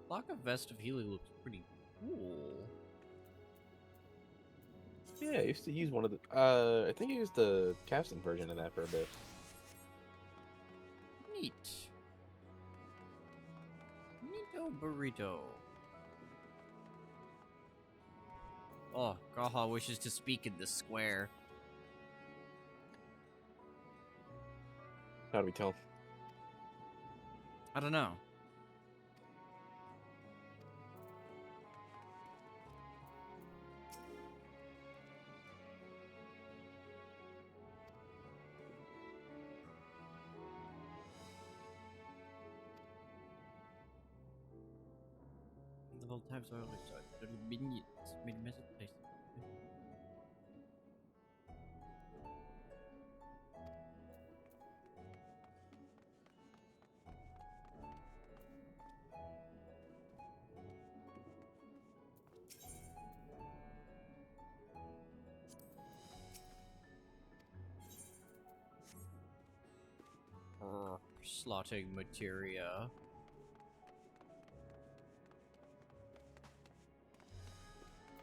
Speaker 1: Block of Vest of Healy looks pretty cool.
Speaker 6: Yeah, I used to use one of the. I think I used the casting version of that for a bit.
Speaker 1: Neat. Neato burrito. Oh, Gaha wishes to speak in the square.
Speaker 6: How do we tell?
Speaker 1: I don't know. The whole times I always thought that minions made a mess of the place. Slotting materia.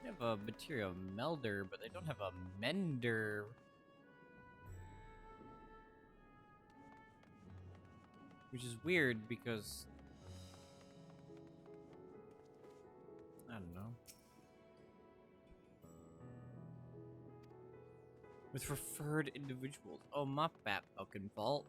Speaker 1: Yeah, a material melder, but they don't have a mender. Which is weird because I don't know. With referred individuals. Oh, my fat fucking fault.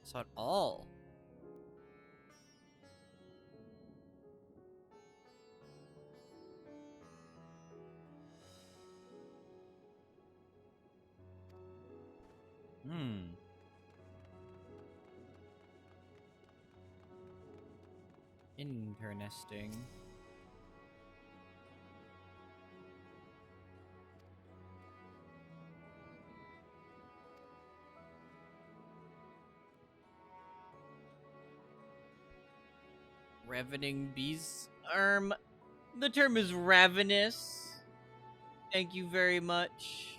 Speaker 1: Saw it all. Interesting. Ravening beasts. The term is ravenous. Thank you very much.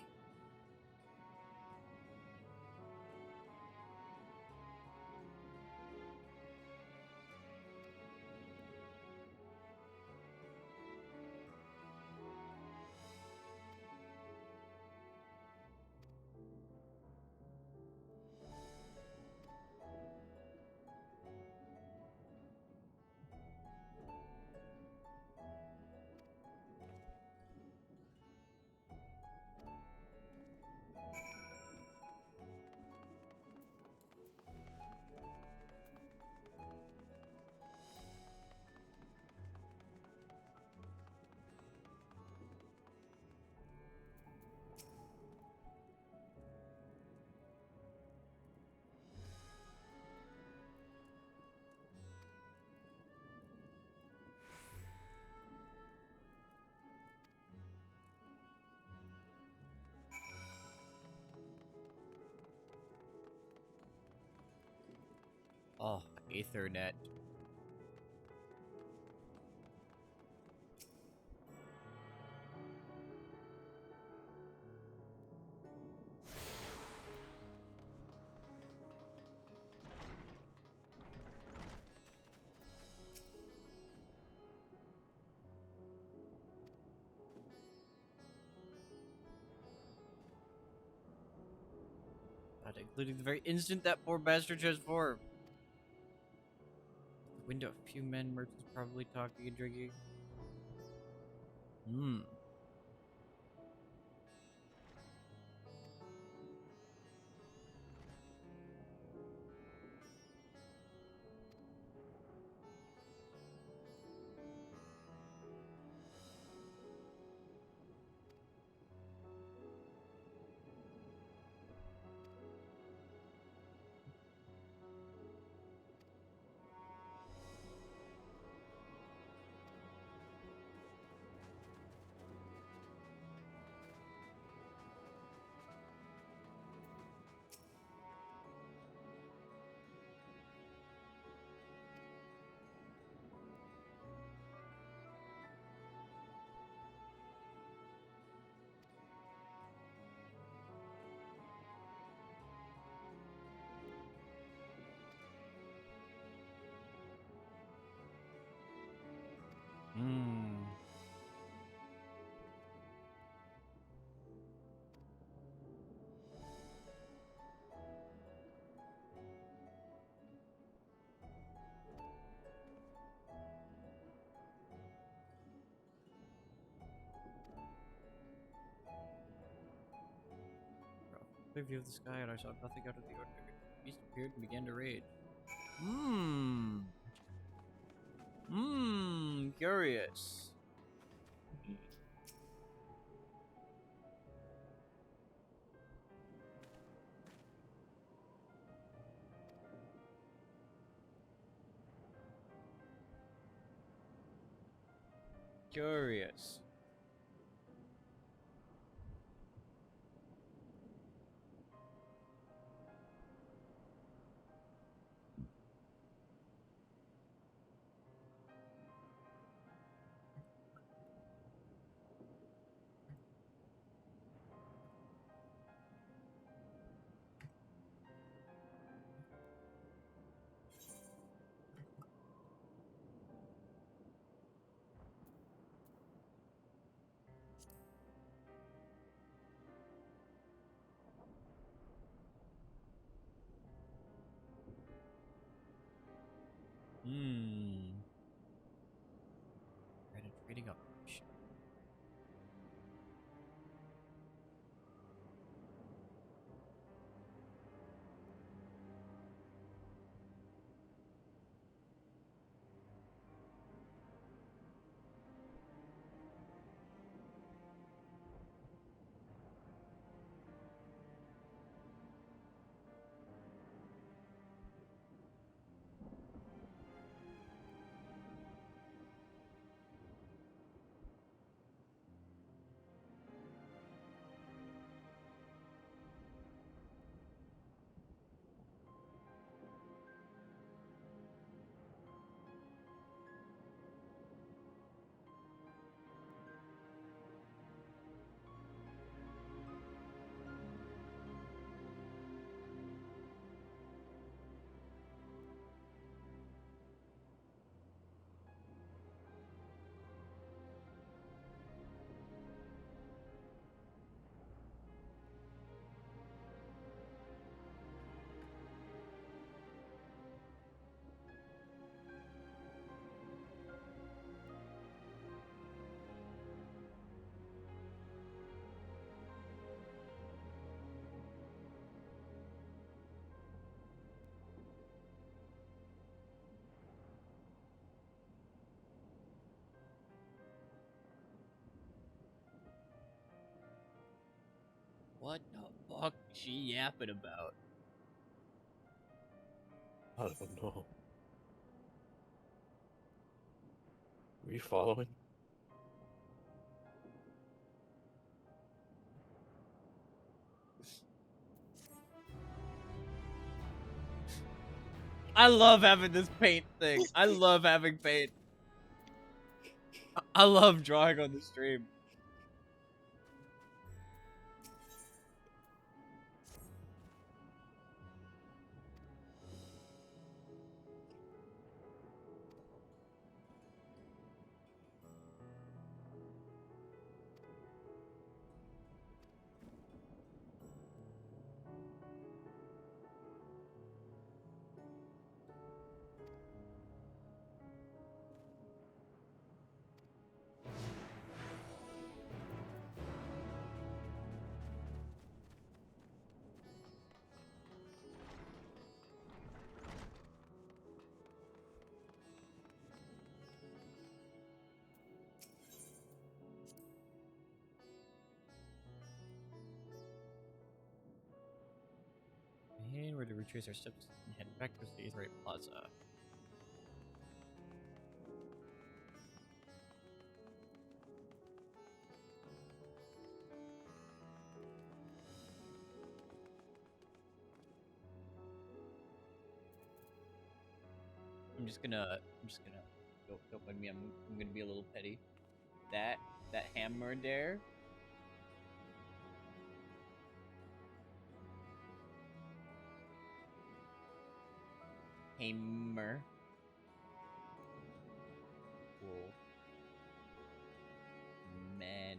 Speaker 1: Oh, Ethernet. God, including the very instant that poor bastard transformed. The window, a few men, merchants probably talking and drinking. Clear view of the sky, and I saw nothing out of the ordinary. The beast appeared and began to rage. Curious. Curious. Trading up. What the fuck is she yapping about?
Speaker 6: I don't know. Are you following?
Speaker 1: I love having this paint thing. I love having paint. I love drawing on the stream. And we're to retrace our steps and head back to the Aetherite Plaza. I'm just gonna don't mind me, I'm gonna be a little petty. That hammer there. Hammer. Cool. Man.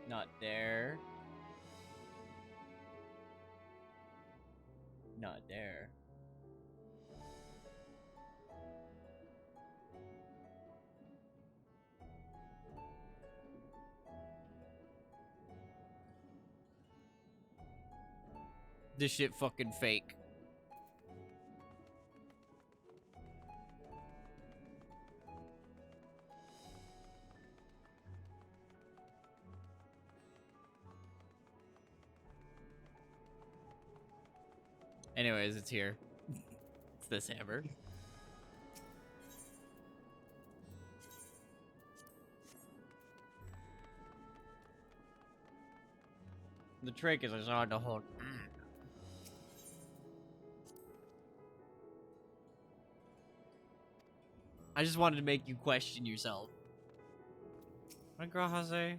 Speaker 1: Not there. Not there. This shit fucking fake. Anyways, it's here. It's this hammer. The trick is it's hard to hold. I just wanted to make you question yourself. What did Graha say?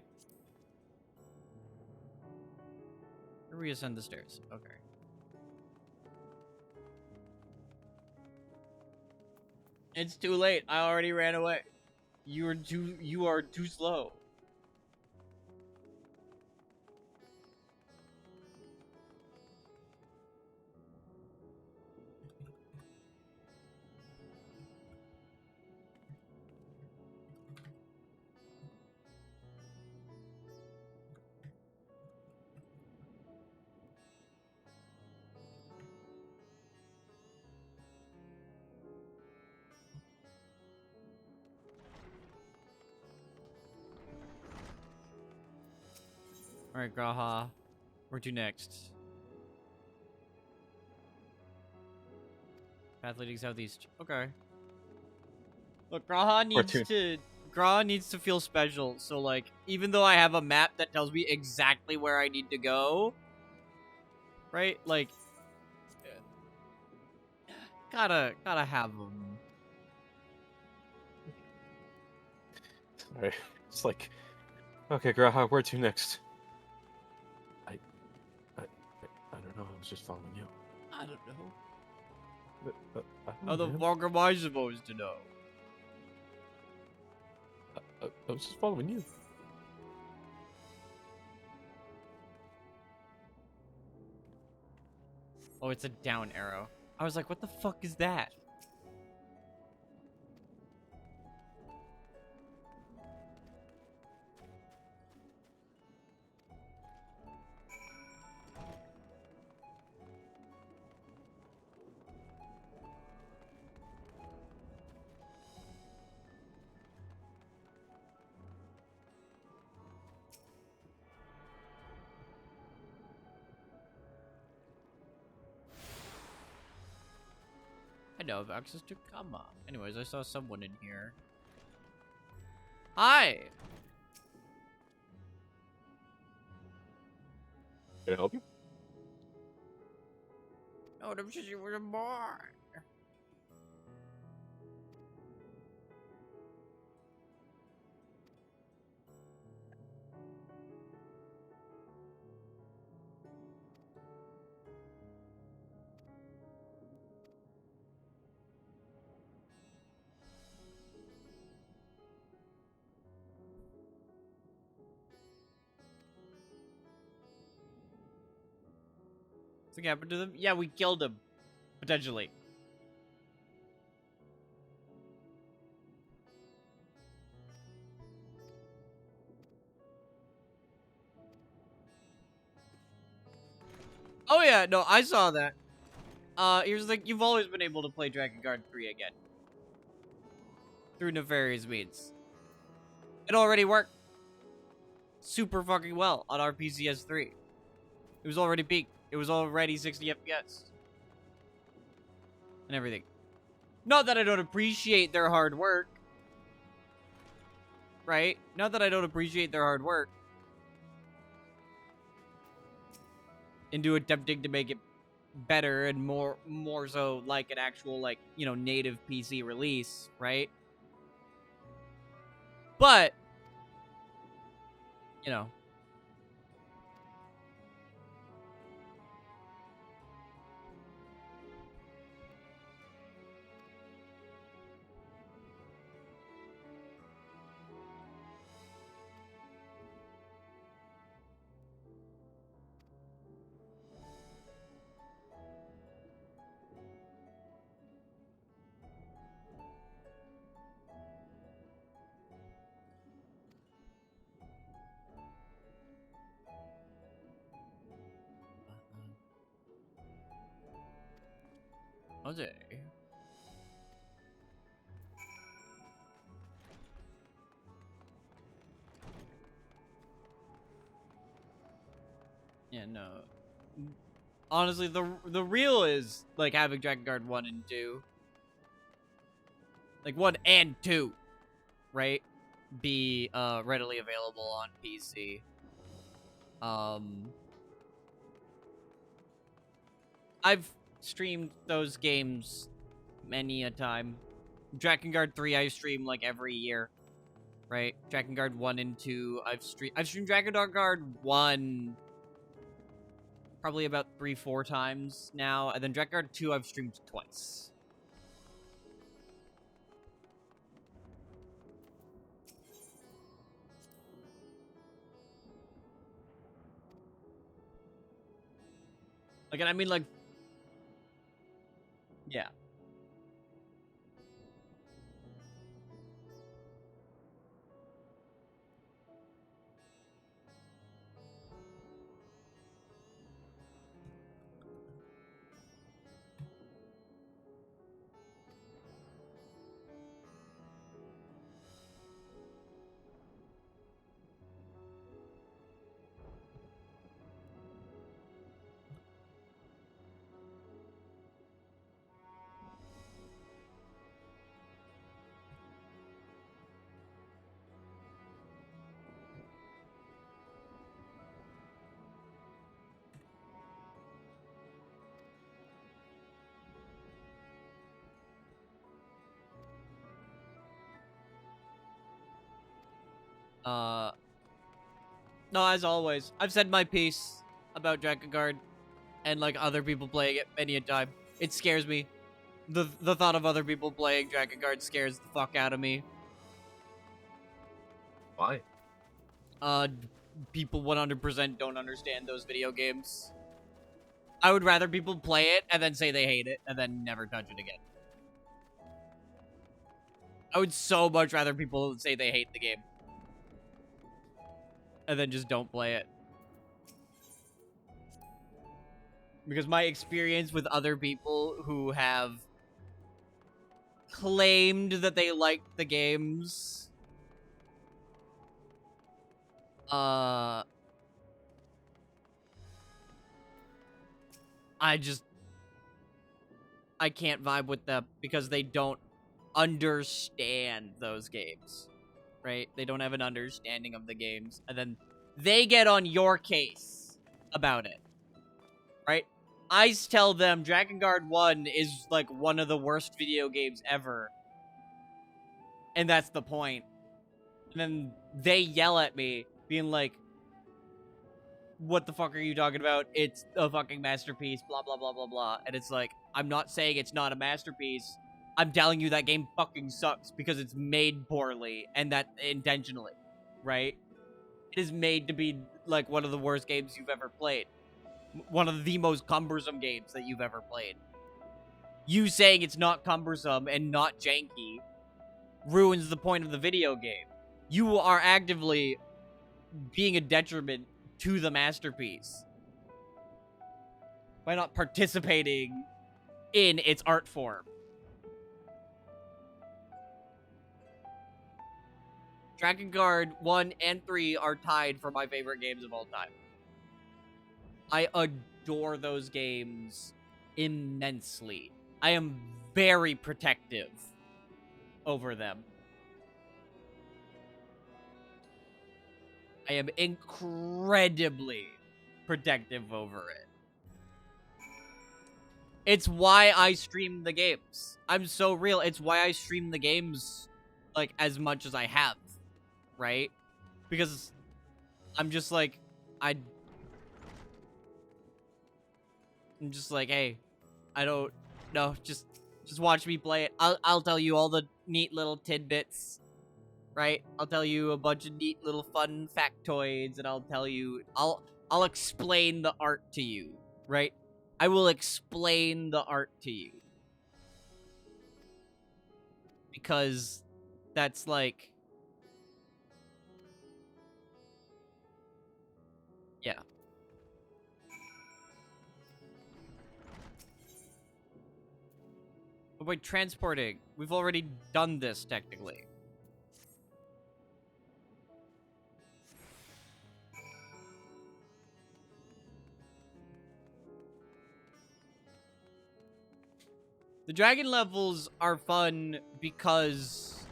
Speaker 1: Reascend the stairs. Okay. It's too late. I already ran away. You are too slow. Alright, Graha. Where to next? Path leading southeast. Okay. Look, Graha needs to feel special. So like, even though I have a map that tells me exactly where I need to go, right? Like, gotta have them.
Speaker 6: Alright, it's like, okay, Graha, where to next? I don't know. I was just following you.
Speaker 1: I don't know.
Speaker 6: How
Speaker 1: the fuck am I supposed to know?
Speaker 6: I was just following you.
Speaker 1: Oh, it's a down arrow. I was like, what the fuck is that? I know of access to Kama. Anyways, I saw someone in here. Hi!
Speaker 6: Can I help you?
Speaker 1: Oh, I'm just with a bar. Something happened to them? Yeah, we killed him. Potentially. Oh yeah, no, I saw that. Here's the thing, you've always been able to play Dragon Guard 3 again. Through nefarious means. It already worked super fucking well on our PCS3. It was already peaked. It was already 60 FPS. And everything. Not that I don't appreciate their hard work. Right? Not that I don't appreciate their hard work. Into attempting to make it better and more so like an actual, like, you know, native PC release, right? But, you know. Okay. Yeah, no. honestly, the real is, like, having Drakengard 1 and 2. Like, 1 and 2, right? Be, readily available on PC. I've streamed those games many a time. Drakengard 3 I stream, like, every year. Right? Drakengard 1 and 2, I've streamed Drakengard 1 probably about 3-4 times now, and then Drakengard 2 I've streamed twice. Like, and I mean, like, yeah. No, as always, I've said my piece about Drakengard, and, like, other people playing it many a time. It scares me. The thought of other people playing Drakengard scares the fuck out of me.
Speaker 6: Why?
Speaker 1: People 100% don't understand those video games. I would rather people play it and then say they hate it and then never touch it again. I would so much rather people say they hate the game and then just don't play it. Because my experience with other people who have claimed that they liked the games, I can't vibe with them because they don't understand those games, right? They don't have an understanding of the games, and then they get on your case about it, right? I tell them Drakengard 1 is, like, one of the worst video games ever, and that's the point. And then they yell at me, being like, what the fuck are you talking about? It's a fucking masterpiece, blah, blah, blah, blah, blah. And it's like, I'm not saying it's not a masterpiece. I'm telling you that game fucking sucks because it's made poorly, and that intentionally, right? It is made to be, like, one of the worst games you've ever played. One of the most cumbersome games that you've ever played. You saying it's not cumbersome and not janky ruins the point of the video game. You are actively being a detriment to the masterpiece by not participating in its art form. Drakengard 1 and 3 are tied for my favorite games of all time. I adore those games immensely. I am very protective over them. I am incredibly protective over it. It's why I stream the games. I'm so real. It's why I stream the games, like, as much as I have, right? Because I'm just like, I'm just like, hey, I don't know, just watch me play it. I'll tell you all the neat little tidbits, right? I'll tell you a bunch of neat little fun factoids, and I'll explain the art to you, right? I will explain the art to you. Because that's like, yeah. But wait, transporting. We've already done this, technically. The dragon levels are fun because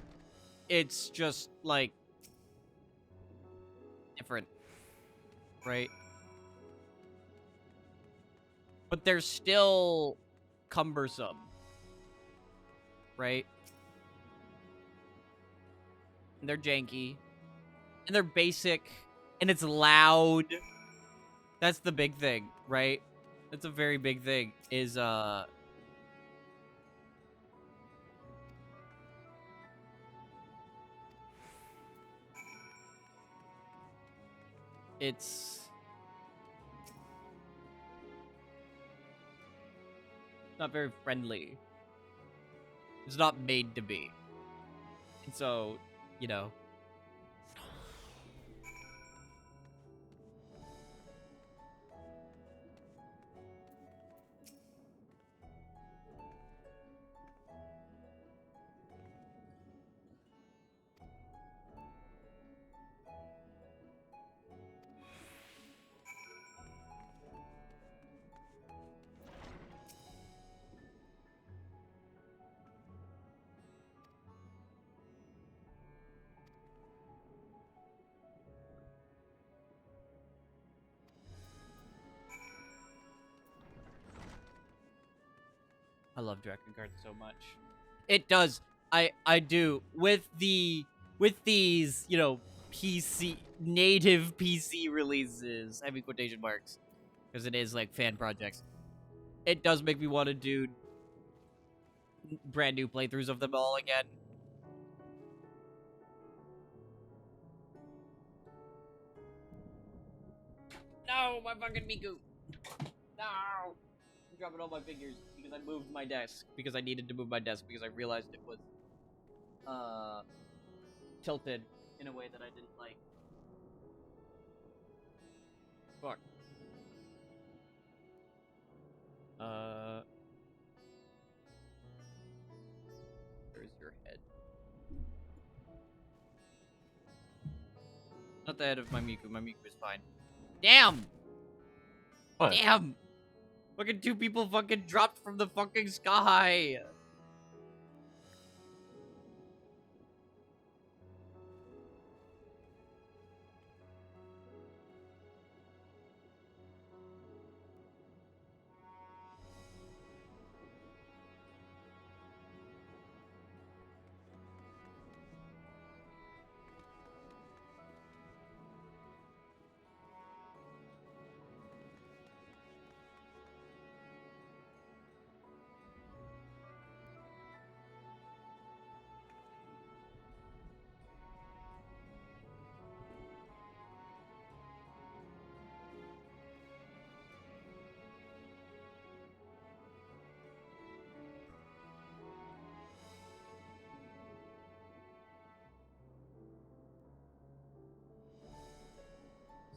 Speaker 1: it's just, like, different, right? But they're still cumbersome, right? And they're janky. And they're basic. And it's loud. That's the big thing, right? That's a very big thing, is, it's not very friendly. It's not made to be. And so, you know. I love Dragon Guard so much. It does. I do. With these, you know, native PC releases, I mean quotation marks, because it is like fan projects. It does make me want to do brand new playthroughs of them all again. No, my fucking Miku. No. I'm dropping all my figures because I moved my desk. Because I needed to move my desk because I realized it was tilted in a way that I didn't like. Fuck. Where's your head? Not the head of my Miku. My Miku is fine. Damn!
Speaker 6: What?
Speaker 1: Damn! Fucking 2 people fucking dropped from the fucking sky!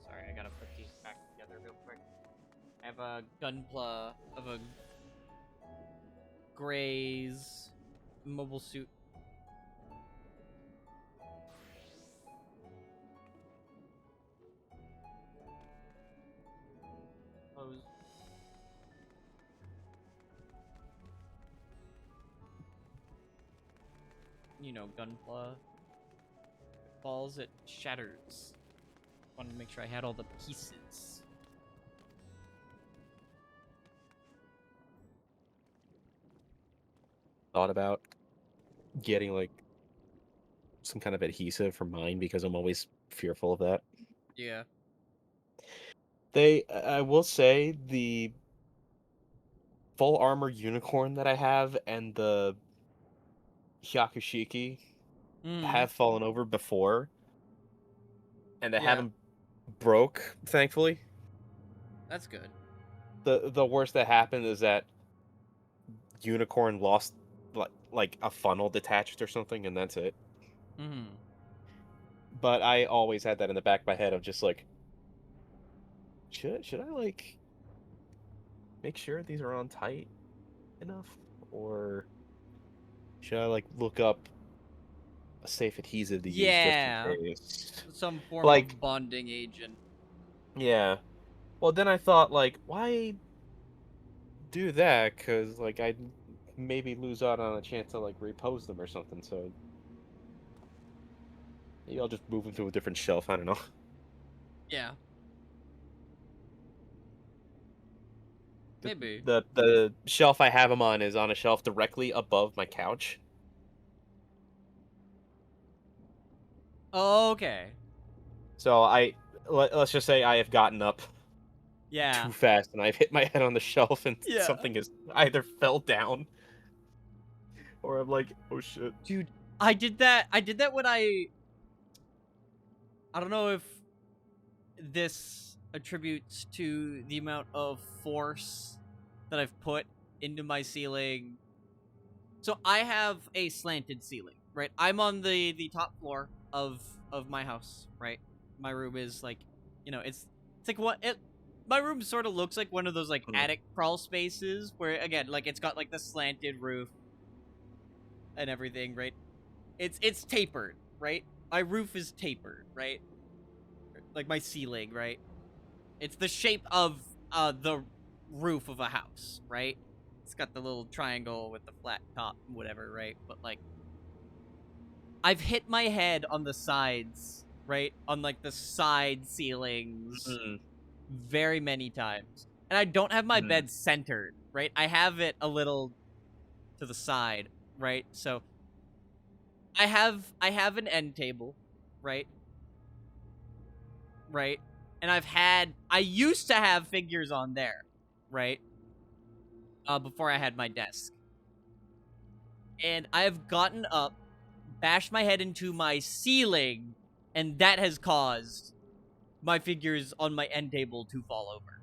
Speaker 1: Sorry, I gotta put these back together real quick. I have a gunpla of a Gray's mobile suit. Pose. You know, gunpla. It falls, it shatters. Wanted to make sure I had all the pieces.
Speaker 6: Thought about getting like some kind of adhesive for mine because I'm always fearful of that.
Speaker 1: Yeah.
Speaker 6: I will say the full armor unicorn that I have and the Hyakushiki have fallen over before, and they haven't broke, thankfully.
Speaker 1: That's good.
Speaker 6: The worst that happened is that unicorn lost like a funnel detached or something, and that's it. But I always had that in the back of my head of just like, should I like make sure these are on tight enough, or should I like look up a safe adhesive to use just in case?
Speaker 1: Some form
Speaker 6: Like,
Speaker 1: of bonding agent.
Speaker 6: Yeah. Well, then I thought, like, why do that? Because, like, maybe lose out on a chance to like repose them or something. So maybe I'll just move them to a different shelf. I don't know.
Speaker 1: Yeah. Maybe.
Speaker 6: The shelf I have them on is on a shelf directly above my couch.
Speaker 1: Okay.
Speaker 6: So let's just say I have gotten up
Speaker 1: Yeah.
Speaker 6: too fast and I've hit my head on the shelf and
Speaker 1: Yeah.
Speaker 6: something has either fell down or I'm like, oh shit.
Speaker 1: Dude, I did that when I don't know if this attributes to the amount of force that I've put into my ceiling. So I have a slanted ceiling, right? I'm on the top floor of my house, right? My room is like, you know, it's like my room sort of looks like one of those like attic crawl spaces where again, like it's got like the slanted roof and everything, right? It's tapered, right? My roof is tapered, right? Like my ceiling, right? It's the shape of the roof of a house, right? It's got the little triangle with the flat top, whatever, right? But like, I've hit my head on the sides, right? On like the side ceilings very many times. And I don't have my bed centered, right? I have it a little to the side, right? So I have an end table, right? Right? And I used to have figures on there, right? Before I had my desk. And I have gotten up, bashed my head into my ceiling, and that has caused my figures on my end table to fall over.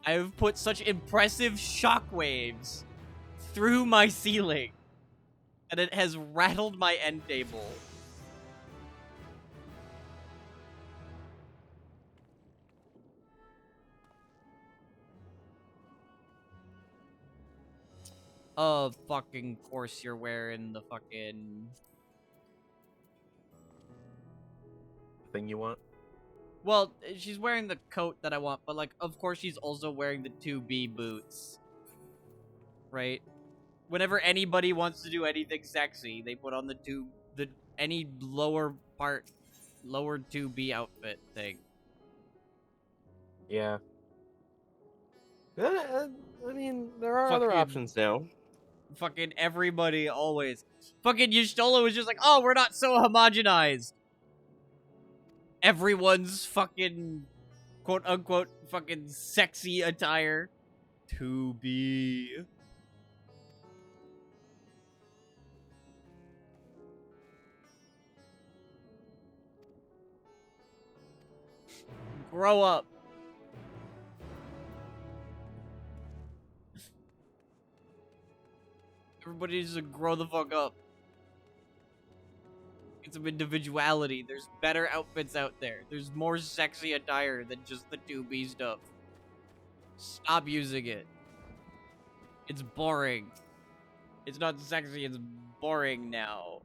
Speaker 1: I have put such impressive shockwaves through my ceiling that it has rattled my end table. Of fucking course you're wearing the fucking
Speaker 6: thing you want?
Speaker 1: Well, she's wearing the coat that I want, but like of course she's also wearing the 2B boots. Right? Whenever anybody wants to do anything sexy, they put on any lower 2B outfit thing.
Speaker 6: Yeah. I mean, there are other options now.
Speaker 1: Fucking everybody always. Fucking Y'shtola was just like, oh, we're not so homogenized. Everyone's fucking quote unquote fucking sexy attire. 2B. Grow up. Everybody needs to grow the fuck up. Get some individuality. There's better outfits out there. There's more sexy attire than just the 2B stuff. Stop using it. It's boring. It's not sexy, it's boring now.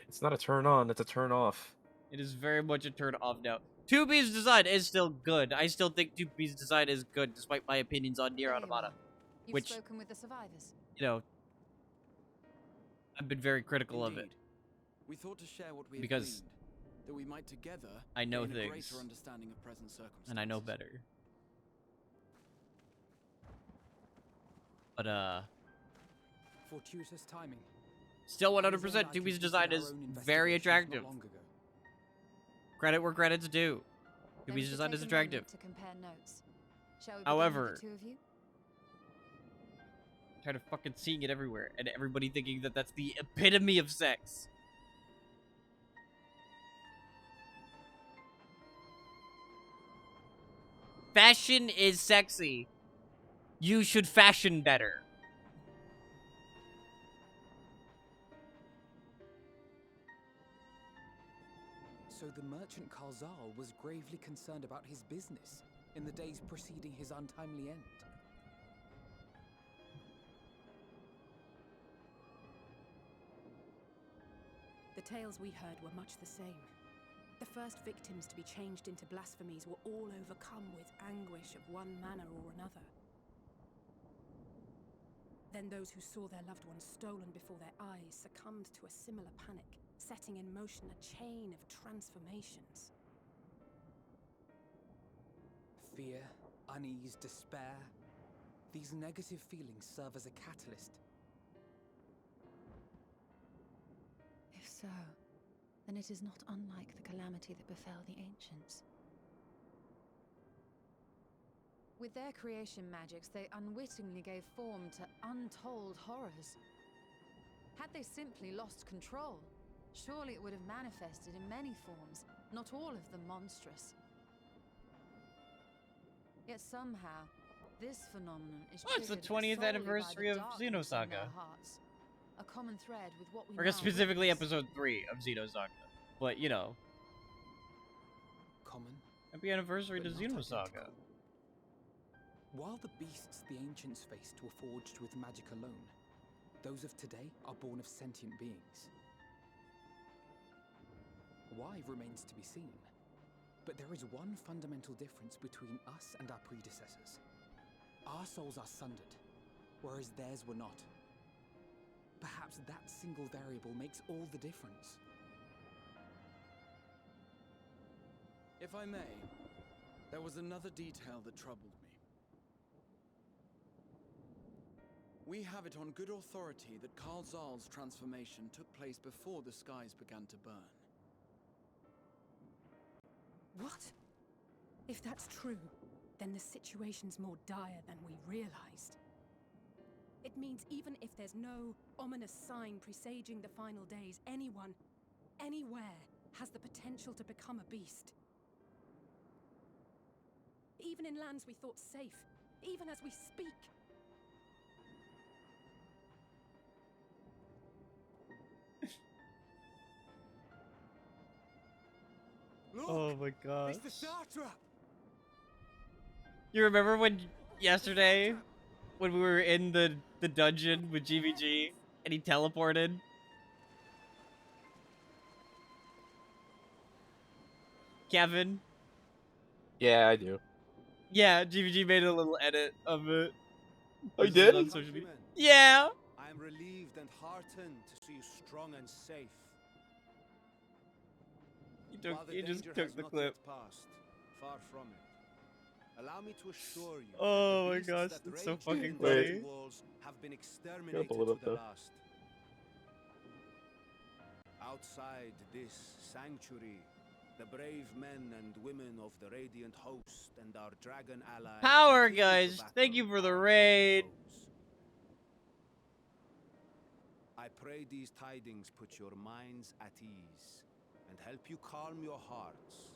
Speaker 6: It's not a turn on, it's a turn off.
Speaker 1: It is very much a turn off now. 2B's design is still good. I still think 2B's design is good, despite my opinions on Nier Automata.
Speaker 5: You've spoken with the survivors.
Speaker 1: You know, I've been very critical of it.
Speaker 15: We thought to share what we
Speaker 1: because
Speaker 15: gleaned, that we might together
Speaker 1: I know
Speaker 15: gain a
Speaker 1: things,
Speaker 15: greater understanding of present circumstances.
Speaker 1: and I know better. But
Speaker 10: fortuitous timing.
Speaker 1: Still 100%, 2B's design is very attractive. Credit where credit's due. 2B's design is attractive.
Speaker 5: To compare notes. Shall we
Speaker 1: However,
Speaker 5: begin with the two of you?
Speaker 1: I'm tired of fucking seeing it everywhere, and everybody thinking that that's the epitome of sex. Fashion is sexy. You should fashion better.
Speaker 10: So the merchant Karzal was gravely concerned about his business in the days preceding his untimely end.
Speaker 8: The tales we heard were much the same. The first victims to be changed into blasphemies were all overcome with anguish of one manner or another. Then those who saw their loved ones stolen before their eyes succumbed to a similar panic, setting in motion a chain of transformations.
Speaker 10: Fear, unease, despair. These negative feelings serve as a catalyst.
Speaker 5: If so, then it is not unlike the calamity that befell the ancients. With their creation magics, they unwittingly gave form to untold horrors. Had they simply lost control, surely it would have manifested in many forms, not all of them monstrous. Yet somehow, this phenomenon is
Speaker 1: it's the 20th anniversary of Xenosaga.
Speaker 5: A common thread with what we
Speaker 1: I guess specifically episode 3 of Xenosaga. But, you know.
Speaker 10: Common.
Speaker 1: Happy anniversary to Xenosaga.
Speaker 10: While the beasts the ancients faced were forged with magic alone, those of today are born of sentient beings. Why remains to be seen. But there is one fundamental difference between us and our predecessors. Our souls are sundered, whereas theirs were not. Perhaps that single variable makes all the difference.
Speaker 15: If I may, there was another detail that troubled me. We have it on good authority that Karl Zahl's transformation took place before the skies began to burn.
Speaker 8: What? If that's true, then the situation's more dire than we realized. It means even if there's no ominous sign presaging the final days, anyone, anywhere, has the potential to become a beast. Even in lands we thought safe, even as we speak.
Speaker 4: Look,
Speaker 1: Oh my god.
Speaker 4: It's the star trap.
Speaker 1: You remember when yesterday when we were in the dungeon with GVG and he teleported? Kevin?
Speaker 6: Yeah, I do.
Speaker 1: Yeah, GVG made a little edit of it.
Speaker 6: Oh, you did?
Speaker 1: On social media. Yeah.
Speaker 13: I am relieved and heartened to see you strong and safe.
Speaker 1: He just took the clip.
Speaker 13: Passed, far from it. Allow me to assure you.
Speaker 1: Oh my gosh, that's so fucking funny.
Speaker 13: Walls have been exterminated
Speaker 6: pull it up,
Speaker 13: to the
Speaker 6: though.
Speaker 13: last. Outside this sanctuary, the brave men and women of the Radiant Host and our dragon ally.
Speaker 1: Power, guys! Thank you for the raid.
Speaker 13: I pray these tidings put your minds at ease and help you calm your hearts.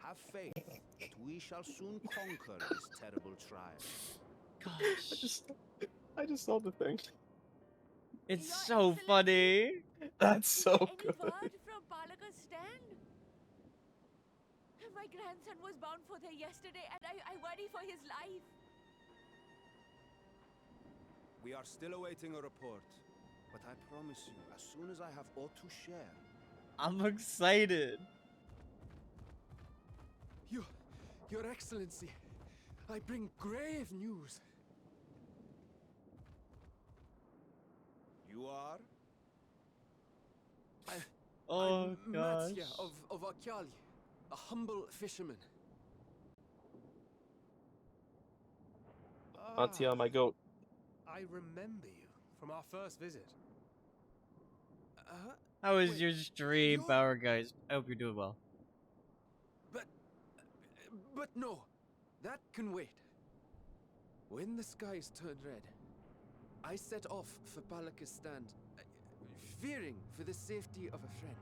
Speaker 13: Have faith that we shall soon conquer this terrible trial.
Speaker 1: Gosh.
Speaker 6: I just saw the thing.
Speaker 1: It's so funny.
Speaker 6: That's so good.
Speaker 16: Any word from Palaka's stand? My grandson was bound for there yesterday and I worry for his life.
Speaker 13: We are still awaiting a report, but I promise you, as soon as I have aught to share.
Speaker 1: I'm excited.
Speaker 4: Your Excellency, I bring grave news.
Speaker 13: You are?
Speaker 1: Oh
Speaker 4: I'm
Speaker 1: gosh.
Speaker 4: Matsya of Akyali, a humble fisherman.
Speaker 6: Auntie, my goat.
Speaker 4: I remember you from our first visit.
Speaker 1: How was your stream, Power guys? I hope you're doing well.
Speaker 4: But no, that can wait. When the skies turned red, I set off for Palaka's stand, fearing for the safety of a friend.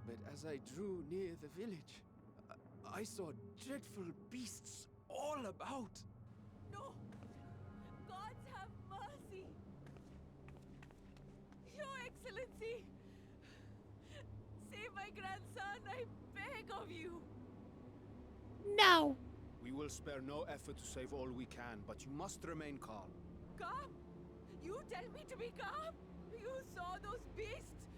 Speaker 4: But as I drew near the village, I saw dreadful beasts all about.
Speaker 16: No! Gods have mercy! Your Excellency! Save my grandson, I beg of you!
Speaker 1: No!
Speaker 13: We will spare no effort to save all we can, but you must remain calm.
Speaker 16: Calm? You tell me to be calm? You saw those beasts?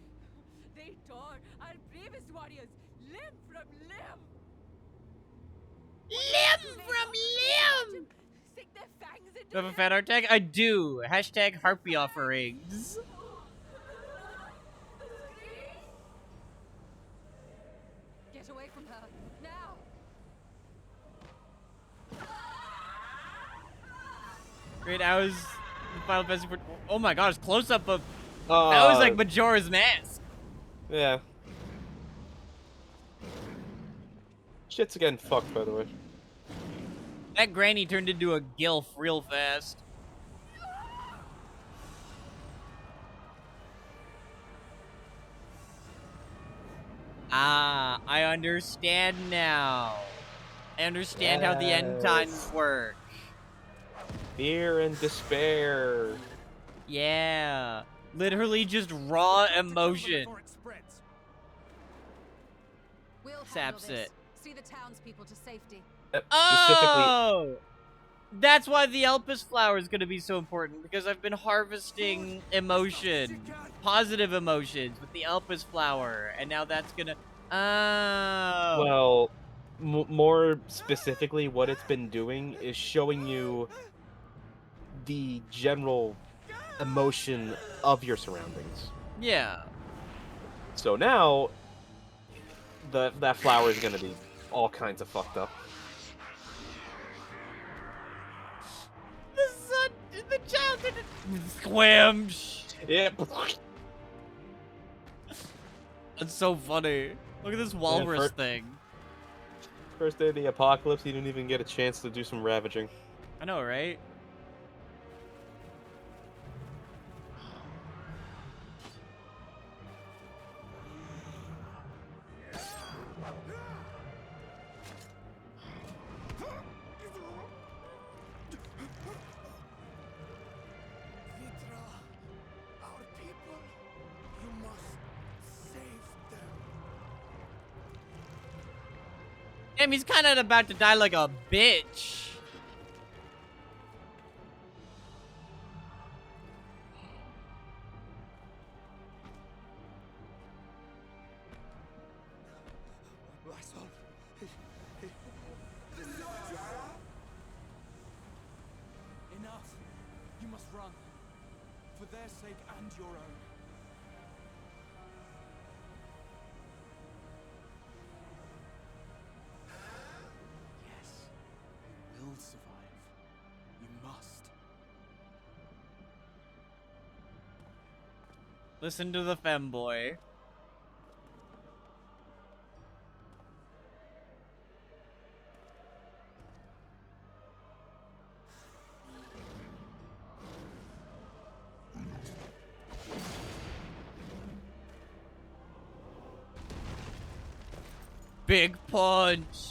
Speaker 16: They tore our bravest warriors limb from limb.
Speaker 1: Limb from limb!
Speaker 16: Sink their fangs into
Speaker 1: Do I have a fan art tag? I do. Hashtag harpy offerings.
Speaker 5: Get away from her, now!
Speaker 1: Great, I was the Final Fantasy. Oh my gosh, close up of. That was like Majora's Mask.
Speaker 6: Yeah. Shit's getting fucked, by the way.
Speaker 1: That granny turned into a gilf real fast. Ah, I understand now. I understand how the end times work.
Speaker 6: Fear and despair.
Speaker 1: Yeah. Literally just raw emotion.
Speaker 5: We'll
Speaker 1: Saps
Speaker 5: handle this.
Speaker 1: it.
Speaker 5: See the townspeople to safety.
Speaker 1: Oh! That's why the Elpis flower is going to be so important, because I've been harvesting emotion, positive emotions with the Elpis flower, and now that's going to... Oh.
Speaker 6: Well, more specifically, what it's been doing is showing you the general emotion of your surroundings.
Speaker 1: Yeah.
Speaker 6: So now, that flower is going to be all kinds of fucked up.
Speaker 1: The child didn't swim.
Speaker 6: Yep.
Speaker 1: That's so funny. Look at this walrus thing.
Speaker 6: First day of the apocalypse, he didn't even get a chance to do some ravaging.
Speaker 1: I know, right? Damn, he's kind of about to die like a bitch.
Speaker 15: Enough. You must run. For their sake and your own. Yes. You will survive. You must.
Speaker 1: Listen to the femboy. Big punch.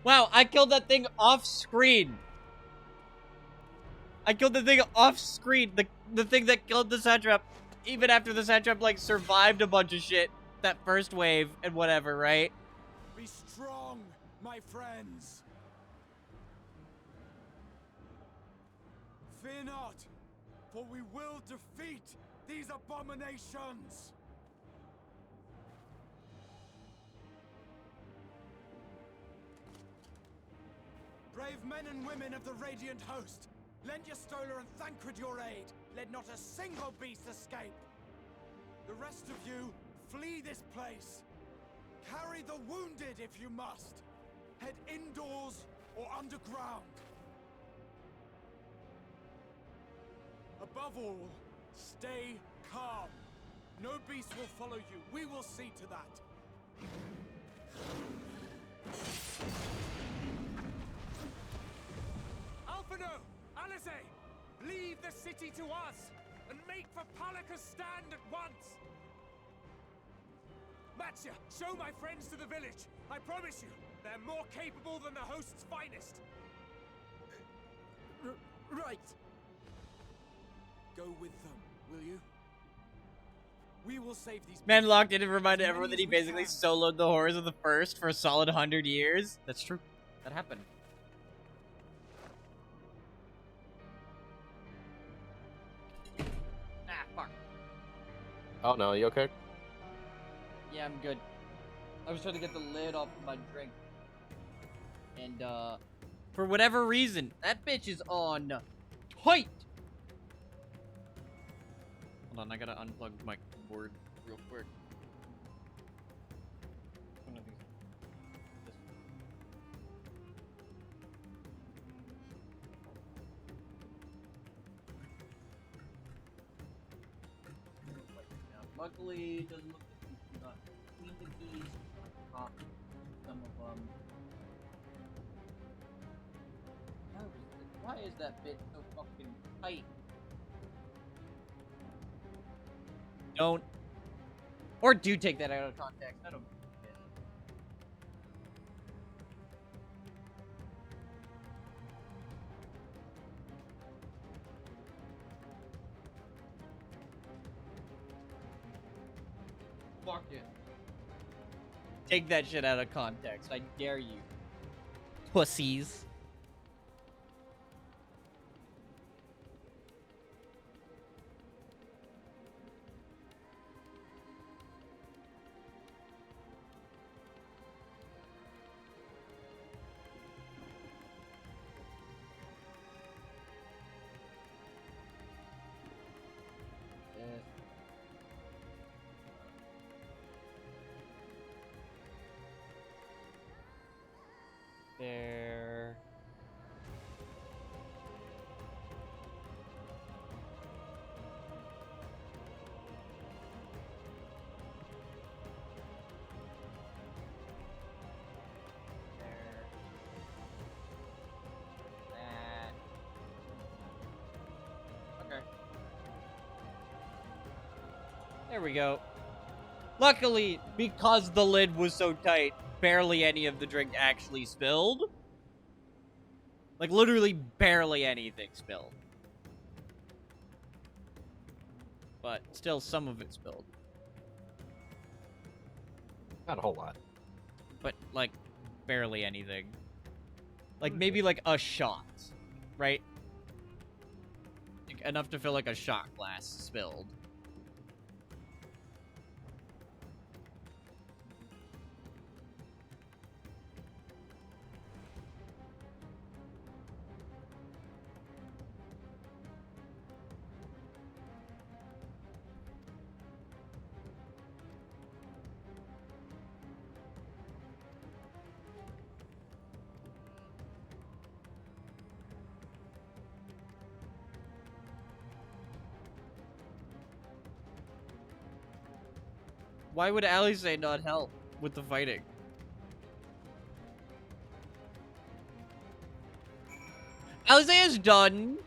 Speaker 1: Wow, I killed that thing off screen. I killed the thing off screen. The thing that killed the satrap. Even after the satrap, like, survived a bunch of shit. That first wave and whatever, right?
Speaker 15: Be strong, my friends. Fear not, for we will defeat these abominations. Brave men and women of the Radiant Host, lend your Stola and Thancred your aid. Let not a single beast escape. The rest of you, flee this place. Carry the wounded if you must. Head indoors or underground. Above all, stay calm. No beast will follow you. We will see to that. Alphino! Alice! Leave the city to us, and make for Palika's stand at once! Matsya, show my friends to the village. I promise you, they're more capable than the host's finest.
Speaker 9: Right. Go with them, will you? We will save these
Speaker 1: Man
Speaker 9: people.
Speaker 1: locked in and reminded
Speaker 9: As
Speaker 1: everyone
Speaker 9: many
Speaker 1: that he
Speaker 9: as we
Speaker 1: basically
Speaker 9: can.
Speaker 1: soloed the horrors of the first for a solid 100 years. That's true. That happened. Ah, fuck.
Speaker 6: Oh no, you okay?
Speaker 1: Yeah, I'm good. I was trying to get the lid off of my drink. And, for whatever reason, that bitch is on tight! Hold on, I gotta unplug my keyboard real quick. One of these. This. Luckily, it doesn't look like we got clean the keys, pop some of them. Why is that bit so fucking tight? Don't. Or do take that out of context. I don't give a shit. Fuck it. Take that shit out of context. I dare you. Pussies. There. Okay. There we go. Luckily, because the lid was so tight, barely any of the drink actually spilled. Like, literally barely anything spilled. But still, some of it spilled.
Speaker 6: Not a whole lot.
Speaker 1: But, like, barely anything. Like, maybe, like, a shot. Right? Like, enough to fill, like, a shot glass spilled. Why would Alice not help with the fighting? Alice has done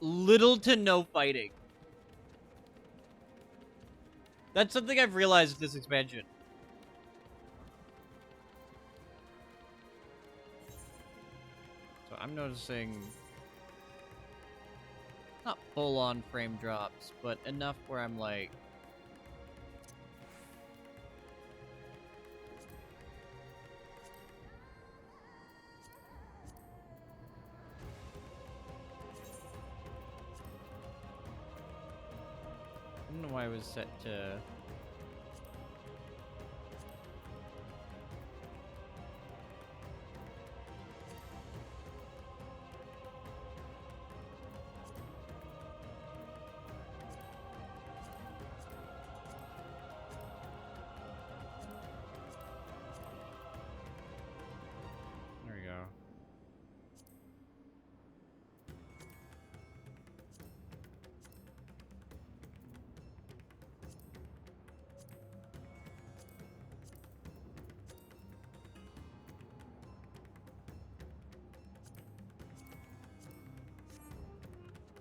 Speaker 1: little to no fighting. That's something I've realized with this expansion. So I'm noticing not full-on frame drops, but enough where I'm like, I don't know why I was set to. There we go.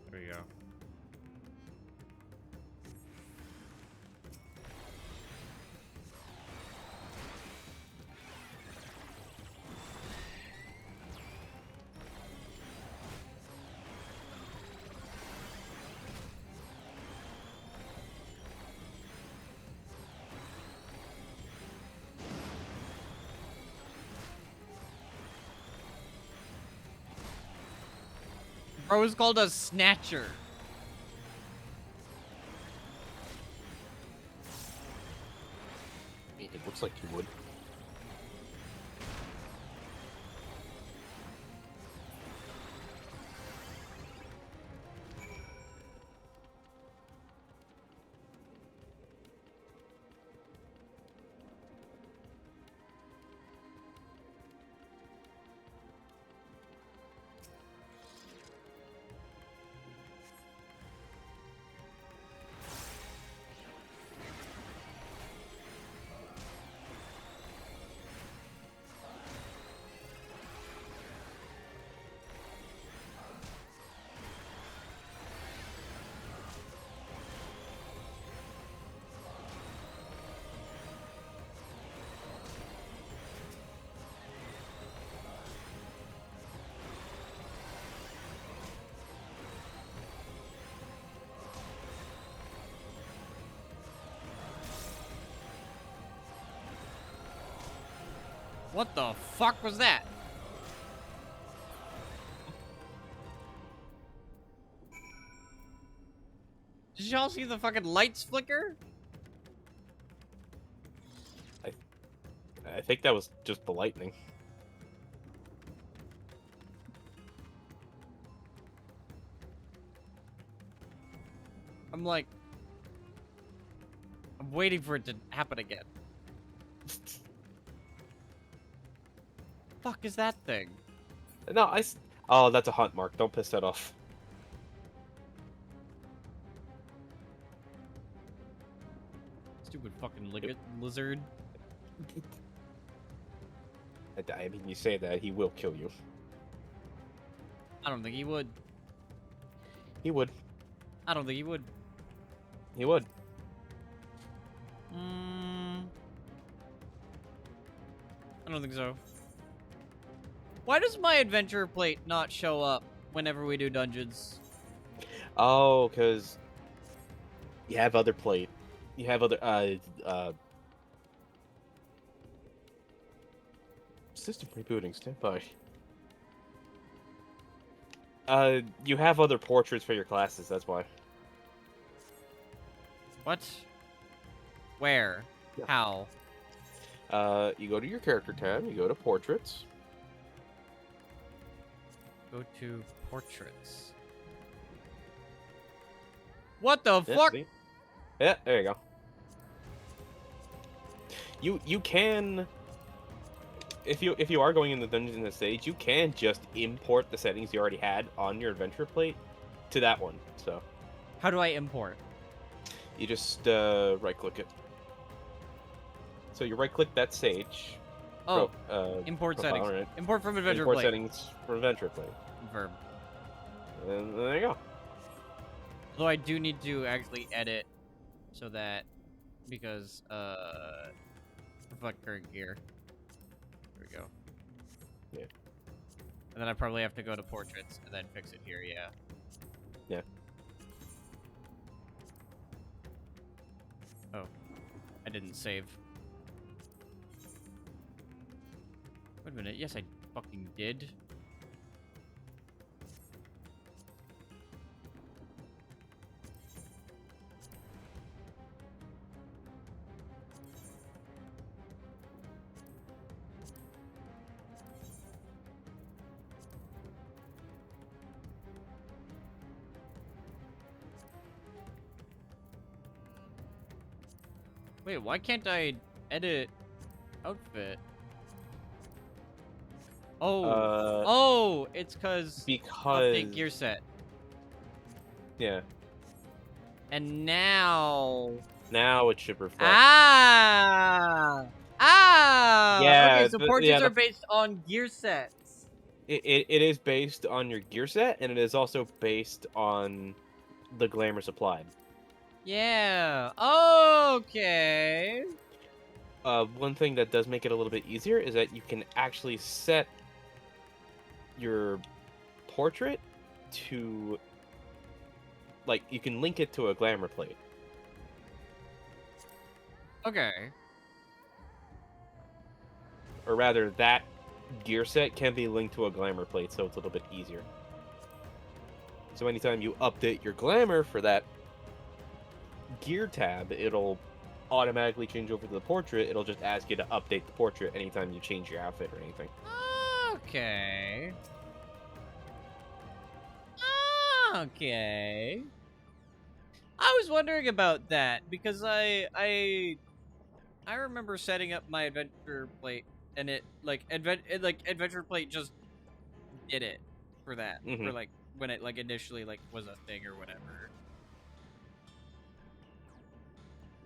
Speaker 1: There we go. Bro is called a snatcher.
Speaker 6: It looks like he would.
Speaker 1: What the fuck was that? Did y'all see the fucking lights flicker?
Speaker 6: I think that was just the lightning.
Speaker 1: I'm like... I'm waiting for it to happen again. Fuck is that thing?
Speaker 6: No, oh, that's a hunt mark. Don't piss that off.
Speaker 1: Stupid fucking lizard.
Speaker 6: I mean, you say that, he will kill you.
Speaker 1: I don't think he would.
Speaker 6: He would.
Speaker 1: I don't think he would.
Speaker 6: He would.
Speaker 1: I don't think so. Why does my adventure plate not show up whenever we do dungeons?
Speaker 6: Oh, because you have other plate. You have other, system rebooting, stand by. You have other portraits for your classes, that's why.
Speaker 1: What? Where?
Speaker 6: Yeah.
Speaker 1: How?
Speaker 6: You go to your character tab, you go to portraits.
Speaker 1: Go to portraits. What the
Speaker 6: Yeah,
Speaker 1: fuck?
Speaker 6: see? Yeah, there you go. You can, if you are going in the dungeons in the stage, you can just import the settings you already had on your adventure plate to that one. So
Speaker 1: how do I import?
Speaker 6: You just right click it. So you right click that sage.
Speaker 1: Oh, import settings.
Speaker 6: Right?
Speaker 1: Import from adventure
Speaker 6: import
Speaker 1: plate.
Speaker 6: settings from adventure plate.
Speaker 1: Verb.
Speaker 6: And there you go.
Speaker 1: Although I do need to actually edit so that because reflect current gear. There we go.
Speaker 6: Yeah.
Speaker 1: And then I probably have to go to portraits and then fix it here, yeah.
Speaker 6: Yeah.
Speaker 1: Oh. I didn't save. Wait a minute, yes I fucking did. Wait, why can't I edit outfit? Oh, it's because update gear set.
Speaker 6: Yeah.
Speaker 1: And now
Speaker 6: it should reflect.
Speaker 1: Yeah. Okay, so portraits are based on gear sets.
Speaker 6: It is based on your gear set, and it is also based on the glamour supplied.
Speaker 1: Yeah. Okay.
Speaker 6: One thing that does make it a little bit easier is that you can actually set your portrait to, like, you can link it to a glamour plate.
Speaker 1: Okay.
Speaker 6: Or rather, that gear set can be linked to a glamour plate, so it's a little bit easier. So anytime you update your glamour for that gear tab, it'll automatically change over to the portrait. It'll just ask you to update the portrait anytime you change your outfit or anything.
Speaker 1: Okay. Okay. I was wondering about that because I remember setting up my adventure plate and it like adventure plate just did it for that for like when it like initially like was a thing or whatever.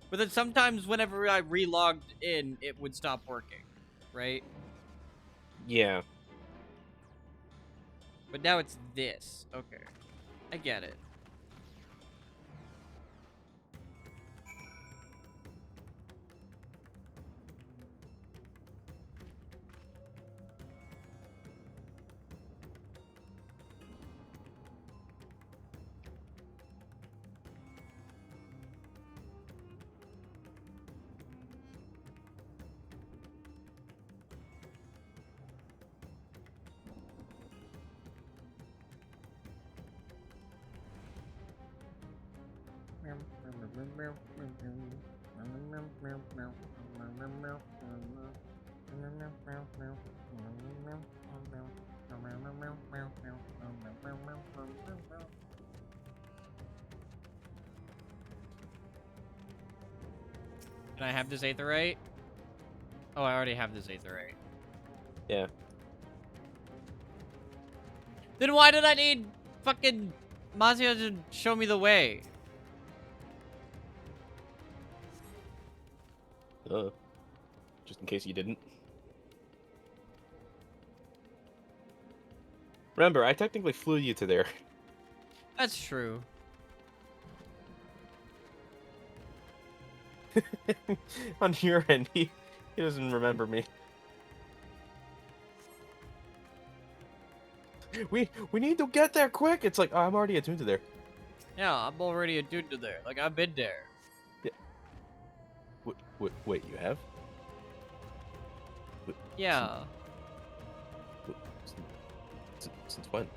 Speaker 1: But then sometimes whenever I relogged in, it would stop working, right?
Speaker 6: Yeah.
Speaker 1: But now it's this. Okay. I get it. Can I have this aetherite? Oh, I already have this aetherite.
Speaker 6: Yeah.
Speaker 1: Then why did I need fucking Mazia to show me the way?
Speaker 6: Just in case you didn't. Remember, I technically flew you to there.
Speaker 1: That's true.
Speaker 6: On your end, he doesn't remember me. We need to get there quick. It's like, oh, I'm already attuned to there.
Speaker 1: Yeah, I'm already attuned to there. Like, I've been there.
Speaker 6: Yeah. Wait, you have?
Speaker 1: Yeah.
Speaker 6: Since when?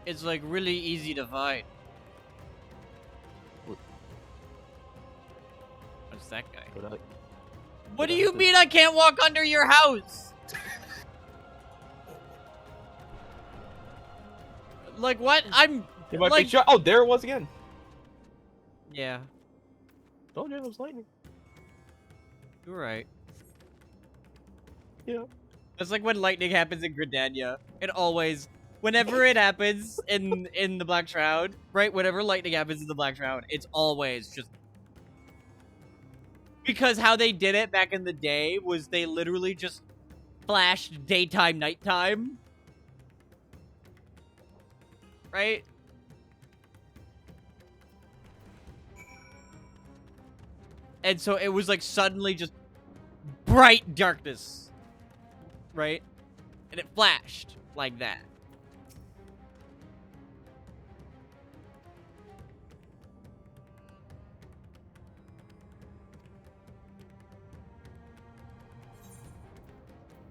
Speaker 1: It's like really easy to find. What's that guy? What do you mean I can't walk under your house? Like what? I'm
Speaker 6: You might
Speaker 1: like...
Speaker 6: be shot. Oh, there it was again.
Speaker 1: Yeah.
Speaker 6: Told you it was lightning.
Speaker 1: You're right.
Speaker 6: Yeah.
Speaker 1: It's like when lightning happens in Gridania. It always, whenever it happens in the Black Shroud, right? Whenever lightning happens in the Black Shroud, it's always just... Because how they did it back in the day was they literally just flashed daytime, nighttime. Right? And so it was like suddenly just bright darkness. Right? And it flashed like that.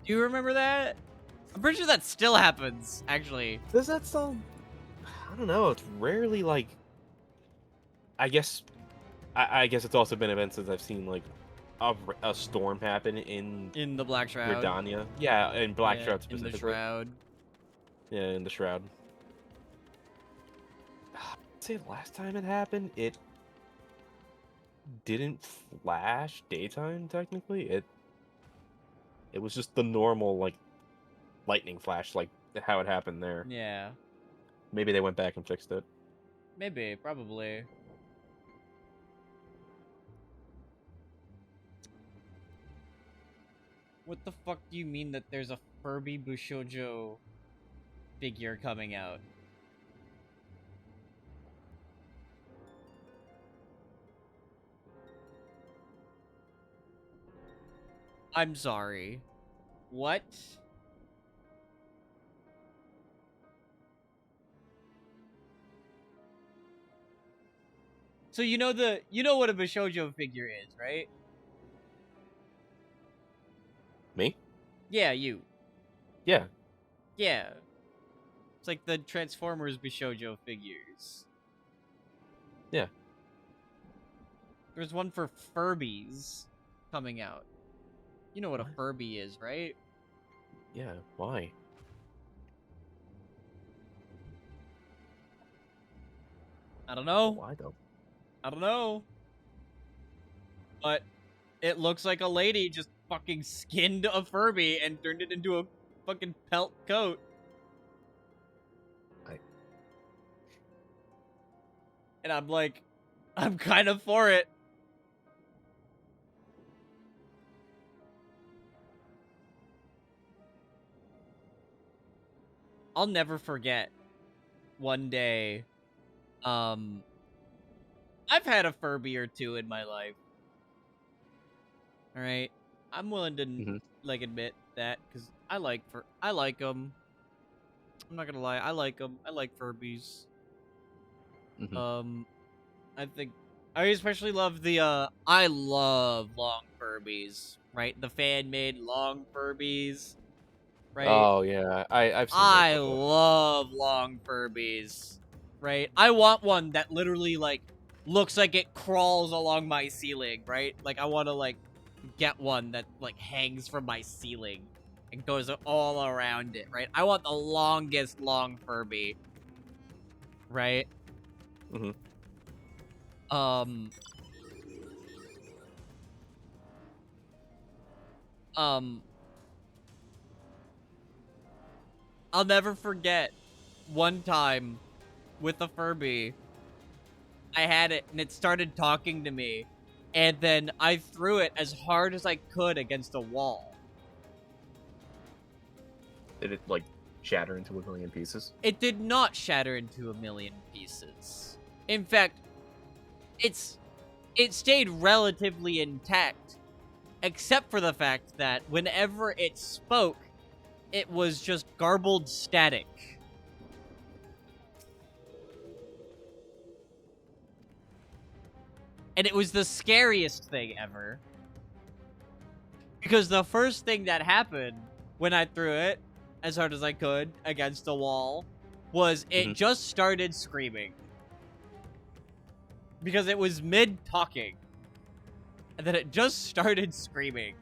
Speaker 1: Do you remember that? I'm pretty sure that still happens, actually.
Speaker 6: Does that still... I don't know. It's rarely like... I guess it's also been events since I've seen like a storm happen in
Speaker 1: the Black Shroud.
Speaker 6: Gridania. Yeah, in Black
Speaker 1: Yeah,
Speaker 6: Shroud specifically.
Speaker 1: in the Shroud.
Speaker 6: Yeah, in the Shroud. I'd say the last time it happened, it didn't flash daytime technically. It was just the normal like lightning flash, like how it happened there.
Speaker 1: Yeah.
Speaker 6: Maybe they went back and fixed it.
Speaker 1: Maybe, probably. What the fuck do you mean that there's a Furby Bushojo figure coming out? I'm sorry. What? So you know what a Bishojo figure is, right?
Speaker 6: Me?
Speaker 1: Yeah, you.
Speaker 6: Yeah.
Speaker 1: Yeah. It's like the Transformers Bishojo figures.
Speaker 6: Yeah.
Speaker 1: There's one for Furbies coming out. You know what a Furby is, right?
Speaker 6: Yeah, why?
Speaker 1: I don't know.
Speaker 6: Why though?
Speaker 1: I don't know. But it looks like a lady just fucking skinned a Furby and turned it into a fucking pelt coat. And I'm like, I'm kind of for it. I'll never forget one day, I've had a Furby or two in my life. All right, I'm willing to like admit that because I like them. I'm not gonna lie, I like them. I like Furbies. I think I especially love the I love long Furbies, right? The fan-made long Furbies, right?
Speaker 6: Oh yeah, I've seen
Speaker 1: I
Speaker 6: those before.
Speaker 1: love long Furbies, right? I want one that literally like looks like it crawls along my ceiling, right? Like I want to like get one that like hangs from my ceiling and goes all around it, right? I want the longest long Furby, right? I'll never forget one time with a Furby. I had it and it started talking to me, and then I threw it as hard as I could against a wall.
Speaker 6: Did it like shatter into a million pieces?
Speaker 1: It did not shatter into a million pieces. In fact, it stayed relatively intact, except for the fact that whenever it spoke, it was just garbled static. And it was the scariest thing ever. Because the first thing that happened when I threw it as hard as I could against the wall was it just started screaming. Because it was mid-talking. And then it just started screaming.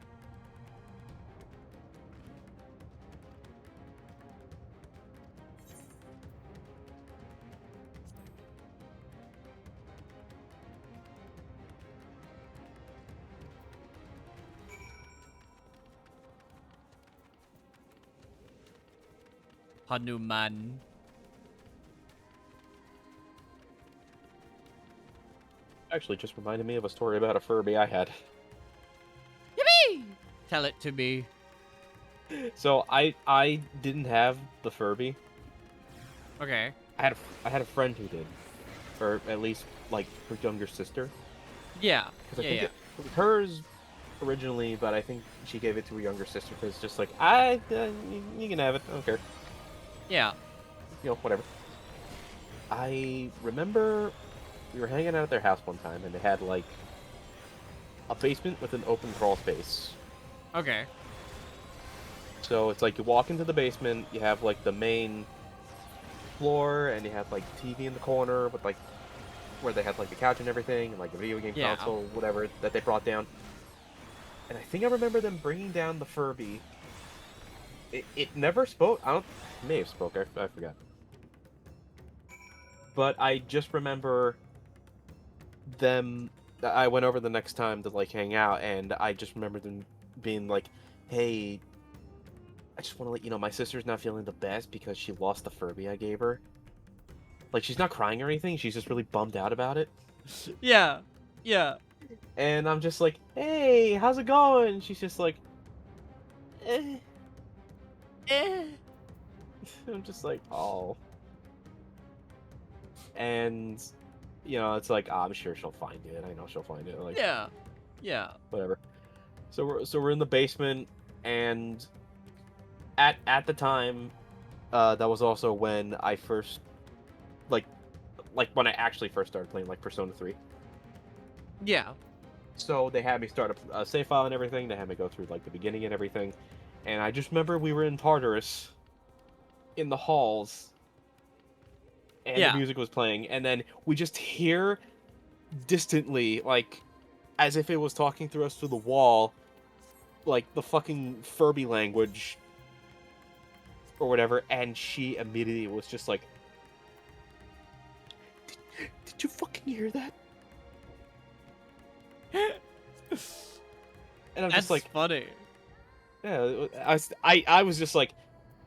Speaker 1: Hanuman.
Speaker 6: Actually, just reminded me of a story about a Furby I had.
Speaker 1: Yippee! Tell it to me.
Speaker 6: So I didn't have the Furby.
Speaker 1: Okay.
Speaker 6: I had a friend who did, or at least like her younger sister.
Speaker 1: Yeah.
Speaker 6: I think it was hers originally, but I think she gave it to her younger sister because just like you can have it. I don't care.
Speaker 1: Yeah.
Speaker 6: You know, whatever. I remember we were hanging out at their house one time, and they had like a basement with an open crawl space.
Speaker 1: Okay.
Speaker 6: So it's like you walk into the basement, you have like the main floor, and you have like TV in the corner with like where they had like the couch and everything, and like a video game console, whatever that they brought down. And I think I remember them bringing down the Furby. It never spoke. It may have spoke. I forgot. But I just remember them. I went over the next time to like hang out, and I just remember them being like, "Hey, I just want to let you know my sister's not feeling the best because she lost the Furby I gave her. Like, she's not crying or anything. She's just really bummed out about it."
Speaker 1: Yeah. Yeah.
Speaker 6: And I'm just like, "Hey, how's it going?" And she's just like, "Eh." I'm just like, "Oh." And, you know, it's like, I'm sure she'll find it. I know she'll find it. Like,
Speaker 1: yeah. Yeah.
Speaker 6: Whatever. So we're in the basement, and at the time, that was also when I first, like when I actually first started playing like Persona 3.
Speaker 1: Yeah.
Speaker 6: So they had me start a save file and everything. They had me go through like the beginning and everything. And I just remember we were in Tartarus, in the halls, and the music was playing, and then we just hear distantly, like, as if it was talking through us through the wall, like, the fucking Furby language or whatever, and she immediately was just like, did you fucking hear that? And I'm just like,
Speaker 1: funny.
Speaker 6: Yeah, I was just like,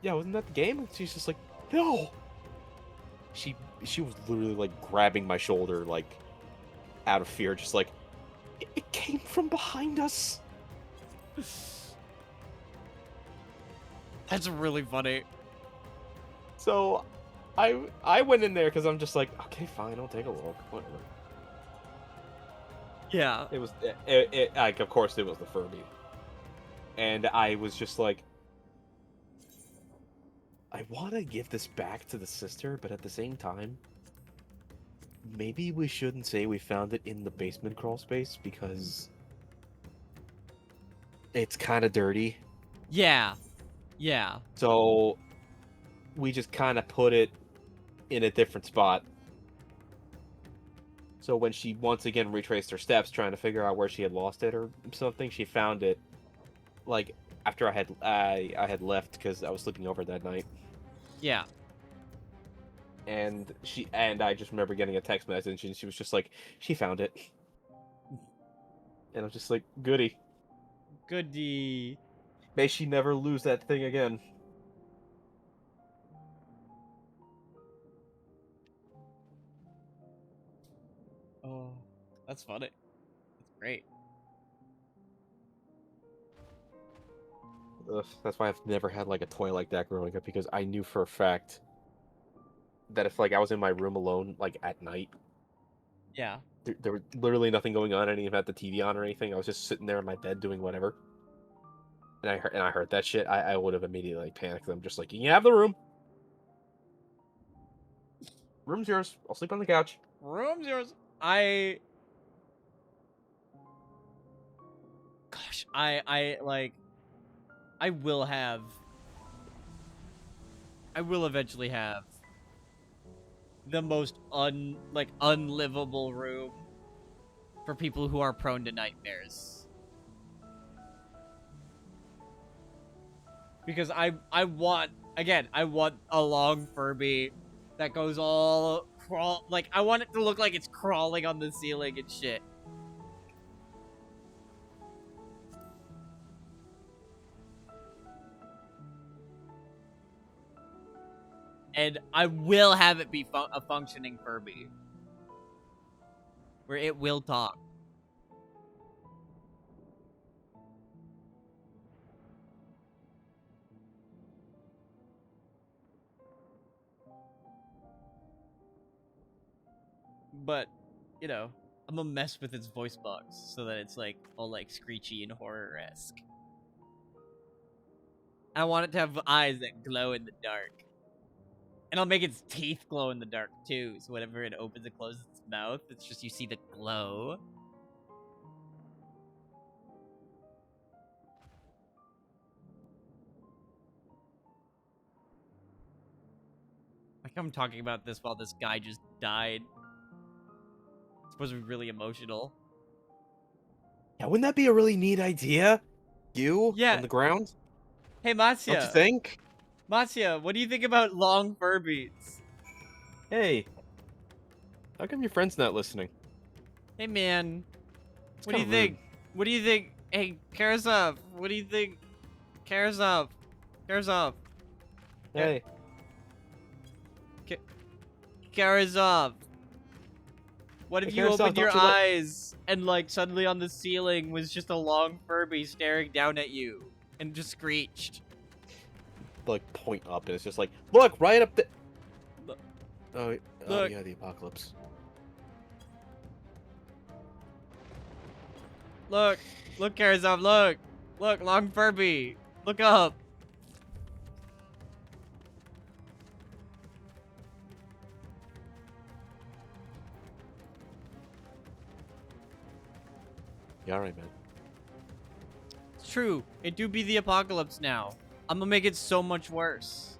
Speaker 6: yeah, wasn't that the game? And she's just like, no. She was literally like grabbing my shoulder, like out of fear, just like, it came from behind us.
Speaker 1: That's really funny.
Speaker 6: So, I went in there because I'm just like, okay, fine, I'll take a look, whatever.
Speaker 1: Yeah.
Speaker 6: It was like, of course, it was the Furby, and I was just like, I want to give this back to the sister, but at the same time, maybe we shouldn't say we found it in the basement crawl space because it's kind of dirty.
Speaker 1: Yeah. Yeah.
Speaker 6: So we just kind of put it in a different spot. So when she once again retraced her steps, trying to figure out where she had lost it or something, she found it, like, after I had left because I was sleeping over that night.
Speaker 1: Yeah.
Speaker 6: And I just remember getting a text message, and she was just like, she found it. And I was just like, goody.
Speaker 1: Goody.
Speaker 6: May she never lose that thing again.
Speaker 1: Oh, that's funny. That's great.
Speaker 6: Ugh, that's why I've never had like a toy like that growing up, because I knew for a fact that if like I was in my room alone, like at night,
Speaker 1: yeah,
Speaker 6: there was literally nothing going on. I didn't even have the TV on or anything. I was just sitting there in my bed doing whatever. And I heard that shit. I would have immediately like panicked. I'm just like, you can have the room. Room's yours. I'll sleep on the couch.
Speaker 1: Room's yours. Gosh, I will eventually have the most unlivable room for people who are prone to nightmares. Because I want a long Furby that goes all I want it to look like it's crawling on the ceiling and shit. And I will have it be a functioning Furby. Where it will talk. But, you know, I'm gonna mess with its voice box so that it's like all like screechy and horror-esque. I want it to have eyes that glow in the dark. And I'll make its teeth glow in the dark too, so whenever it opens and closes its mouth, it's just you see the glow. Like I'm talking about this while this guy just died. It's supposed to be really emotional.
Speaker 6: Yeah, wouldn't that be a really neat idea? You on the ground?
Speaker 1: Hey, Matsuya.
Speaker 6: Don't you think?
Speaker 1: Matsuya, what do you think about long Furbies?
Speaker 6: Hey. How come your friend's not listening?
Speaker 1: Hey, man.
Speaker 6: It's
Speaker 1: What do you
Speaker 6: kinda
Speaker 1: think? What do you think? Hey, Karazov, what do you think? Karazov.
Speaker 6: Hey.
Speaker 1: Karazov. What if
Speaker 6: Hey,
Speaker 1: you
Speaker 6: Karazov,
Speaker 1: opened your
Speaker 6: don't you let-
Speaker 1: eyes and, like, suddenly on the ceiling was just a long Furby staring down at you and just screeched?
Speaker 6: Like, point up, and it's just like, look, right up there. Oh,
Speaker 1: Look.
Speaker 6: yeah, the apocalypse.
Speaker 1: Look, Karazov, look, long Furby, look up.
Speaker 6: Yeah, alright, man.
Speaker 1: It's true, it do be the apocalypse now. I'm gonna make it so much worse.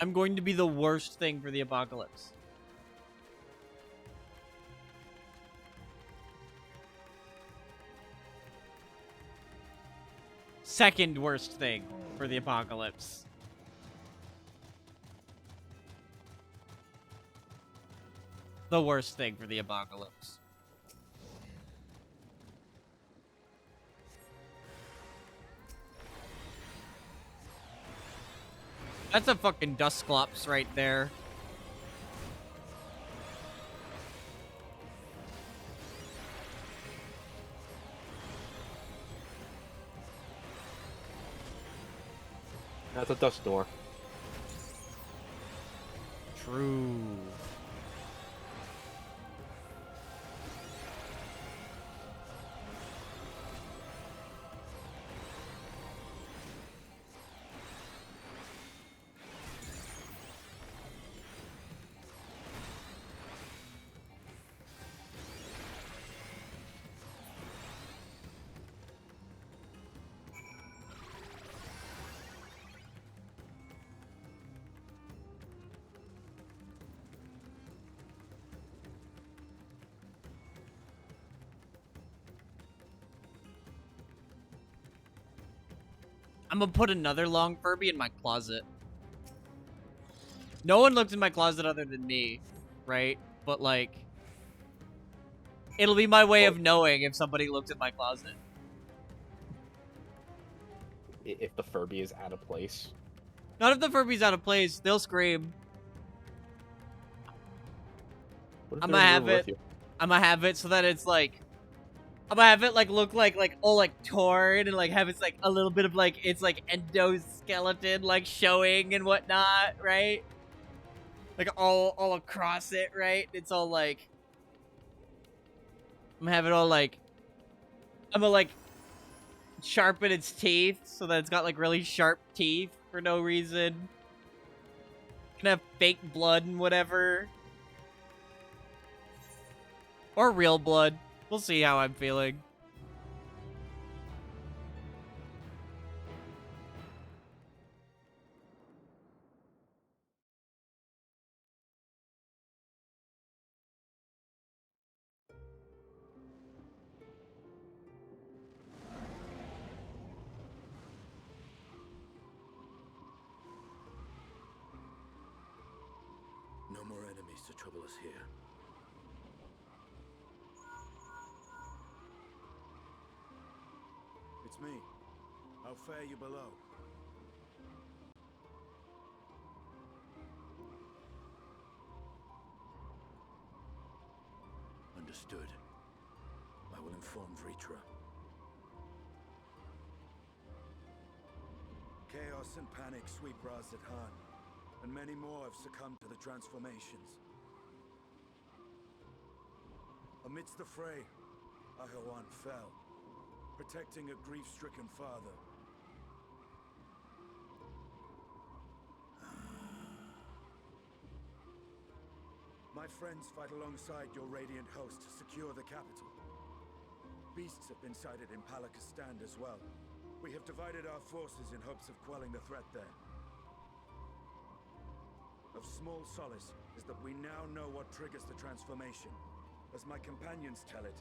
Speaker 1: I'm going to be the worst thing for the apocalypse. Second worst thing for the apocalypse. The worst thing for the apocalypse. That's a fucking Dusclops right there.
Speaker 6: That's a dust door.
Speaker 1: True. I'm gonna put another long Furby in my closet. No one looks in my closet other than me, right? But, like, it'll be my way of knowing if somebody looks at my closet.
Speaker 6: If the Furby is out of place.
Speaker 1: Not if the Furby's out of place. They'll scream. I'm gonna have it. I'm gonna have it so that it's like, I'm gonna have it like look like all like torn and like have it's like a little bit of like it's like endoskeleton like showing and whatnot, right? Like all across it, right? It's all like, I'm gonna have it all like, I'm gonna like sharpen its teeth so that it's got like really sharp teeth for no reason. Gonna have fake blood and whatever. Or real blood. We'll see how I'm feeling.
Speaker 2: No more enemies to trouble us here. It's me. How fare you below? Understood. I will inform Vritra. Chaos and panic sweep SUBATHON, and many more have succumbed to the transformations. Amidst the fray, Ahawan fell, protecting a grief-stricken father. My friends fight alongside your Radiant host to secure the capital. Beasts have been sighted in Palakistan as well. We have divided our forces in hopes of quelling the threat there. Of small solace is that we now know what triggers the transformation. As my companions tell it,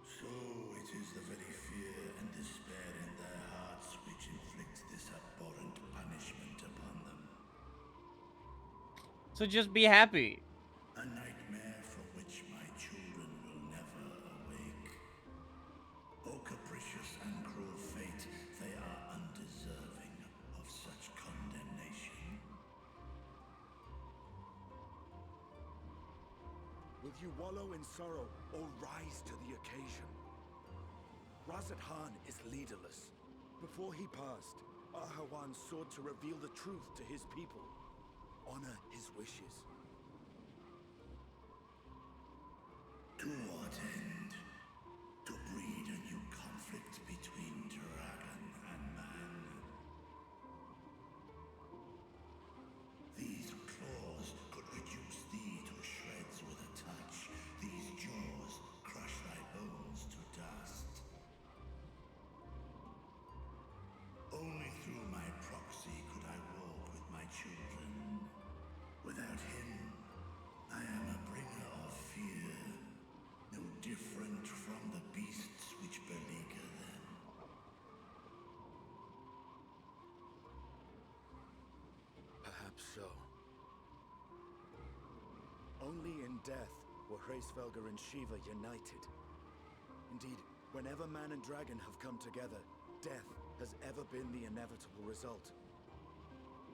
Speaker 14: So it is the very fear and despair in their hearts which inflicts this abhorrent punishment upon them.
Speaker 1: So just be happy.
Speaker 14: A nightmare from which my children will never awake. O capricious and cruel fate, they are undeserving of such condemnation.
Speaker 2: will you wallow in sorrow or rise to the occasion? SUBATHON is leaderless. Before he passed, Ahawan sought to reveal the truth to his people. Honor his wishes.
Speaker 14: To what end? To breed a new conflict between dragon and man. These claws could reduce thee to shreds with a touch. These jaws
Speaker 2: Only in death were Hraesvelgr and Shiva united. Indeed, whenever man and dragon have come together, death has ever been the inevitable result.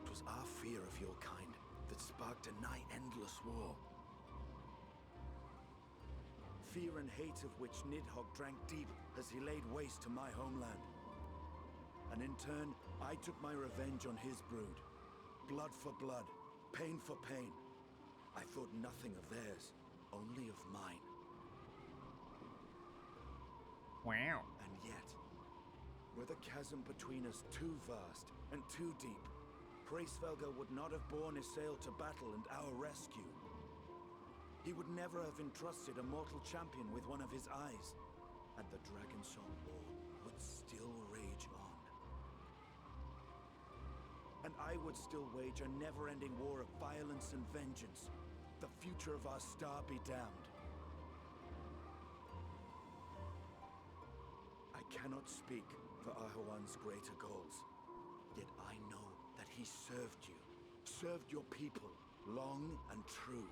Speaker 2: It was our fear of your kind that sparked a nigh-endless war. Fear and hate of which Nidhogg drank deep as he laid waste to my homeland. And in turn, I took my revenge on his brood. Blood for blood, pain for pain. I thought nothing of theirs, only of mine.
Speaker 1: Wow.
Speaker 2: And yet, were the chasm between us too vast and too deep, Hraesvelgr would not have borne his sail to battle and our rescue. He would never have entrusted a mortal champion with one of his eyes, and the Dragonsong War would still rage on. And I would still wage a never-ending war of violence and vengeance. The future of our star be damned. I cannot speak for Ahuan's greater goals, yet I know that he served you, served your people, long and true.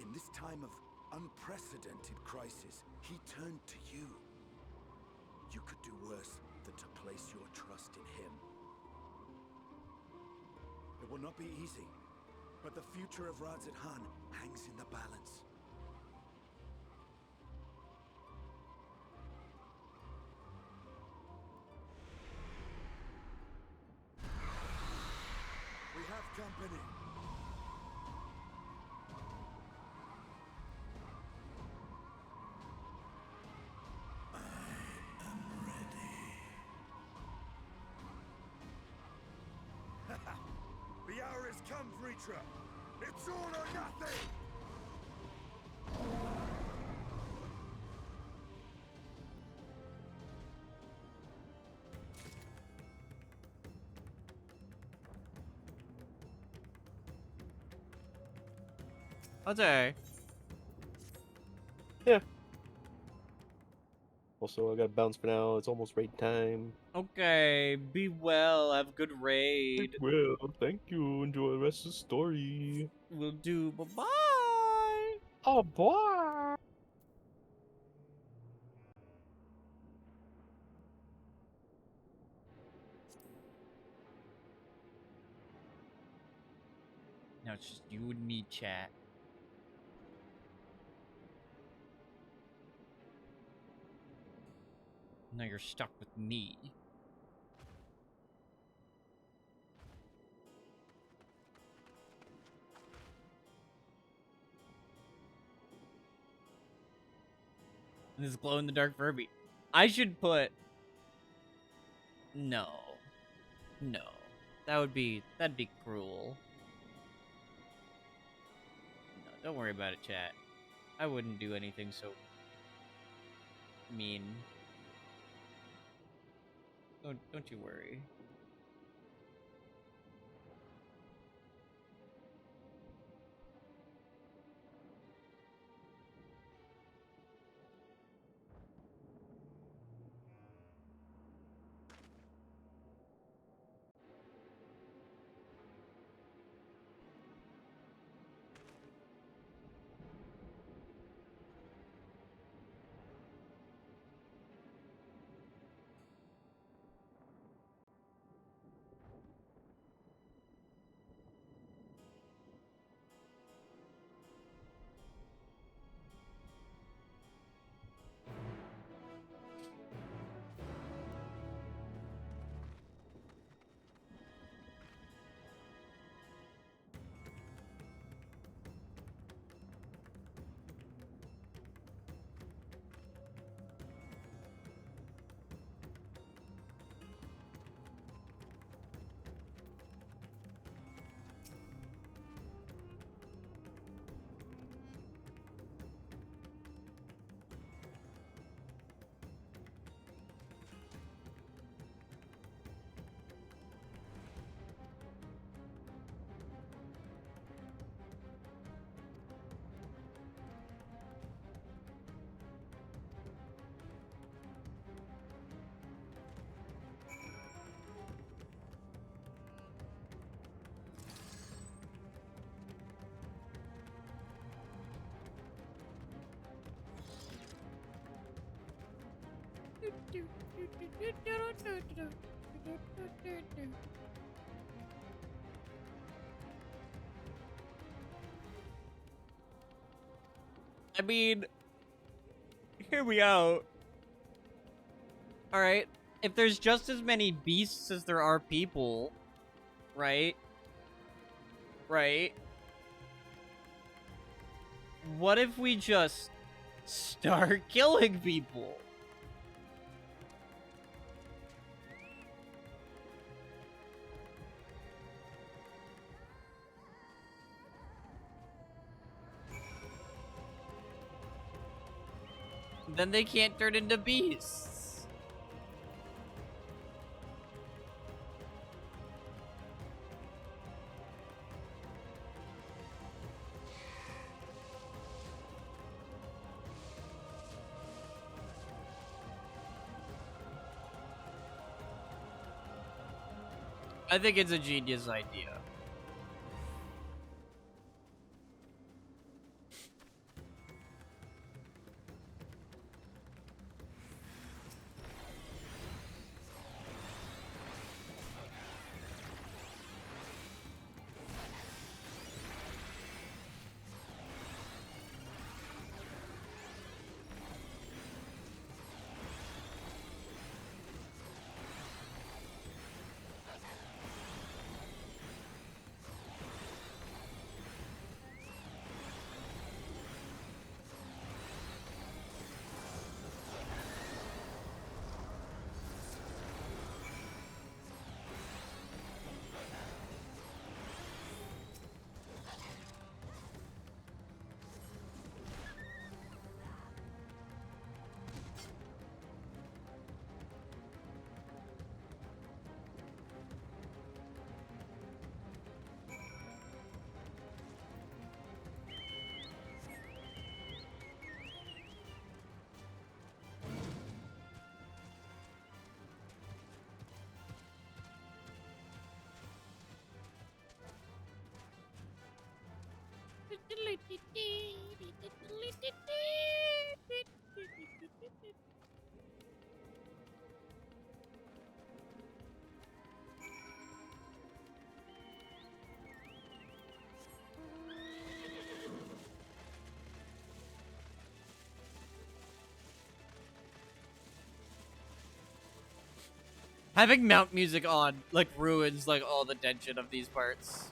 Speaker 2: In this time of unprecedented crisis, he turned to you. You could do worse than to place your trust in him. It will not be easy, but the future of Radz-at-Han hangs in the balance. We have company. The hour has come, Vritra! It's all or nothing!
Speaker 1: Okay.
Speaker 6: Yeah. Also, I gotta bounce for now. It's almost raid time.
Speaker 1: Okay, be well. Have a good raid.
Speaker 6: Well, thank you. Enjoy the rest of the story.
Speaker 1: Will do. Bye-bye.
Speaker 6: Oh, boy.
Speaker 1: Now it's just you and me, chat. Now you're stuck with me. And this glow-in-the-dark Furby. I should put... No. No. That'd be cruel. No, don't worry about it, chat. I wouldn't do anything so... mean. Don't you worry. I mean, hear me out. Alright, if there's just as many beasts as there are people, right? Right? What if we just start killing people? Then they can't turn into beasts. I think it's a genius idea. Having mount music on, like, ruins, like, all the tension of these parts.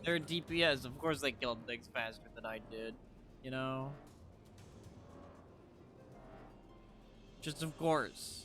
Speaker 1: They're DPS, of course they killed things faster than I did, you know? Just of course.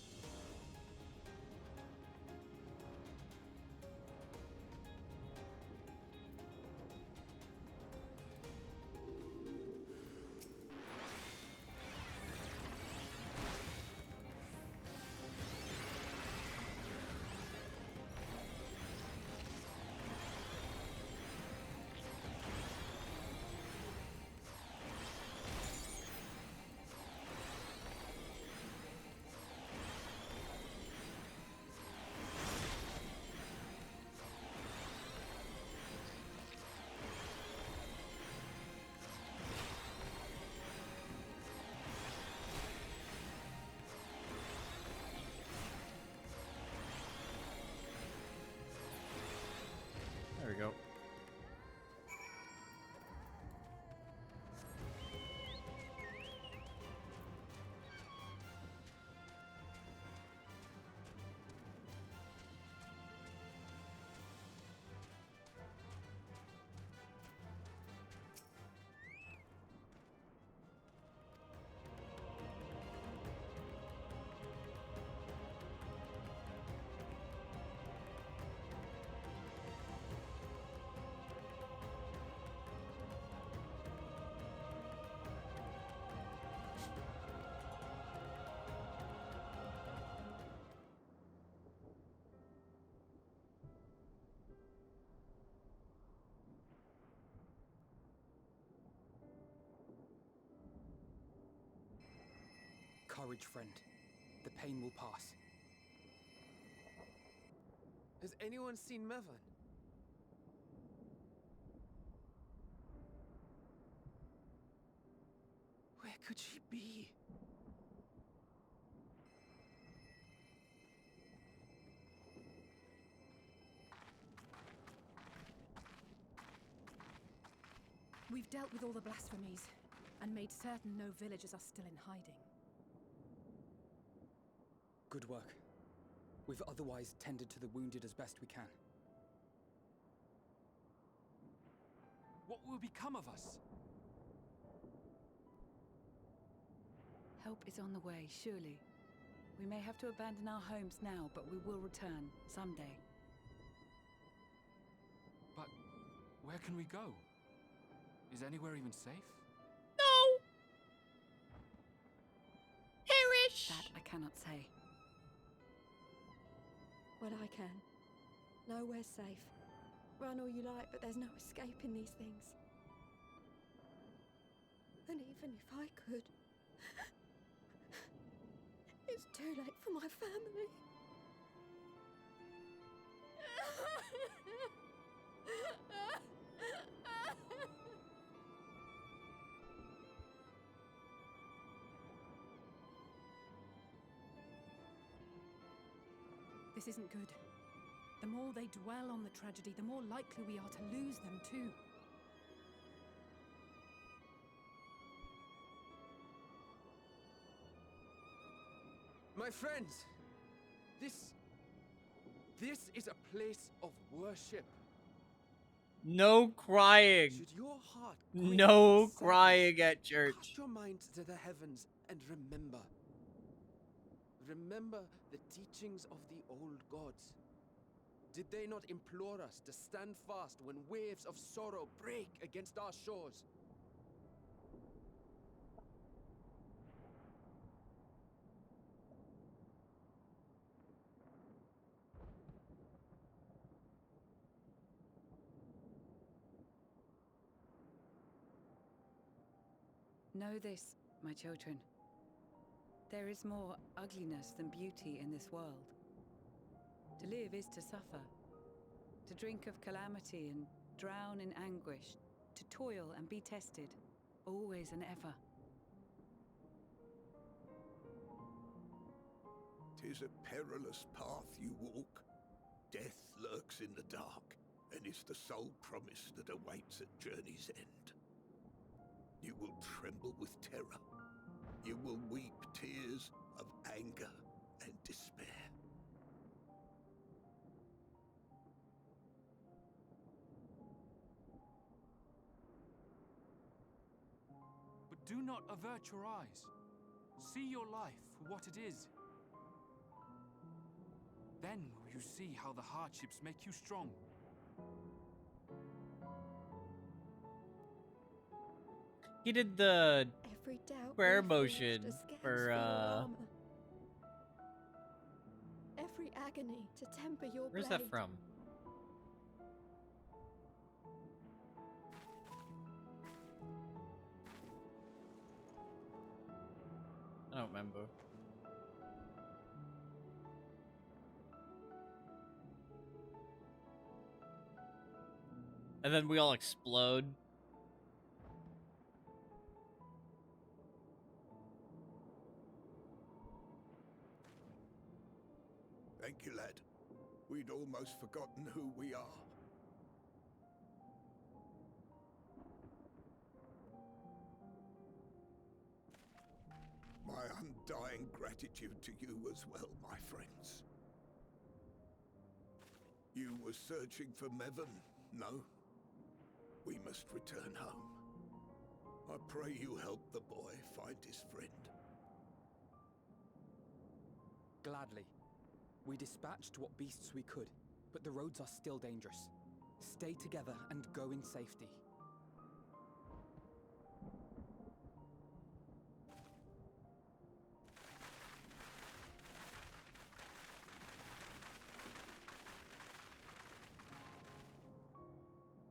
Speaker 10: courage, friend. The pain will pass.
Speaker 4: Has anyone seen Mevan? Where could she be?
Speaker 8: We've dealt with all the blasphemies and made certain no villagers are still in hiding.
Speaker 10: Good work. We've otherwise tended to the wounded as best we can.
Speaker 12: What will become of us?
Speaker 17: Help is on the way, surely. We may have to abandon our homes now, but we will return someday.
Speaker 12: But where can we go? Is anywhere even safe?
Speaker 17: No! Perish! That I cannot say.
Speaker 18: Well, I can. Nowhere's safe. Run all you like, but there's no escaping these things. And even if I could, it's too late for my family.
Speaker 8: This isn't good. The more they dwell on the tragedy, the more likely we are to lose them too.
Speaker 4: My friends, this is a place of worship.
Speaker 1: No crying.
Speaker 4: Should your heart
Speaker 1: No crying at church.
Speaker 4: cast your mind to the heavens and remember. Remember the teachings of the old gods. Did they not implore us to stand fast when waves of sorrow break against our shores?
Speaker 17: Know this, my children. There is more ugliness than beauty in this world. To live is to suffer. To drink of calamity and drown in anguish. To toil and be tested, always and ever.
Speaker 11: 'Tis a perilous path you walk. Death lurks in the dark, and is the sole promise that awaits at journey's end. You will tremble with terror. You will weep tears of anger and despair.
Speaker 12: But do not avert your eyes. See your life for what it is. Then will you see how the hardships make you strong.
Speaker 1: He did the
Speaker 18: Every doubt
Speaker 1: prayer
Speaker 18: we
Speaker 1: motion
Speaker 18: forged a
Speaker 1: for
Speaker 18: scant's armor. Every agony to temper your
Speaker 1: where's
Speaker 18: blade.
Speaker 1: that from? I don't remember. And then we all explode.
Speaker 11: Thank you, lad. We'd almost forgotten who we are. My undying gratitude to you as well, my friends. You were searching for Mevan, no? We must return home. I pray you help the boy find his friend.
Speaker 10: Gladly. We dispatched what beasts we could, but the roads are still dangerous. Stay together and go in safety.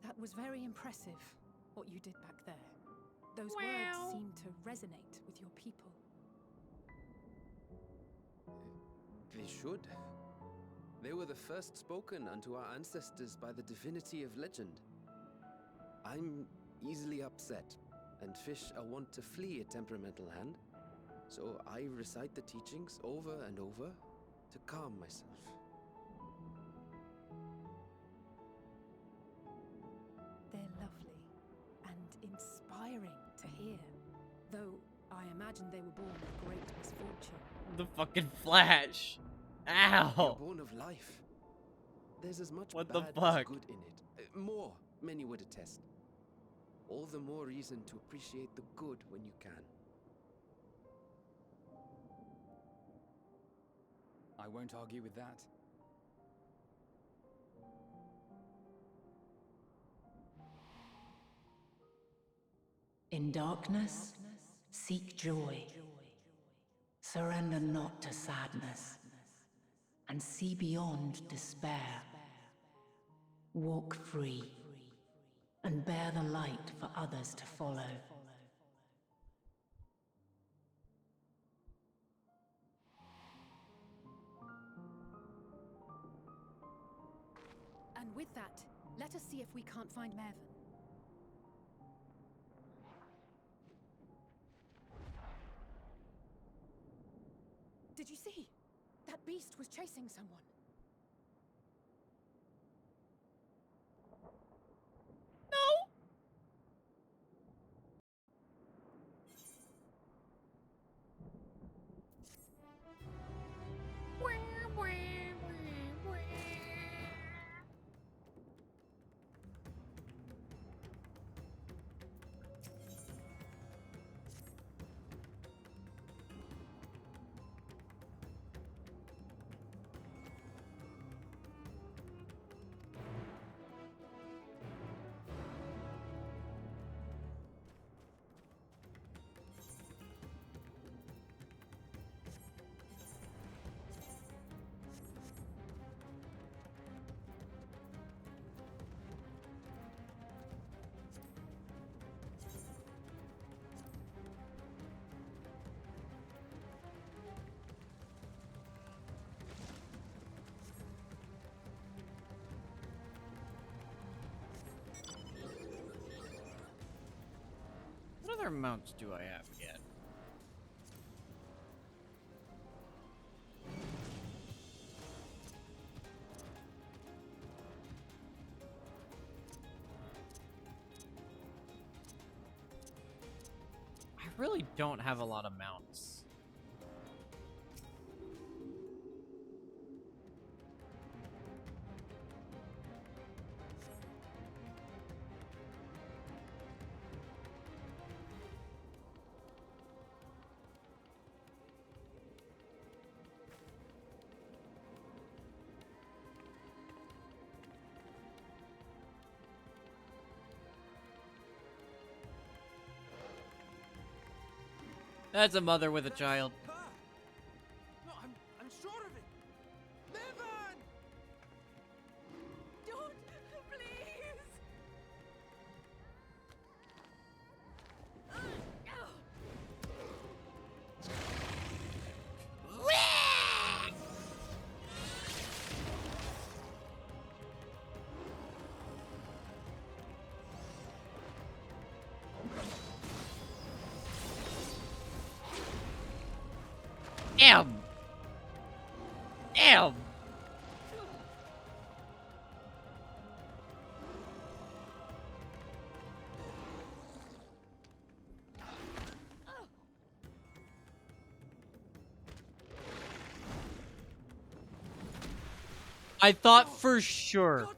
Speaker 8: That was very impressive, what you did back there. Those words seem to resonate with your people.
Speaker 19: They should. They were the first spoken unto our ancestors by the divinity of legend. I'm easily upset, and fish are wont to flee a temperamental hand, so I recite the teachings over and over to calm myself.
Speaker 8: They're lovely and inspiring to hear, though I imagine they were born of great misfortune.
Speaker 1: The fucking Flash. Ow.
Speaker 19: They're born of life. There's as much
Speaker 1: What
Speaker 19: bad
Speaker 1: the fuck?
Speaker 19: as good in it. More, many would attest. All the more reason to appreciate the good when you can.
Speaker 10: I won't argue with that.
Speaker 20: In darkness, seek joy. Surrender not to sadness, and see beyond despair. Walk free, and bear the light for others to follow.
Speaker 8: And with that, let us see if we can't find Mervyn. Did you see? That beast was chasing someone.
Speaker 1: No! What other mounts do I have yet? I really don't have a lot of mounts. That's a mother with a child.
Speaker 15: No, I'm sure of it. Mervyn!
Speaker 16: Don't, please! Damn! Damn! I thought for sure.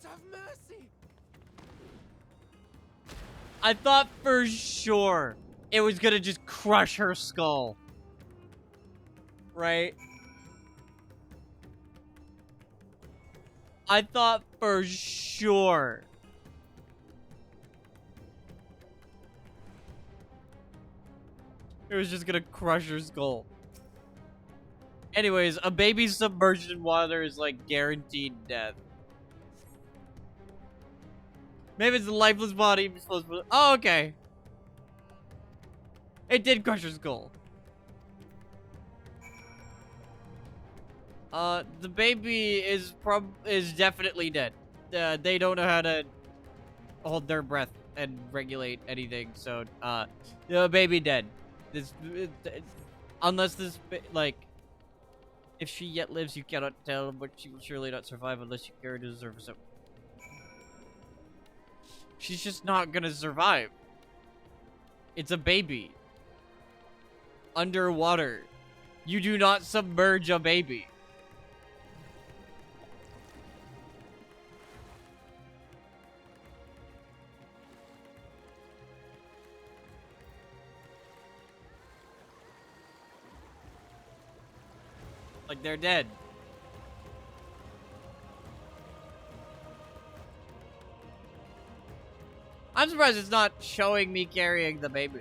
Speaker 16: I thought for sure it was gonna just crush her skull. Right? I thought for sure. It was just gonna crush her skull. Anyways, a baby submerged in water is like guaranteed death. Maybe it's a lifeless body. Oh, okay. It did crush her skull.
Speaker 1: The baby is definitely dead. They don't know how to hold their breath and regulate anything, so, the baby dead. This, unless this, like, if she yet lives, you cannot tell, but she will surely not survive unless you carry to the surface. She's just not gonna survive. It's a baby. Underwater. You do not submerge a baby. Like, they're dead. I'm surprised it's not showing me carrying the baby.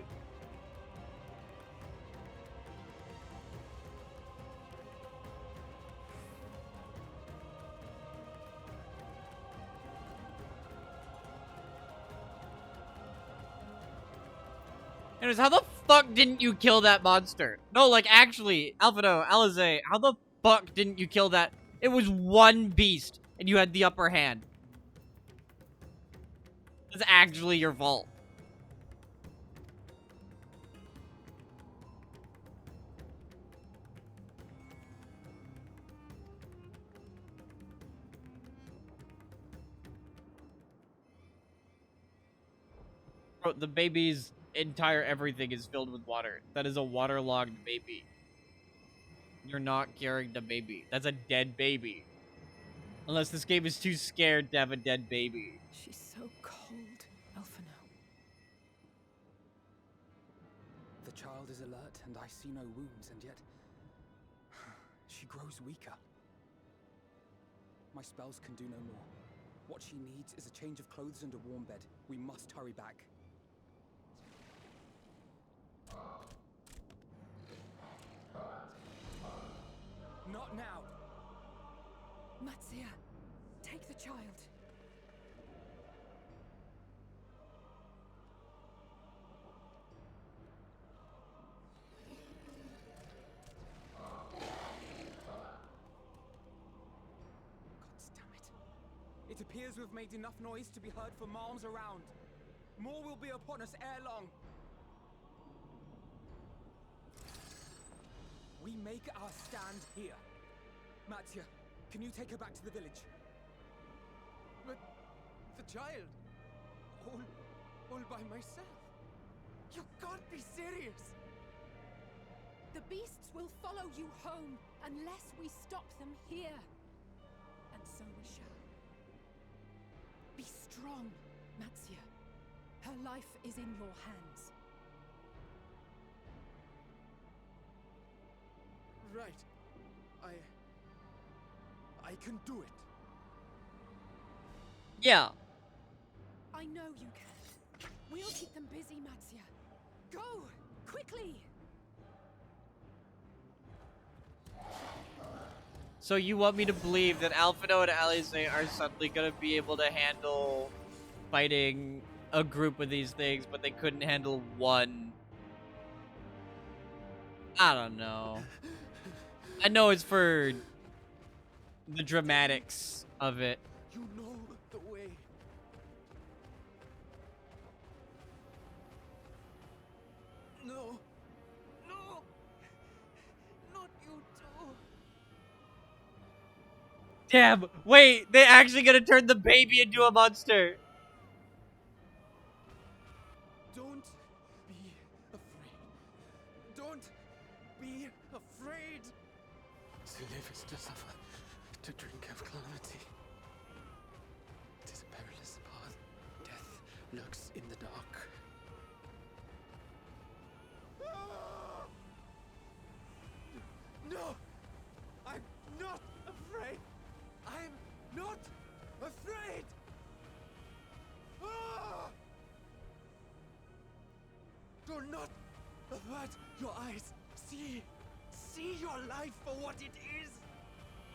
Speaker 1: Anyways, how the fuck didn't you kill that monster? No, like, actually, Alphino, Alize, how the fuck didn't you kill that? It was one beast, and you had the upper hand. It's actually your fault. Bro, the baby's entire everything is filled with water. That is a waterlogged baby. You're not carrying the baby. That's a dead baby. Unless this game is too scared to have a dead baby.
Speaker 8: She's so cold, Alphino.
Speaker 10: The child is alert, and I see no wounds, and yet she grows weaker. My spells can do no more. What she needs is a change of clothes and a warm bed. We must hurry back. Not now!
Speaker 8: Matsia, take the child.
Speaker 10: It appears we've made enough noise to be heard for miles around. More will be upon us ere long. We make our stand here. Mattia, can you take her back to the village?
Speaker 15: But the child, all by myself. You can't be serious.
Speaker 8: The beasts will follow you home unless we stop them here. And so we shall. Be strong, Matsia. Her life is in your hands.
Speaker 15: Right. I can do it.
Speaker 1: Yeah.
Speaker 8: I know you can. We'll keep them busy, Matsia. Go! Quickly!
Speaker 1: So you want me to believe that Alphino and Alize are suddenly gonna be able to handle fighting a group of these things, but they couldn't handle one? I don't know. I know it's for the dramatics of it.
Speaker 15: You know the way. No. No. Not you too.
Speaker 1: Damn, wait, they actually gonna turn the baby into a monster.
Speaker 15: Don't be afraid. Don't be afraid. To live is to suffer, to drink of calamity. It is a perilous path. Death lurks in the dark. No! I'm not afraid! I'm not afraid! Ah! Do not avert your eyes. See your life for what it is.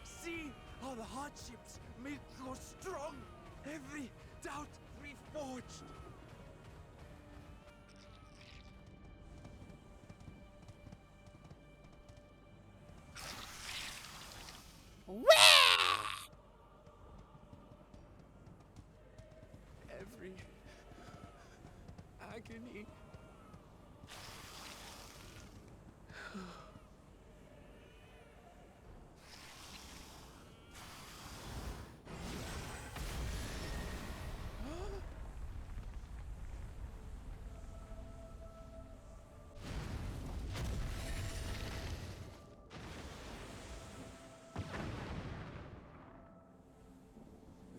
Speaker 15: See how the hardships make you strong. Every doubt reforged.
Speaker 12: every agony.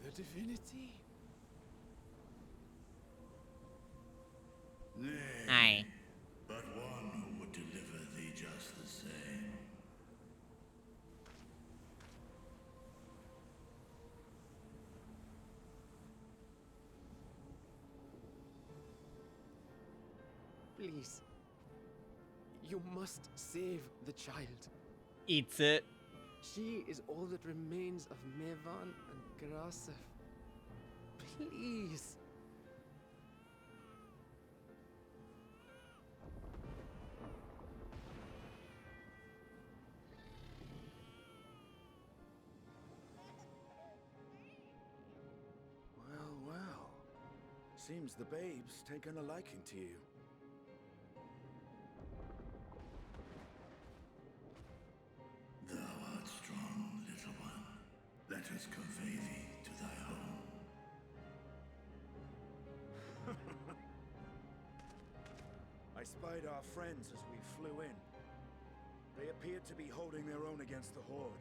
Speaker 12: The divinity?
Speaker 14: Nay,
Speaker 1: Aye.
Speaker 14: but one who would deliver thee just the same.
Speaker 19: Please. You must save the child.
Speaker 1: Eats it.
Speaker 19: She is all that remains of Mevan and Grasef. Please.
Speaker 2: Well, well. Seems the babe's taken a liking to you.
Speaker 14: Thou art strong, little one. Let us convey thee to thy home.
Speaker 2: I spied our friends as we flew in. They appeared to be holding their own against the Horde.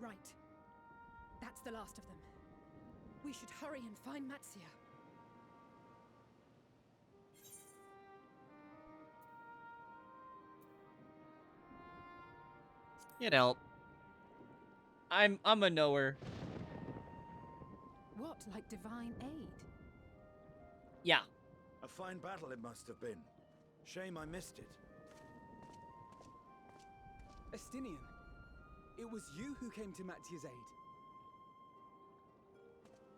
Speaker 8: Right. That's the last of them. We should hurry and find Matsia.
Speaker 1: It helped. I'm a knower.
Speaker 8: What, like divine aid?
Speaker 1: Yeah.
Speaker 2: A fine battle it must have been. Shame I missed it.
Speaker 10: Estinian, it was you who came to Matia's aid.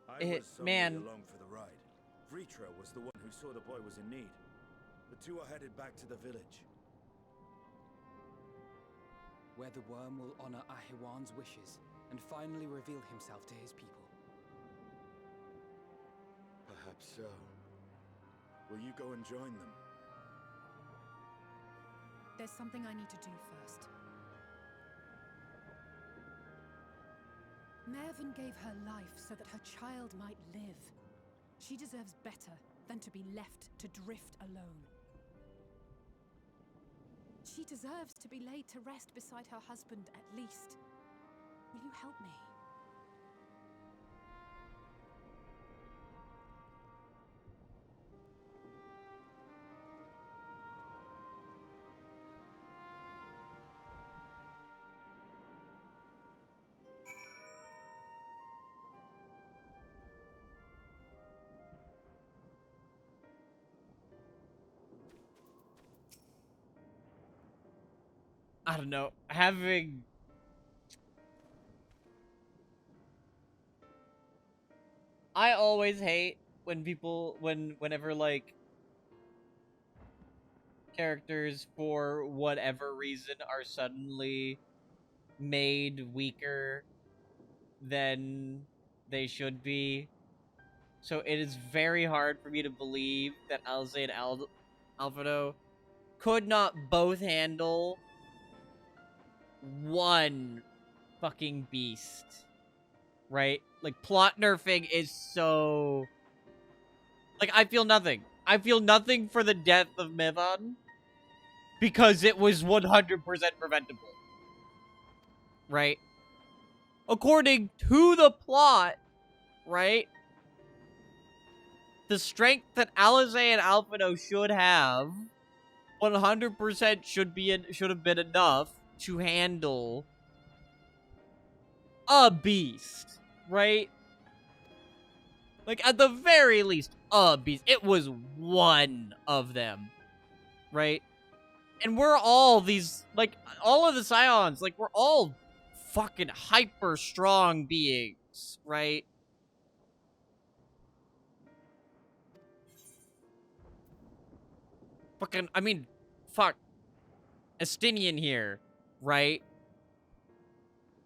Speaker 2: I was solely along for the ride. Vritra was the one who saw the boy was in need. The two are headed back to the village.
Speaker 10: Where the worm will honor Ahiwan's wishes and finally reveal himself to his people.
Speaker 2: Perhaps so. Will you go and join them?
Speaker 8: There's something I need to do first. Mervyn gave her life so that her child might live. She deserves better than to be left to drift alone. She deserves to be laid to rest beside her husband, at least. Will you help me?
Speaker 1: I don't know. Having... I always hate when people, whenever, like, characters, for whatever reason, are suddenly made weaker than they should be. So it is very hard for me to believe that Alze and Alfredo could not both handle one fucking beast. Right? Like, plot nerfing is so... Like, I feel nothing. I feel nothing for the death of Mevan because it was 100% preventable. Right? According to the plot, right? The strength that Alize and Alfredo should have 100% should have been enough to handle a beast, right? Like, at the very least, a beast. It was one of them, right? And we're all these, like, all of the Scions, like, we're all fucking hyper strong beings, right? Fucking, I mean, fuck. Estinian here, right?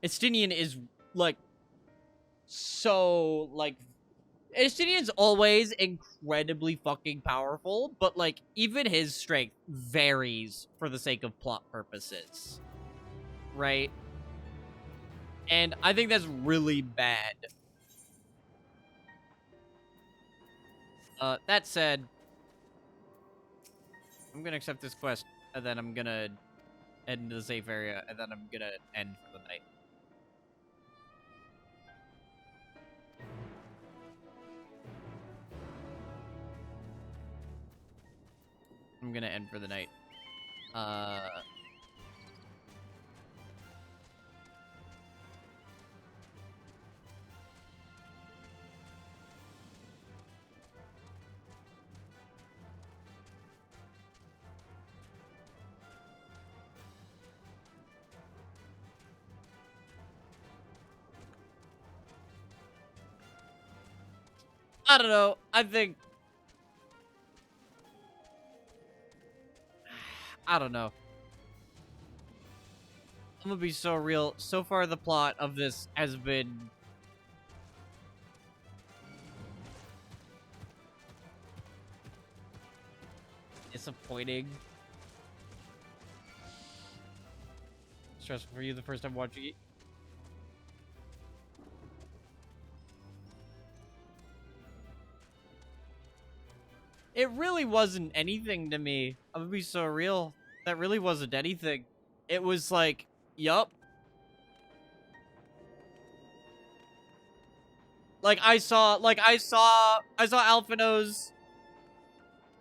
Speaker 1: Estinian is, like, so, like, Estinian's always incredibly fucking powerful, but, like, even his strength varies for the sake of plot purposes, right? And I think that's really bad. That said, I'm gonna accept this quest, and then I'm gonna head into the safe area, and then I'm gonna end for the night. I'm gonna end for the night. I don't know. I think... I don't know. I'm gonna be so real. So far, the plot of this has been... disappointing. Stressful for you the first time watching it. It really wasn't anything to me. I'm gonna be so real. That really wasn't anything. It was like, yup. Like I saw Alphino's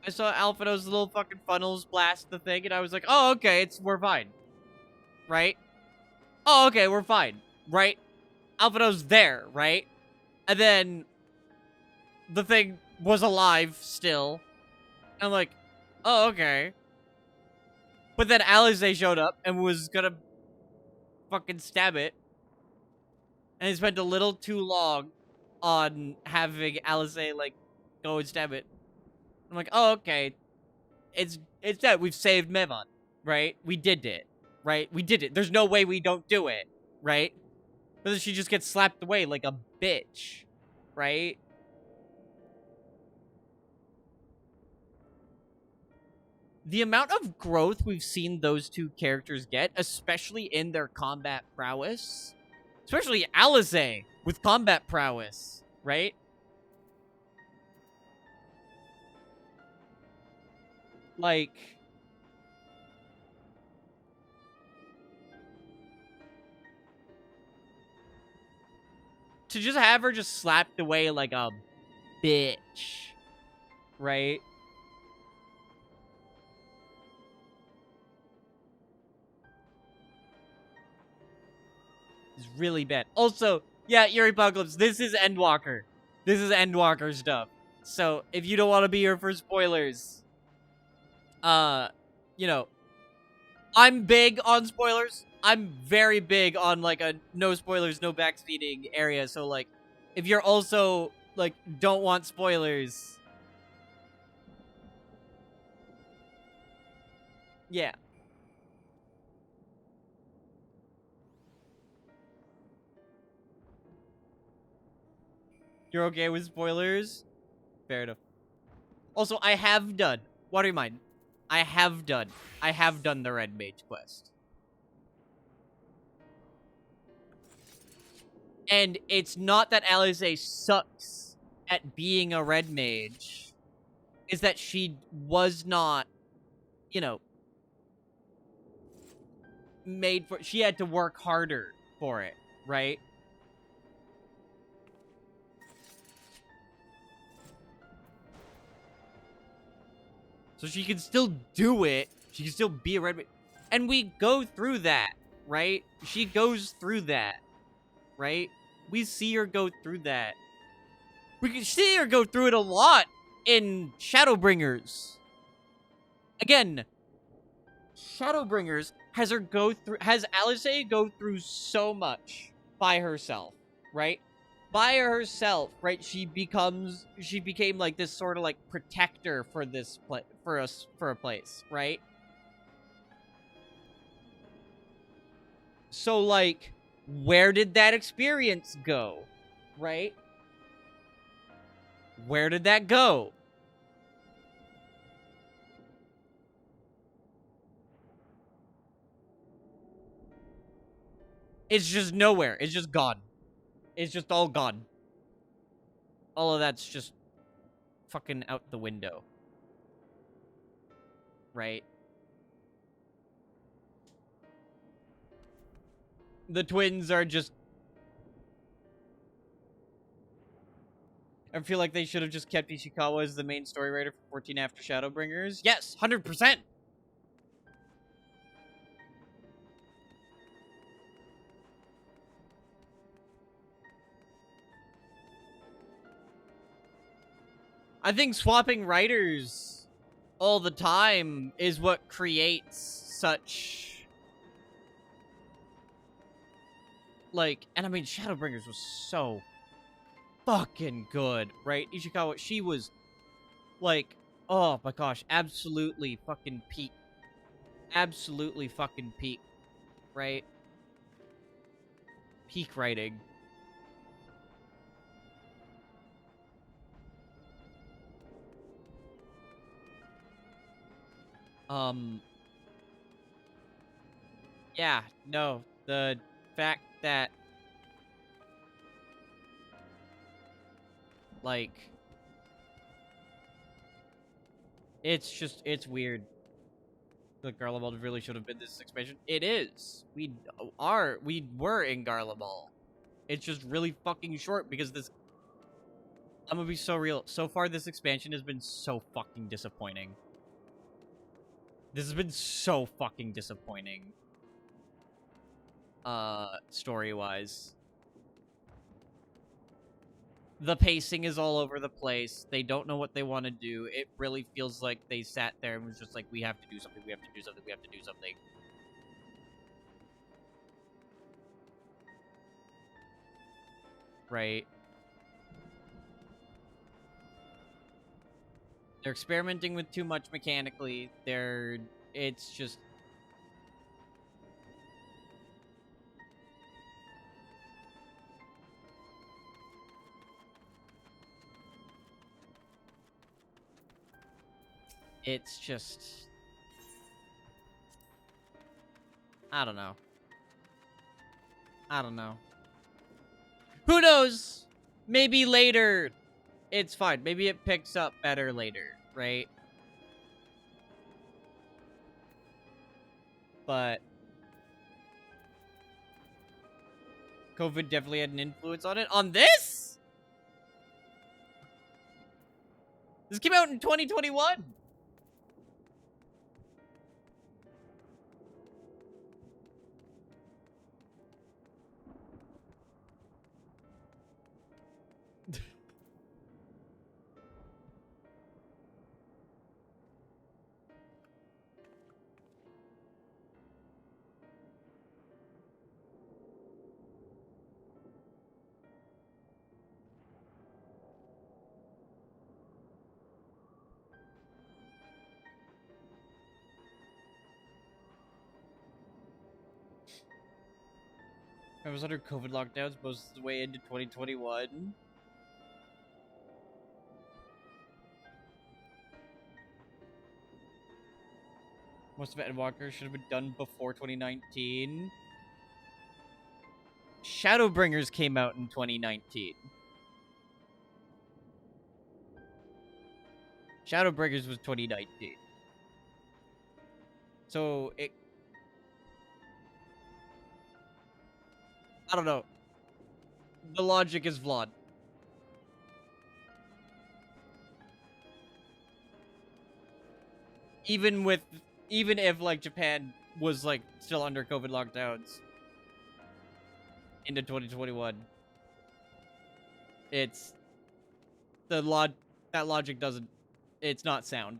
Speaker 1: little fucking funnels blast the thing, and I was like, oh, okay, we're fine. Right? Oh, okay, we're fine. Right? Alphino's there, right? And then the thing was alive still. I'm like, oh, okay. But then Alize showed up and was gonna fucking stab it. And he spent a little too long on having Alize, like, go and stab it. I'm like, oh, okay. It's dead. We've saved Mevon, right? We did it, right? We did it. There's no way we don't do it, right? But then she just gets slapped away like a bitch, right? The amount of growth we've seen those two characters get, especially in their combat prowess, especially Alize with combat prowess, right? Like, to just have her just slapped away like a bitch, right? It's really bad. Also, yeah, Yuri Apocalypse, this is Endwalker. This is Endwalker stuff. So, if you don't want to be here for spoilers, you know, I'm big on spoilers. I'm very big on, like, a no spoilers, no backseating area. So, like, if you're also, like, don't want spoilers, yeah. You're okay with spoilers? Fair enough. Also, I have done. Water your mind. I have done the Red Mage quest. And it's not that Alize sucks at being a Red Mage. It's that she was not, you know, made for... She had to work harder for it, right? So she can still do it. She can still be a Red Mage. And we go through that, right? She goes through that, right? We see her go through that. We can see her go through it a lot in Shadowbringers. Again, Shadowbringers has Alice go through so much by herself, right? By herself, right? She became like this sort of like protector for this for a place, right? So like, where did that experience go, right? Where did that go? It's just nowhere. It's just gone. It's just all gone. All of that's just fucking out the window. Right? The twins are just... I feel like they should have just kept Ishikawa as the main story writer for 14 After Shadowbringers. Yes, 100%! I think swapping writers all the time is what creates such... Like, and I mean, Shadowbringers was so fucking good, right? Ishikawa, she was, like, oh my gosh, absolutely fucking peak. Absolutely fucking peak, right? Peak writing. Yeah, no, the fact that, like, it's weird. Like, Garlemald really should have been this expansion. It is. We were in Garlemald. It's just really fucking short because this... I'm gonna be so real. So far, this expansion has been so fucking disappointing. This has been so fucking disappointing. Story-wise. The pacing is all over the place. They don't know what they want to do. It really feels like they sat there and was just like, we have to do something, we have to do something, we have to do something. Right? They're experimenting with too much mechanically. It's just... It's just... I don't know. I don't know. Who knows? Maybe later it's fine. Maybe it picks up better later, right? But COVID definitely had an influence on it. On this? This came out in 2021. I was under COVID lockdowns most of the way into 2021. Most of Endwalker should have been done before 2019. Shadowbringers came out in 2019. Shadowbringers was 2019. So, I don't know. The logic is flawed. Even if, like, Japan was, like, still under COVID lockdowns into 2021, it's... that logic doesn't... It's not sound.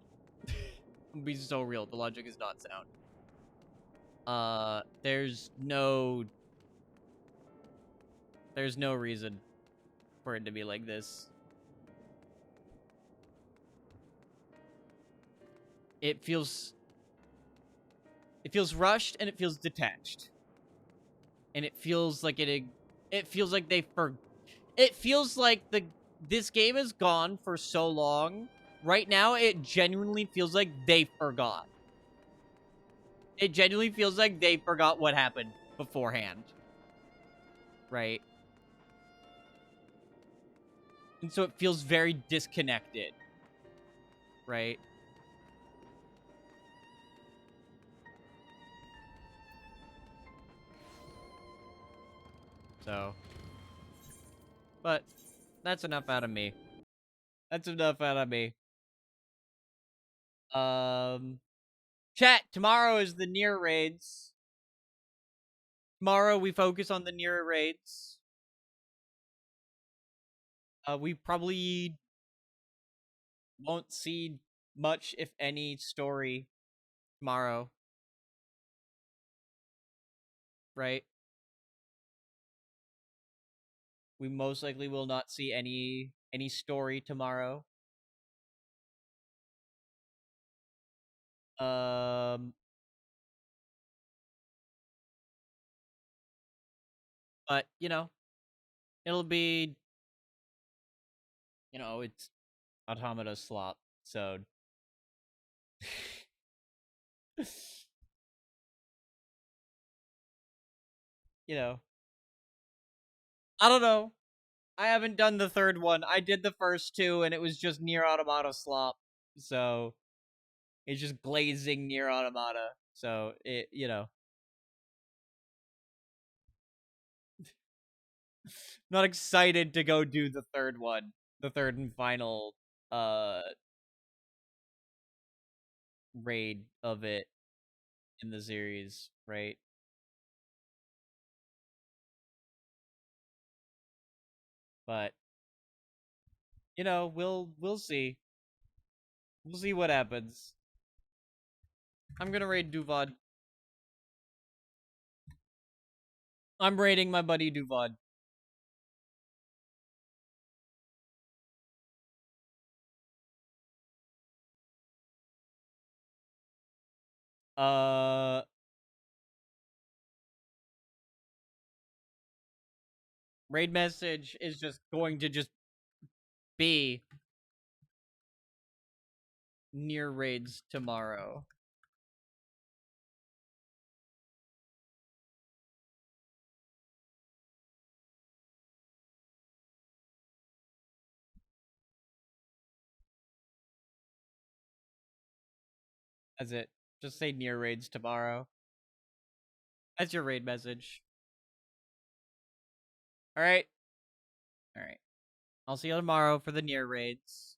Speaker 1: Be so real. The logic is not sound. there's no reason for it to be like this. It feels rushed and it feels detached. And it feels like it feels like this game is gone for so long. Right now, it genuinely feels like they forgot. It genuinely feels like they forgot what happened beforehand. Right? And so it feels very disconnected. Right? So. But that's enough out of me. That's enough out of me. Chat, tomorrow is the Nier raids. Tomorrow we focus on the Nier raids. We probably won't see much, if any, story tomorrow. Right? We most likely will not see any story tomorrow. But, you know, it'll be, you know, it's Automata slop, so you know. I don't know. I haven't done the third one. I did the first two, and it was just Nier Automata slop. So, it's just glazing Nier Automata. So, it, you know. Not excited to go do the third one. The third and final, raid of it in the series, right? But, you know, we'll see. We'll see what happens. I'm gonna raid Duvod. I'm raiding my buddy Duvod. Raid message is just going to just be Nier raids tomorrow. That's it. Just say Nier raids tomorrow. That's your raid message. Alright. Alright. I'll see you tomorrow for the Nier raids.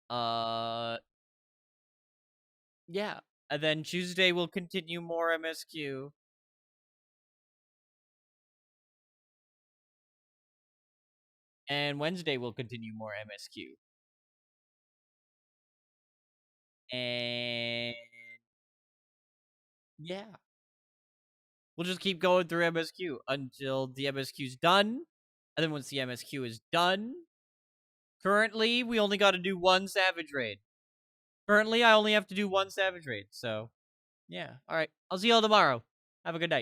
Speaker 1: Yeah. And then Tuesday we'll continue more MSQ. And Wednesday we'll continue more MSQ. And yeah. We'll just keep going through MSQ until the MSQ's done. And then once the MSQ is done, currently we only got to do one Savage raid. Currently I only have to do one Savage raid. So, yeah. Alright. I'll see y'all tomorrow. Have a good night.